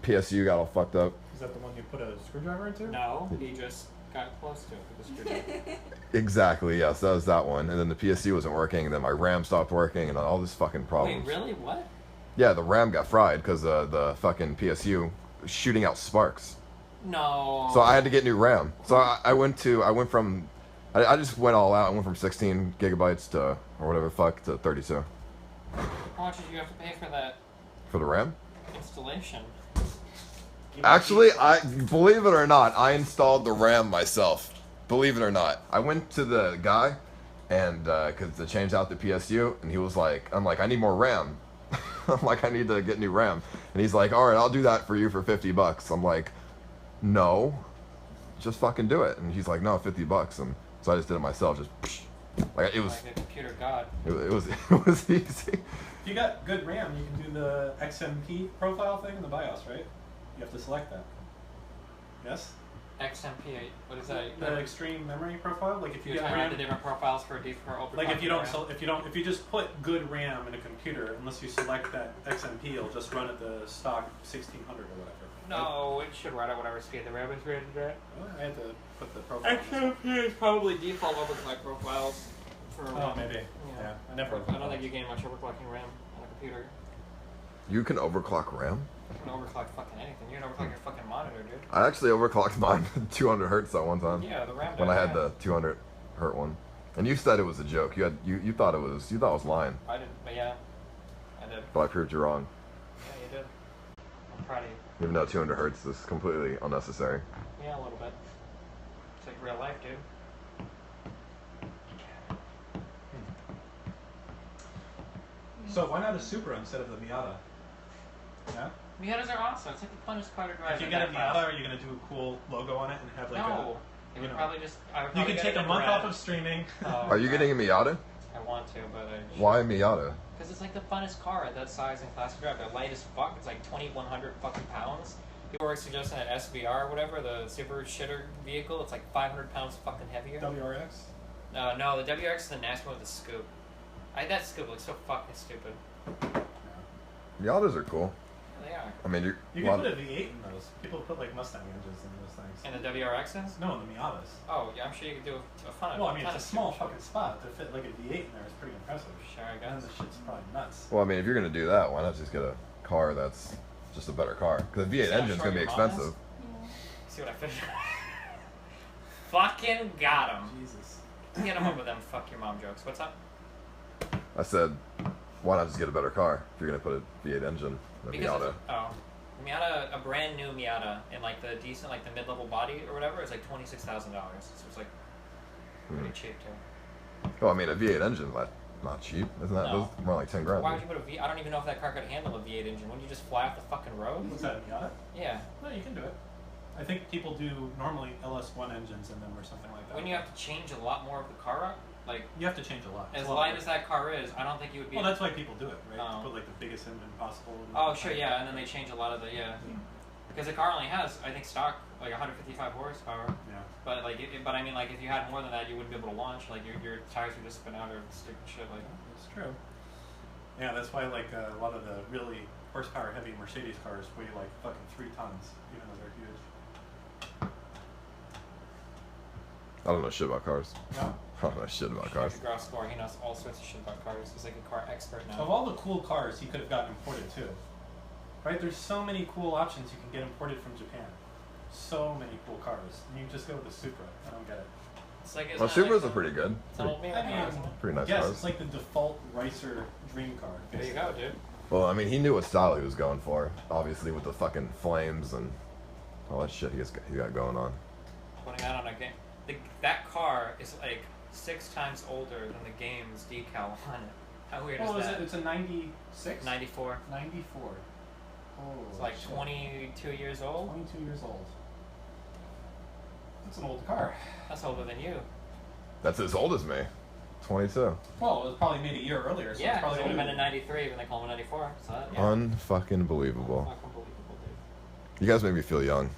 PSU got all fucked up. Is that the one you put a screwdriver into? No, he just got close to it with the screwdriver. Exactly. Yes, that was that one. And then the PSU wasn't working, and then my RAM stopped working, and all this fucking Wait, problems. really? What? Yeah, the RAM got fried because the fucking PSU was shooting out sparks. No. So I had to get new RAM. So I just went all out. I went from 16 gigabytes to, or whatever the fuck, to 32. How much did you have to pay for that For the RAM? installation? Actually, I believe it or not, I installed the RAM myself. Believe it or not, I went to the guy, and because to change out the PSU, and he was like, I'm like, I need more RAM. I'm like, I need to get new RAM, and he's like, all right, I'll do that for you for $50. I'm like, no, just fucking do it. And he's like, no, $50, and so I just did it myself. Just like it was. Like a computer god. It was easy. If you got good RAM, you can do the XMP profile thing in the BIOS, right? You have to select that. Yes? XMP, what is that? The extreme memory profile. Like if you You get turn on RAM, the different profiles for overclock. like if you just put good RAM in a computer, unless you select that XMP, it'll just run at the stock 1600 or whatever. No, it should run at whatever speed the RAM is rated at. Oh, I had to put the profile. XMP is probably default overclock profiles for Oh, maybe. Yeah, I never. I don't think you gain much overclocking RAM on a computer. You can overclock RAM? You can overclock fucking anything. You can overclock your fucking monitor, dude. I actually overclocked mine 200 hertz that one time. Yeah, the RAM. When I had the 200 hertz one. And you said it was a joke. You thought it was I was lying. I did, but yeah, I did. But I proved you wrong. Yeah, you did. I'm proud of you. Even though 200 hertz is completely unnecessary. Yeah, a little bit. It's like real life, dude. So why not a Supra instead of the Miata? Yeah. Miatas are awesome. It's like the funnest car to drive. If you get a Miata, are you gonna do a cool logo on it and have like No. a? It would probably just. I would You probably can get take it a in month red. off of streaming. Oh, Are you getting a Miata? I want to, but I. Why a Miata? Because it's like the funnest car at that size and class to drive. They're light as fuck. It's like 2,100 fucking pounds. People were suggesting an SVR or whatever, the super shitter vehicle. It's like 500 pounds fucking heavier. WRX. No, the WRX is the nasty one with the scoop. That scoop looks so fucking stupid. Miatas are cool. Yeah, they are. I mean, You can put a V8 in those. People put like Mustang engines in those things. And the WRXs? No, in the Miatas. Oh, yeah, I'm sure you could do a fun of Well, I mean, ton it's a of small stupid fucking spot to fit like a V8 in there. It's pretty impressive. shit. Sure, I And guess. the shit's probably nuts. Well, I mean, if you're gonna do that, why not just get a car that's just a better car? Because the V8 See how engine's short gonna be your mom is? expensive. Yeah. See what I finished? Fucking got him. Jesus. Get him up with them fuck your mom jokes. What's up? I said, why not just get a better car if you're gonna put a V8 engine in a Because Miata? Miata, a brand new Miata in like the decent, like the mid-level body or whatever is like $26,000. So it's like pretty cheap too. Well, I mean, a V8 engine, not cheap, isn't that? No. Those more like 10 grand. Why would you put a V? I don't even know if that car could handle a V8 engine. Wouldn't you just fly off the fucking road? What's that, a Miata? Yeah. No, you can do it. I think people do normally LS1 engines in them or something like that. Wouldn't you have to change a lot more of the car up? Like, You have to change a lot. It's as a lot light more. as that car is, I don't think you would be. Well, that's why people do it, right? Oh. To put like the biggest engine possible. Oh, sure, yeah, and then they change a lot of the because the car only has, I think, stock like 155 horsepower. Yeah. But like, but I mean, like, if you had more than that, you wouldn't be able to launch. Like, your tires would just spin out or stupid shit like that. That's true. Yeah, that's why like a lot of the really horsepower heavy Mercedes cars weigh like fucking 3 tons, even though they're huge. I don't know shit about cars. No? I don't know shit about cars. Gross score. He knows all sorts of shit about cars. He's like a car expert now. Of all the cool cars, he could have gotten imported too. Right? There's so many cool options you can get imported from Japan. So many cool cars. And you just go with the Supra. I don't get it. It's like, Well, Supras are pretty good. It's an old man. I mean, Pretty nice yes, cars. it's like the default racer dream car. There you go, dude. Well, I mean, he knew what style he was going for. Obviously, with the fucking flames and all that shit he got going on. Putting that on a game. That car is like 6 times older than the game's decal on it. How weird Well, is is that? it? It's a 96? 94. 94. Oh, It's like shit. 22 years old. 22 years old. That's an old car. That's older than you. That's as old as me. 22. Well, it was probably made a year earlier, so Yeah, it's probably it would have been older. in 93 when they call him 94. So that, yeah. Unfucking believable. Fucking believable, dude. You guys make me feel young.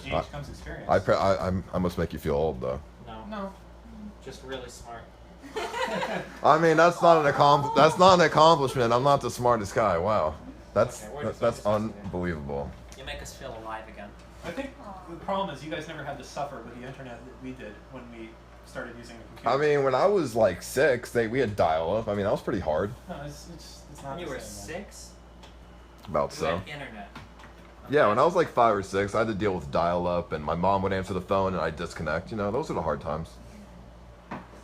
Age comes experience. I must make you feel old though. No. No. Just really smart. I mean, that's not an accomplishment. I'm not the smartest guy. Wow, that's Okay, we're just that's discussing it. unbelievable. You make us feel alive again. I think the problem is you guys never had to suffer with the internet that we did when we started using the computer. I mean, when I was like 6, we had dial-up. I mean, that was pretty hard. No, it's not When you the were same, man. 6, About you so. had internet. Yeah, when I was like 5 or 6, I had to deal with dial-up, and my mom would answer the phone, and I'd disconnect. You know, those are the hard times.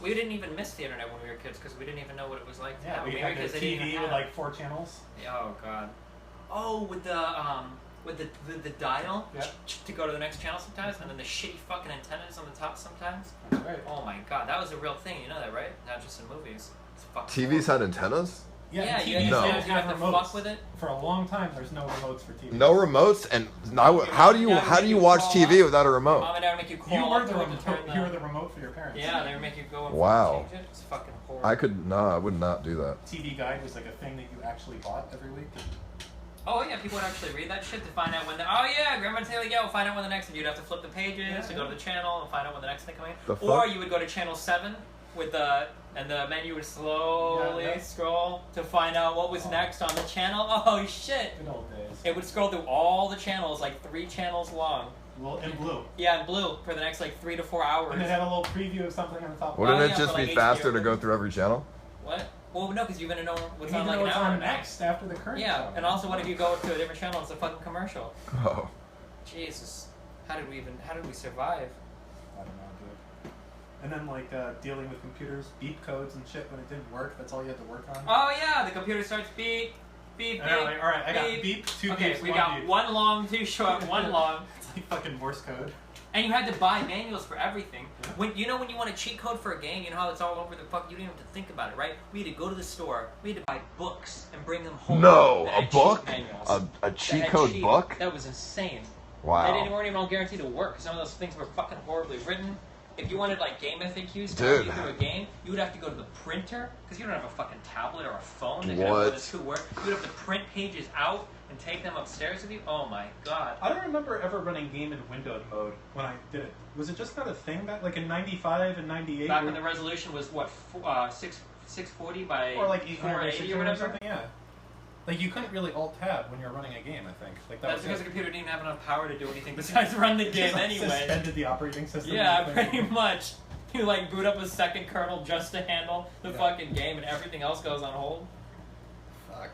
We didn't even miss the internet when we were kids because we didn't even know what it was like. Yeah, now. we Maybe had the because they didn't TV even with have- like 4 channels. Oh god. Oh, with the dial Yeah. to go to the next channel sometimes, and then the shitty fucking antennas on the top sometimes. That's right. Oh my god, that was a real thing. You know that, right? Not just in movies. It's fucking TVs horrible. had antennas? Yeah, you TVs No. don't have to remotes. fuck with it. For a long time, there's no remotes for TV. No remotes, and how do you watch TV without a remote? Mom and dad would make you crawl You were up the to it remote. to turn You were the remote for your parents. Yeah, they would make you go and Wow. change it. It's fucking horrible. I would not do that. TV Guide was like a thing that you actually bought every week. Oh yeah, people would actually read that shit to find out when the Grandma Taylor, yeah, we'll find out when the next, and you'd have to flip the pages to go to the channel and find out when the next thing coming in. The Or fuck? you would go to channel 7 with the menu would slowly scroll to find out what was next on the channel. Oh shit! Good old days. It would scroll through all the channels, like 3 channels long. Well, in blue. Yeah, in blue for the next like 3 to 4 hours. And it had a little preview of something on the top. Wouldn't Oh, it yeah, just for be like faster HBO. to go through every channel? What? Well, no, because you're gonna know what's You on need to like know an what's hour on from now. next after the current. Yeah, channel. and also what if you go to a different channel? It's a fucking commercial. Oh. Jesus, how did we survive? I don't know, dude. And then like dealing with computers, beep codes and shit when it didn't work. That's all you had to work on. Oh yeah, the computer starts beep, beep, beep. And I'm like, all right, I got beep, 2 Okay, beeps, we 1 got beep. 1 long, 2 short, 1 long. It's like fucking Morse code. And you had to buy manuals for everything. Yeah. When you want a cheat code for a game, you know how it's all over the fuck. You didn't have to think about it, right? We had to go to the store. We had to buy books and bring them home. No, that a had book? cheat manuals. A That cheat had code book? That was insane. Wow. They weren't even all guaranteed to work. Some of those things were fucking horribly written. If you wanted like game FAQs to Dude. you through a game, you would have to go to the printer because you don't have a fucking tablet or a phone that can What? have the 2 work. You would have to print pages out and take them upstairs with you. Oh my god. I don't remember ever running game in windowed mode when I did it. Was it just not a thing back like in '95 and '98? Back when the resolution was what 640 by or like 800 or 480 600 or or whatever. something, yeah. Like you couldn't really alt tab when you were running a game. I think like that That's was because the it. computer didn't have enough power to do anything besides run the game Just, like, anyway. Suspended the operating system. Yeah, and everything. pretty much. You like boot up a second kernel just to handle the Yeah. fucking game, and everything else goes on hold. Fuck.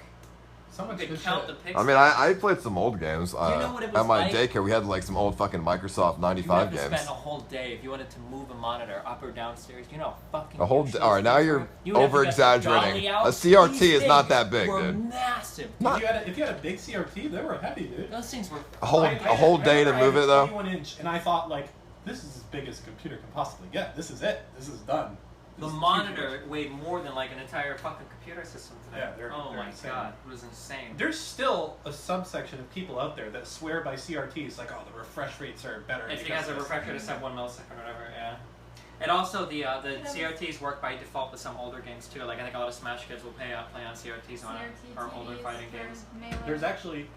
So much You good could count shit. the pixels. I mean, I played some old games. know what it was at my like? daycare, we had like some old fucking Microsoft You 95 have to games. spend a whole day if you wanted to move a monitor up or downstairs. You know, fucking. A whole huge day. All right, now those you're things were. You would have to get the over-exaggerating. dolly out. A CRT These is not things that big, were dude. Massive. If you had a big CRT, they were heavy, dude. Those things were. A whole day to move it though. 21-inch, and I thought like, this is as big as a computer can possibly get. This is it. This is done. The This is monitor weighed more than like an entire fucking computer system today. Yeah, they're my insane. god, it was insane. There's still a subsection of people out there that swear by CRTs, like, oh, the refresh rates are better. It's because because the of this. refresher to set 1 millisecond or whatever, yeah. And also the CRTs work by default with some older games too. Like I think a lot of Smash kids will play on CRTs on our older fighting games. There's actually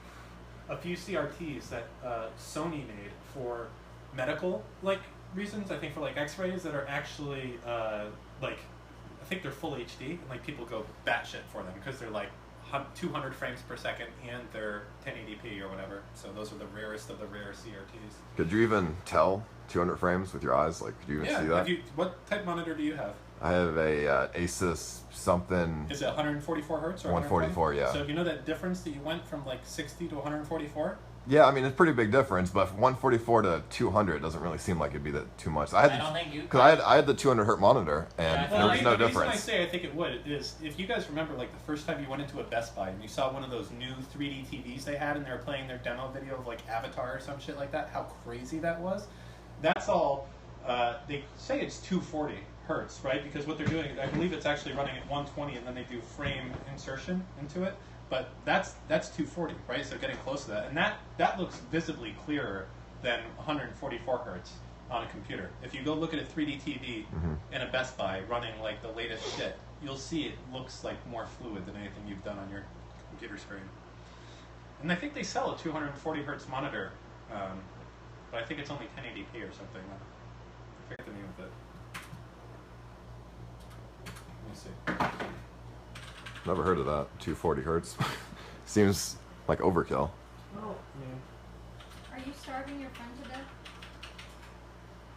a few CRTs that Sony made for medical like reasons. I think for like X-rays that are actually like I think they're full HD and like people go batshit for them because they're like 200 frames per second and they're 1080p or whatever. So those are the rarest of the rare CRTs. Could you even tell 200 frames with your eyes? Like, could you even see that? What type monitor do you have? I have a Asus something. Is it 144 hertz or 144, yeah. So you know that difference that you went from like 60 to 144? Yeah, I mean it's a pretty big difference, but from 144 to 200 doesn't really seem like it'd be that too much. I don't think you. Because I had the 200 hertz monitor and Yeah, there was no the reason I difference. say I think it would is if you guys remember like the first time you went into a Best Buy and you saw one of those new 3D TVs they had and they were playing their demo video of like Avatar or some shit like that, how crazy that was. That's all. They say it's 240 hertz, right? Because what they're doing, I believe it's actually running at 120 and then they do frame insertion into it. But that's 240, right? So getting close to that. And that looks visibly clearer than 144 hertz on a computer. If you go look at a 3D TV in a Best Buy running like the latest shit, you'll see it looks like more fluid than anything you've done on your computer screen. And I think they sell a 240 hertz monitor, but I think it's only 1080p or something. I forget the name of it. Let me see. Never heard of that. 240 hertz. Seems like overkill. Oh, Are you starving your friend to death?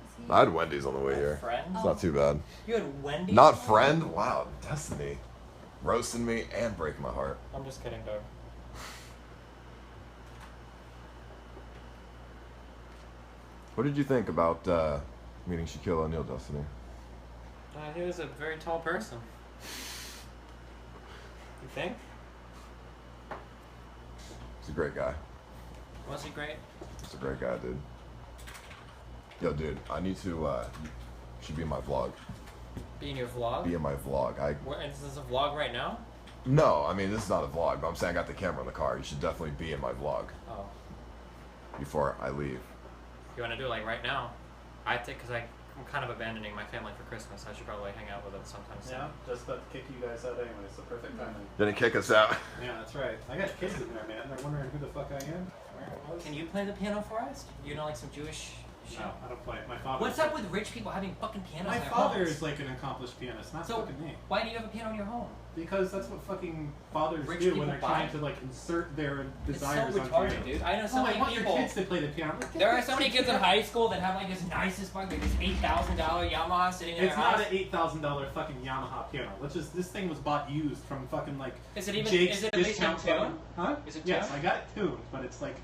Is he- I had Wendy's on the way here. Friends? It's not too bad. You had Wendy's? Not friend? Wow, Destiny. Roasting me and breaking my heart. I'm just kidding, dog. What did you think about meeting Shaquille O'Neal, Destiny? He was a very tall person. You think? He's a great guy. Was he great? He's a great guy, dude. Yo, dude, I need to, you should be in my vlog. Be in your vlog? Be in my vlog. Is this a vlog right now? No, I mean, this is not a vlog, but I'm saying I got the camera in the car. You should definitely be in my vlog. Oh. Before I leave. You want to do it like right now? I think, because I'm kind of abandoning my family for Christmas. I should probably hang out with them sometime soon. Yeah, just about to kick you guys out anyway. It's the perfect timing. Didn't kick us out. Yeah, that's right. I got kids in there, man. They're wondering who the fuck I am. Can you play the piano for us? You know, like some Jewish shit? No, I don't play. My father. What's up with rich people having fucking pianos My in their father homes? is like an accomplished pianist, not So, fucking me. why do you have a piano in your home? Because that's what fucking fathers Rich do when people they're trying to like insert their desires It's so on retarded, pianos. dude. I know so Oh, I many want your people. kids to play the piano. There are so many kids in high school that have like this nicest fucking, this $8,000 Yamaha sitting in It's their not house. an $8,000 fucking Yamaha piano. This thing was bought used from fucking like Is it even? Jake's Is it at least in discount tune? fucking- Huh? Is it Yes, tuned? I got it tuned, but it's like,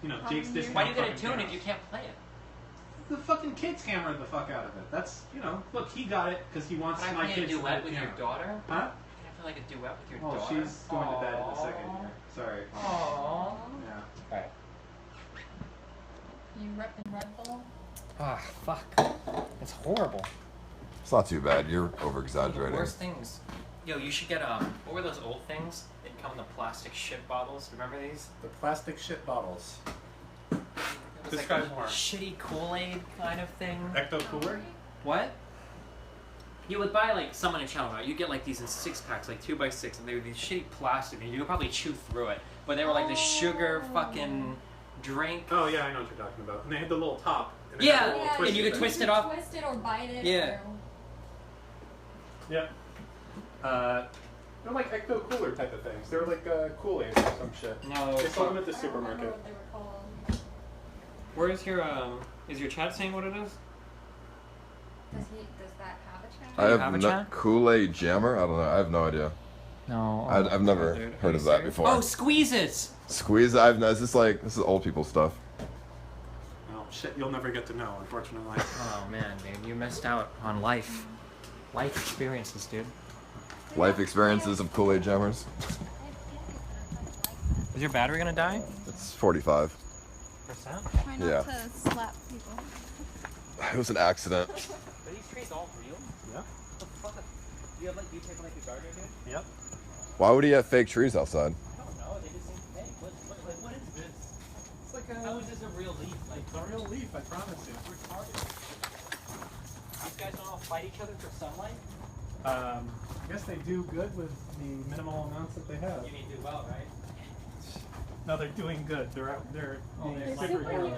you know, Jake's discount. Why do you get a fucking tune piano. if you can't play it? The fucking kids hammered the fuck out of it. That's, you know, look, he got it because he wants Can I my play a kids to play duet with your piano. daughter? Huh? Can I play like a duet with your Oh, daughter? she's going to bed in a second here. Sorry. Aww. Yeah. Alright. You repping Red Bull? Ah, fuck. It's horrible. It's not too bad. You're The over-exaggerating. worst things. Yo, you should get what were those old things? They'd come in the plastic shit bottles. Remember these? The plastic shit bottles. It was Describe like a more. shitty Kool-Aid kind of thing. Ecto Cooler? What? You would buy like someone in Channel, right? You get like these in 6-packs, like 2x6, and they were these shitty plastic, and you could probably chew through it. But they were like the sugar fucking drink. Oh yeah, I know what you're talking about. And they had the little top. And it Yeah, had the little and twisty you could thing. twist it off. Twist it or bite it. Yeah. Yep. They're like Ecto Cooler type of things. They're like Kool-Aid or some shit. No. They sold them at the I don't remember supermarket. what they were called. Where is your is your chat saying what it is? Does that have a chat? I you have have a no chat? Kool-Aid Jammer? I don't know. I have no idea. No. I've never Dude, heard are of you that serious? before. Oh, squeezes! Squeeze? I've no. This is old people stuff. Oh shit, you'll never get to know, unfortunately. Oh man, dude, you missed out on life. Life experiences, dude. Life experiences of Kool-Aid Jammers. Is your battery gonna die? It's 45. Try not Yeah. to slap people. It was an accident. Are these trees all real? Yeah. What the fuck? Do you take like a gardener, dude? Yep. Why would he have fake trees outside? I don't know. They just seem fake. What is this? It's like How is this a real leaf? Like a real leaf, I promise you. retarded. These guys don't all fight each other for sunlight. I guess they do good with the minimal amounts that they have. You need to do well, right? No, they're doing good. They're Oh, being they're superheroes.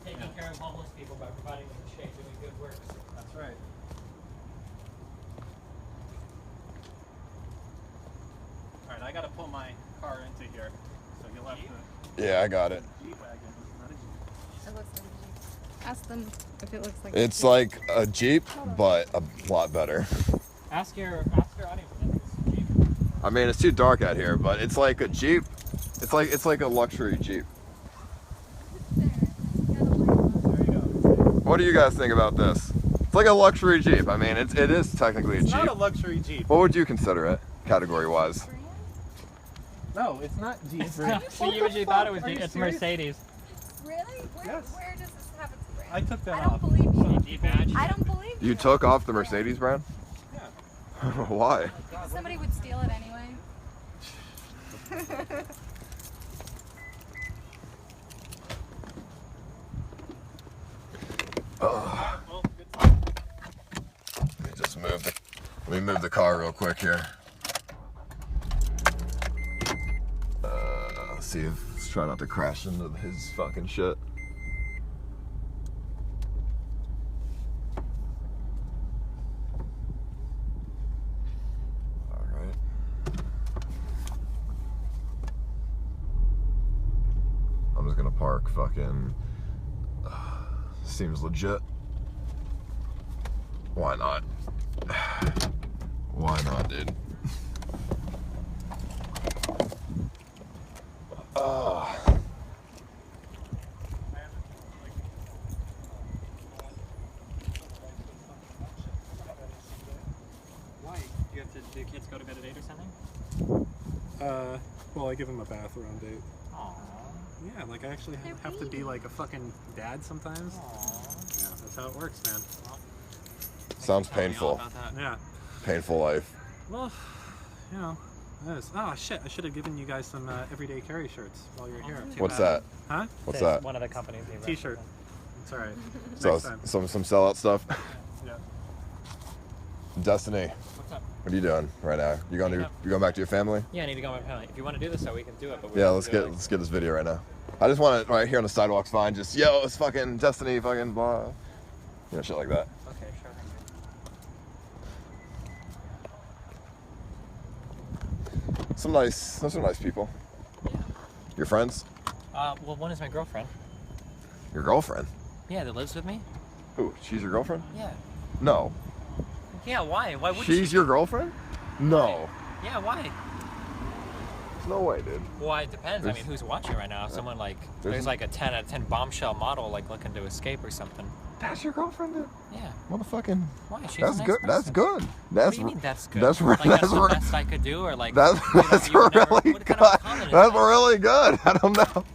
Taking care of homeless people by providing them shade, doing good work. That's right. Alright, I gotta pull my car into here. So you'll have to. Yeah, I got it. Jeep wagon, not a Jeep. It looks like a Jeep. Ask them if it looks like It's like a Jeep, but a lot better. Ask your audience if it's cheap. I mean, it's too dark out here, but it's like a Jeep. It's like a luxury Jeep. There you go. What do you guys think about this? It's like a luxury Jeep. I mean, it is technically a It's Jeep. not a luxury Jeep. What would you consider it, category-wise? No, it's not Jeep. So you usually thought it was Are you it's serious? Mercedes. Really? Yes. Where does this have its brand? I took that I don't off. believe you. Jeep badge. I don't believe you. You took off the Mercedes brand? Yeah. Why? Somebody would steal it anyway. Well, good time. Let me move the car real quick here. Let's see if let's try not to crash into his fucking shit. Alright. I'm just gonna park fucking seems legit. Why not? Why not, dude? Why? Do kids go to bed at 8 or something? Well, I give him a bath around 8. Aww. Yeah, like I actually They're have to be babies. like a fucking dad sometimes. Aww. Yeah, that's how it works, man. Well, Sounds tell me all painful. about that. Yeah. Painful life. Well, you know, it is. Oh shit! I should have given you guys some everyday carry shirts while you're here. Too What's bad. that? Huh? What's It's that? One of the companies. he T-shirt. recommended. It's all right. So Next time. some sellout stuff. Yeah. Destiny, What's up? what are you doing right now? You going back to your family? Yeah, I need to go with my family. If you want to do this, so we can do it. But we Yeah, have let's to do get it, let's get this video right now. I just want it right here on the sidewalk's fine. Just yo, it's fucking Destiny, fucking blah, you know, shit like that. Okay, sure. Those are nice people. Yeah. Your friends? Well, one is my girlfriend. Your girlfriend? Yeah, that lives with me. Who? She's your girlfriend? Yeah. No. Yeah. Why? Why would She's your girlfriend? No. Yeah. Why? There's no way, dude. Well, it depends. I mean, who's watching right now? If someone like there's like a 10 out of 10 bombshell model like looking to escape or something. That's your girlfriend, dude? Yeah. Motherfucking. Why? She's That's a nice good. That's person. good. What That's do you mean that's good? That's like, that's that's the re- best I could do, or like that's you know, really what good. kind of comment is That's that? really good. I don't know.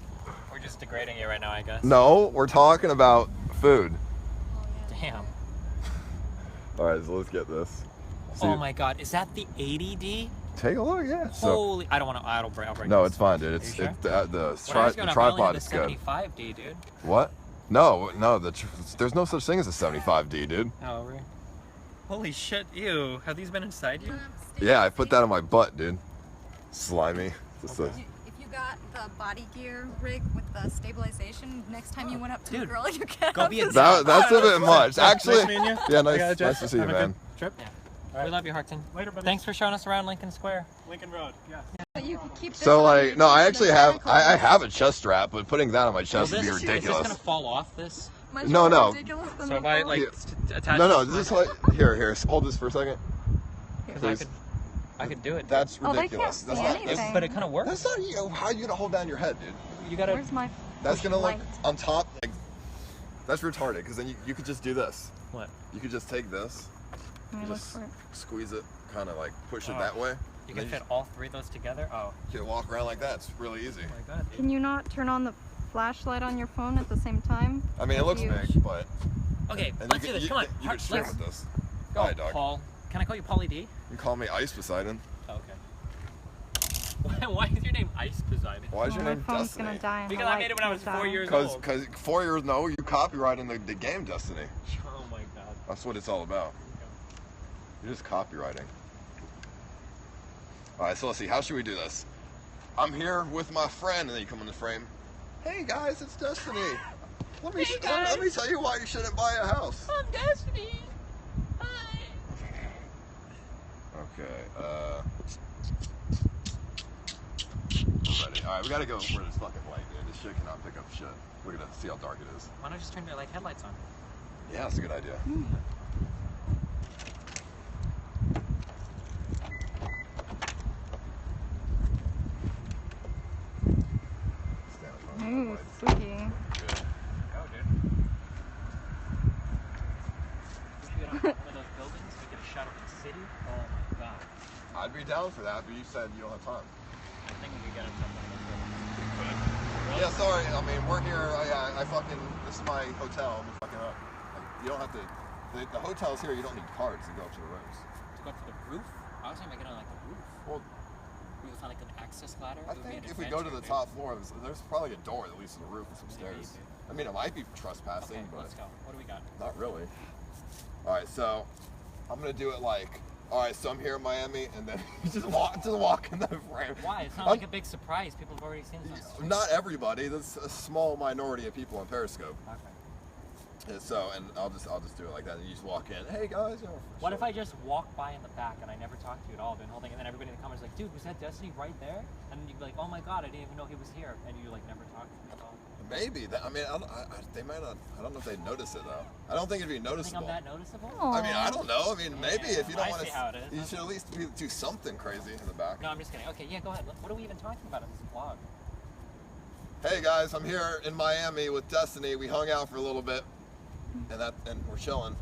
We're just degrading you right now, I guess. No, we're talking about food. Oh, yeah. Damn. All right, so let's get this. See, Oh my God, is that the 80D? take a look. Yeah. So Holy! I don't want to. I'll break. no, this. it's fine, dude. Are It's you sure? the When I was growing up, I only tripod had is the good. 75D, dude. What? No, there's no such thing as a 75D, dude. Oh, really? Holy shit! Ew. Have these been inside you? Yeah, I put that on my butt, dude. Slimy. Just a- If you got the body gear rig with the stabilization, next time you went up to a Dude, girl, you can go have be a this. that's a bit much, actually. Nice meeting you. Yeah, I gotta nice jet. to see you, Have a man. good trip. Yeah. All We right. love you, Harton. Later, buddy. Thanks for showing us around Lincoln Square. Lincoln Road. Yeah. You can keep this So on like, your no, I chest actually and have the I medical- have a chest strap, but putting that on my chest would be Is this ridiculous. gonna fall off this? Much No, more no. ridiculous than So if the I phone. like Yeah. attach. No, this just to like here, hold this for a second. my- 'cause please. I could do it. That's Oh, they ridiculous. can't That's see not. anything. But it kind of works. That's not you. How are you gonna hold down your head, dude? You gotta. Where's my? That's gonna look light? on top. Like, that's retarded. Because then you could just do this. What? You could just take this, Let me look just for it. squeeze it, kind of like push it Oh. that way. You and can then fit all three of those together. Oh You can walk around like that. It's really easy. my God. Dude. Can you not turn on the flashlight on your phone at the same time? I mean, it looks Huge. big, but Okay, and let's you do could, this. Come on. You Hart, could swim let's with this. go, Alright, dog. Paul. Can I call you Paulie D? You call me Ice Poseidon. Oh, okay. Why is your name Ice Poseidon? Why is Oh, your my name phone's Destiny? gonna die. and the Because I light made it when I was will 4 die. years Because old. 4 years, no, you copyrighting the game Destiny. Oh my God. That's what it's all about. You're just copywriting. Alright, so let's see. How should we do this? I'm here with my friend, and then you come in the frame. Hey guys, it's Destiny. Let me tell you why you shouldn't buy a house. I'm Destiny. Hi. Okay, we're ready. Alright, we gotta go where this fucking light, dude. This shit cannot pick up shit. Look at that. See how dark it is. Why not just turn your like headlights on? Yeah, that's a good idea. Stand in front of Ooh, that light. spooky. Good. Go, dude. We should get on one of those buildings. We get a shot of the city. Oh my God. I'd be down for that, but you said you don't have time. I think we could get on something like that. Yeah, sorry. I mean, we're here. I fucking. This is my hotel. I'm fucking up. Like, you don't have to. The hotels here. You don't need cards to go up to the rooms. To go up to the roof? I was thinking we get on like the roof. Well, We would find like an access ladder. I It would be think an if we go to the adventure, top floor, there's probably a door that leads to the roof and some Maybe, stairs. dude. I mean, it might be dude. trespassing, Okay, but let's go. What do we got? not really. All right, so I'm gonna do it like. All right, so I'm here in Miami, and then you just walk in the frame. Why? It's not like a big surprise. People have already seen this. on Not everybody. There's a small minority of people on Periscope. Okay. And so, and I'll just do it like that. And you just walk in. Hey guys, you know. What if I just walk by in the back and I never talk to you at all, been holding, and then everybody in the comments is like, dude, was that Destiny right there? And you'd be like, oh my God, I didn't even know he was here, and you like never talk to me at all. Maybe that. I mean, they might not. I don't know if they notice it though. I don't think it'd be You think noticeable. I'm that noticeable? I mean, I don't know. I mean, maybe Yeah, if you don't I want see how it to, is. you should at least do something crazy in the back. No, I'm just kidding. Okay, yeah, go ahead. What are we even talking about in this vlog? Hey guys, I'm here in Miami with Destiny. We hung out for a little bit, and we're chilling.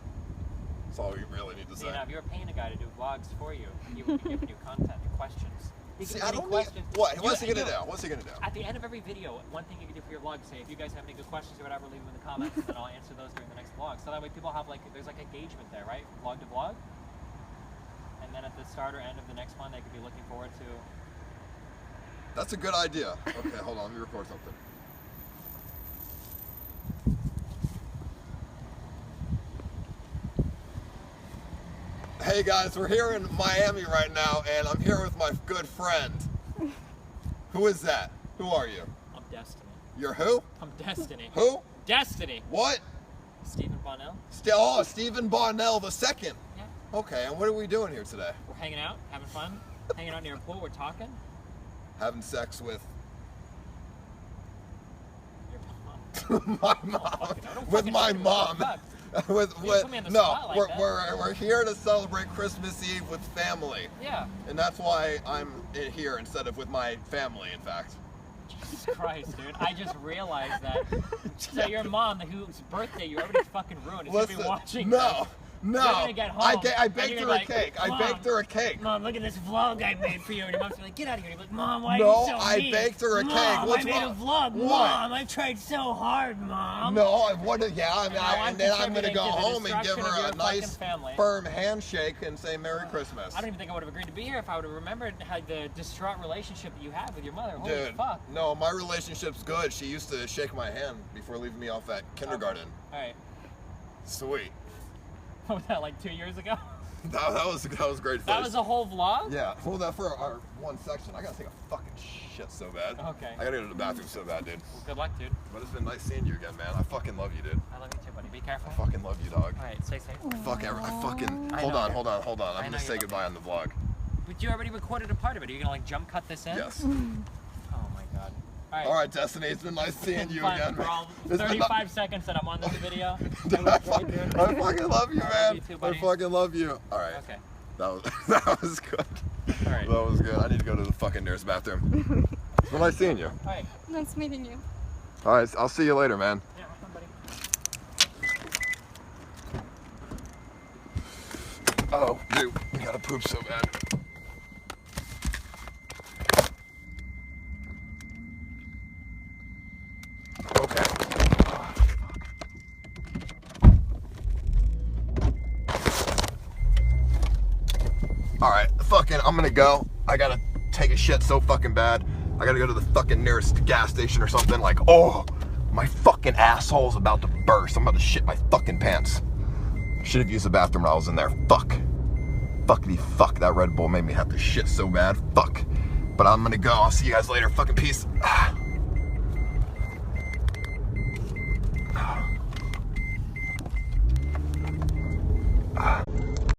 That's all we really need to See, say. now if you were paying a guy to do vlogs for you, he would be giving you content and questions. Because See, any I don't questions. need, what? What's he You gonna know, do? What's he gonna do? At the end of every video, one thing you can do for your vlog is say, if you guys have any good questions or whatever, leave them in the comments, and then I'll answer those during the next vlog. So that way people have like, there's like engagement there, right? Vlog to vlog. And then at the start or end of the next one, they could be looking forward to. That's a good idea. Okay, hold on, let me record something. Hey guys, we're here in Miami right now, and I'm here with my good friend. Who is that? Who are you? I'm Destiny. You're who? I'm Destiny. Who? Destiny. What? Stephen Bonnell. Stephen Bonnell the second. Yeah. Okay, and what are we doing here today? We're hanging out, having fun, hanging out near a pool. We're talking. Having sex with Your mom. my mom. With my mom. with put me on the no, spot like that. we're here to celebrate Christmas Eve with family. Yeah. And that's why I'm here instead of with my family, in fact. Jesus Christ, dude. I just realized that. So your mom, whose birthday you already fucking ruined, is going to be watching No. this. No, You're gonna get home, I and baked you're her a like, cake. I Mom, baked her a cake. Mom, look at this vlog I made for you. And your mom's gonna be like, get out of here. And you're like, Mom, why No, are you so I mean? baked her a cake. Mom, What's I made a vlog. What? Mom, I tried so hard, Mom. No, I wanted, yeah, I mean, I'm and then I'm gonna contributing go to the home and give destruction of her your a nice, fucking family. firm handshake and say Merry Christmas. I don't even think I would have agreed to be here if I would have remembered how the distraught relationship that you have with your mother. Holy Dude, fuck. no, my relationship's good. She used to shake my hand before leaving me off at kindergarten. Alright. Sweet. What was that, like 2 years ago? That was great. That was a whole vlog? Yeah, hold that for our one section. I gotta take a fucking shit so bad. Okay. I gotta go to the bathroom so bad, dude. Well, good luck, dude. But it's been nice seeing you again, man. I fucking love you, dude. I love you too, buddy. Be careful. I fucking love you, dog. Alright, stay safe. Hold know. on. I'm I gonna know say you goodbye on the vlog. But you already recorded a part of it. Are you gonna like jump cut this in? Yes. Oh my god. All right, Destiny. It's been nice seeing you again, For man. all It's been 35 seconds that I'm on this video. I fucking love you, I love man. you too, I buddy. fucking love you. All right. Okay. That was good. All right. That was good. I need to go to the fucking nearest bathroom. It's been nice seeing you. All right. Nice meeting you. All right. I'll see you later, man. Yeah, come, buddy. Oh, dude, I gotta poop so bad. Okay. All right, fucking, I'm gonna go. I gotta take a shit so fucking bad. I gotta go to the fucking nearest gas station or something. Like, oh, my fucking asshole's about to burst. I'm about to shit my fucking pants. Should have used the bathroom when I was in there. Fuck. Fuckity fuck. That Red Bull made me have to shit so bad. Fuck. But I'm gonna go. I'll see you guys later. Fucking peace.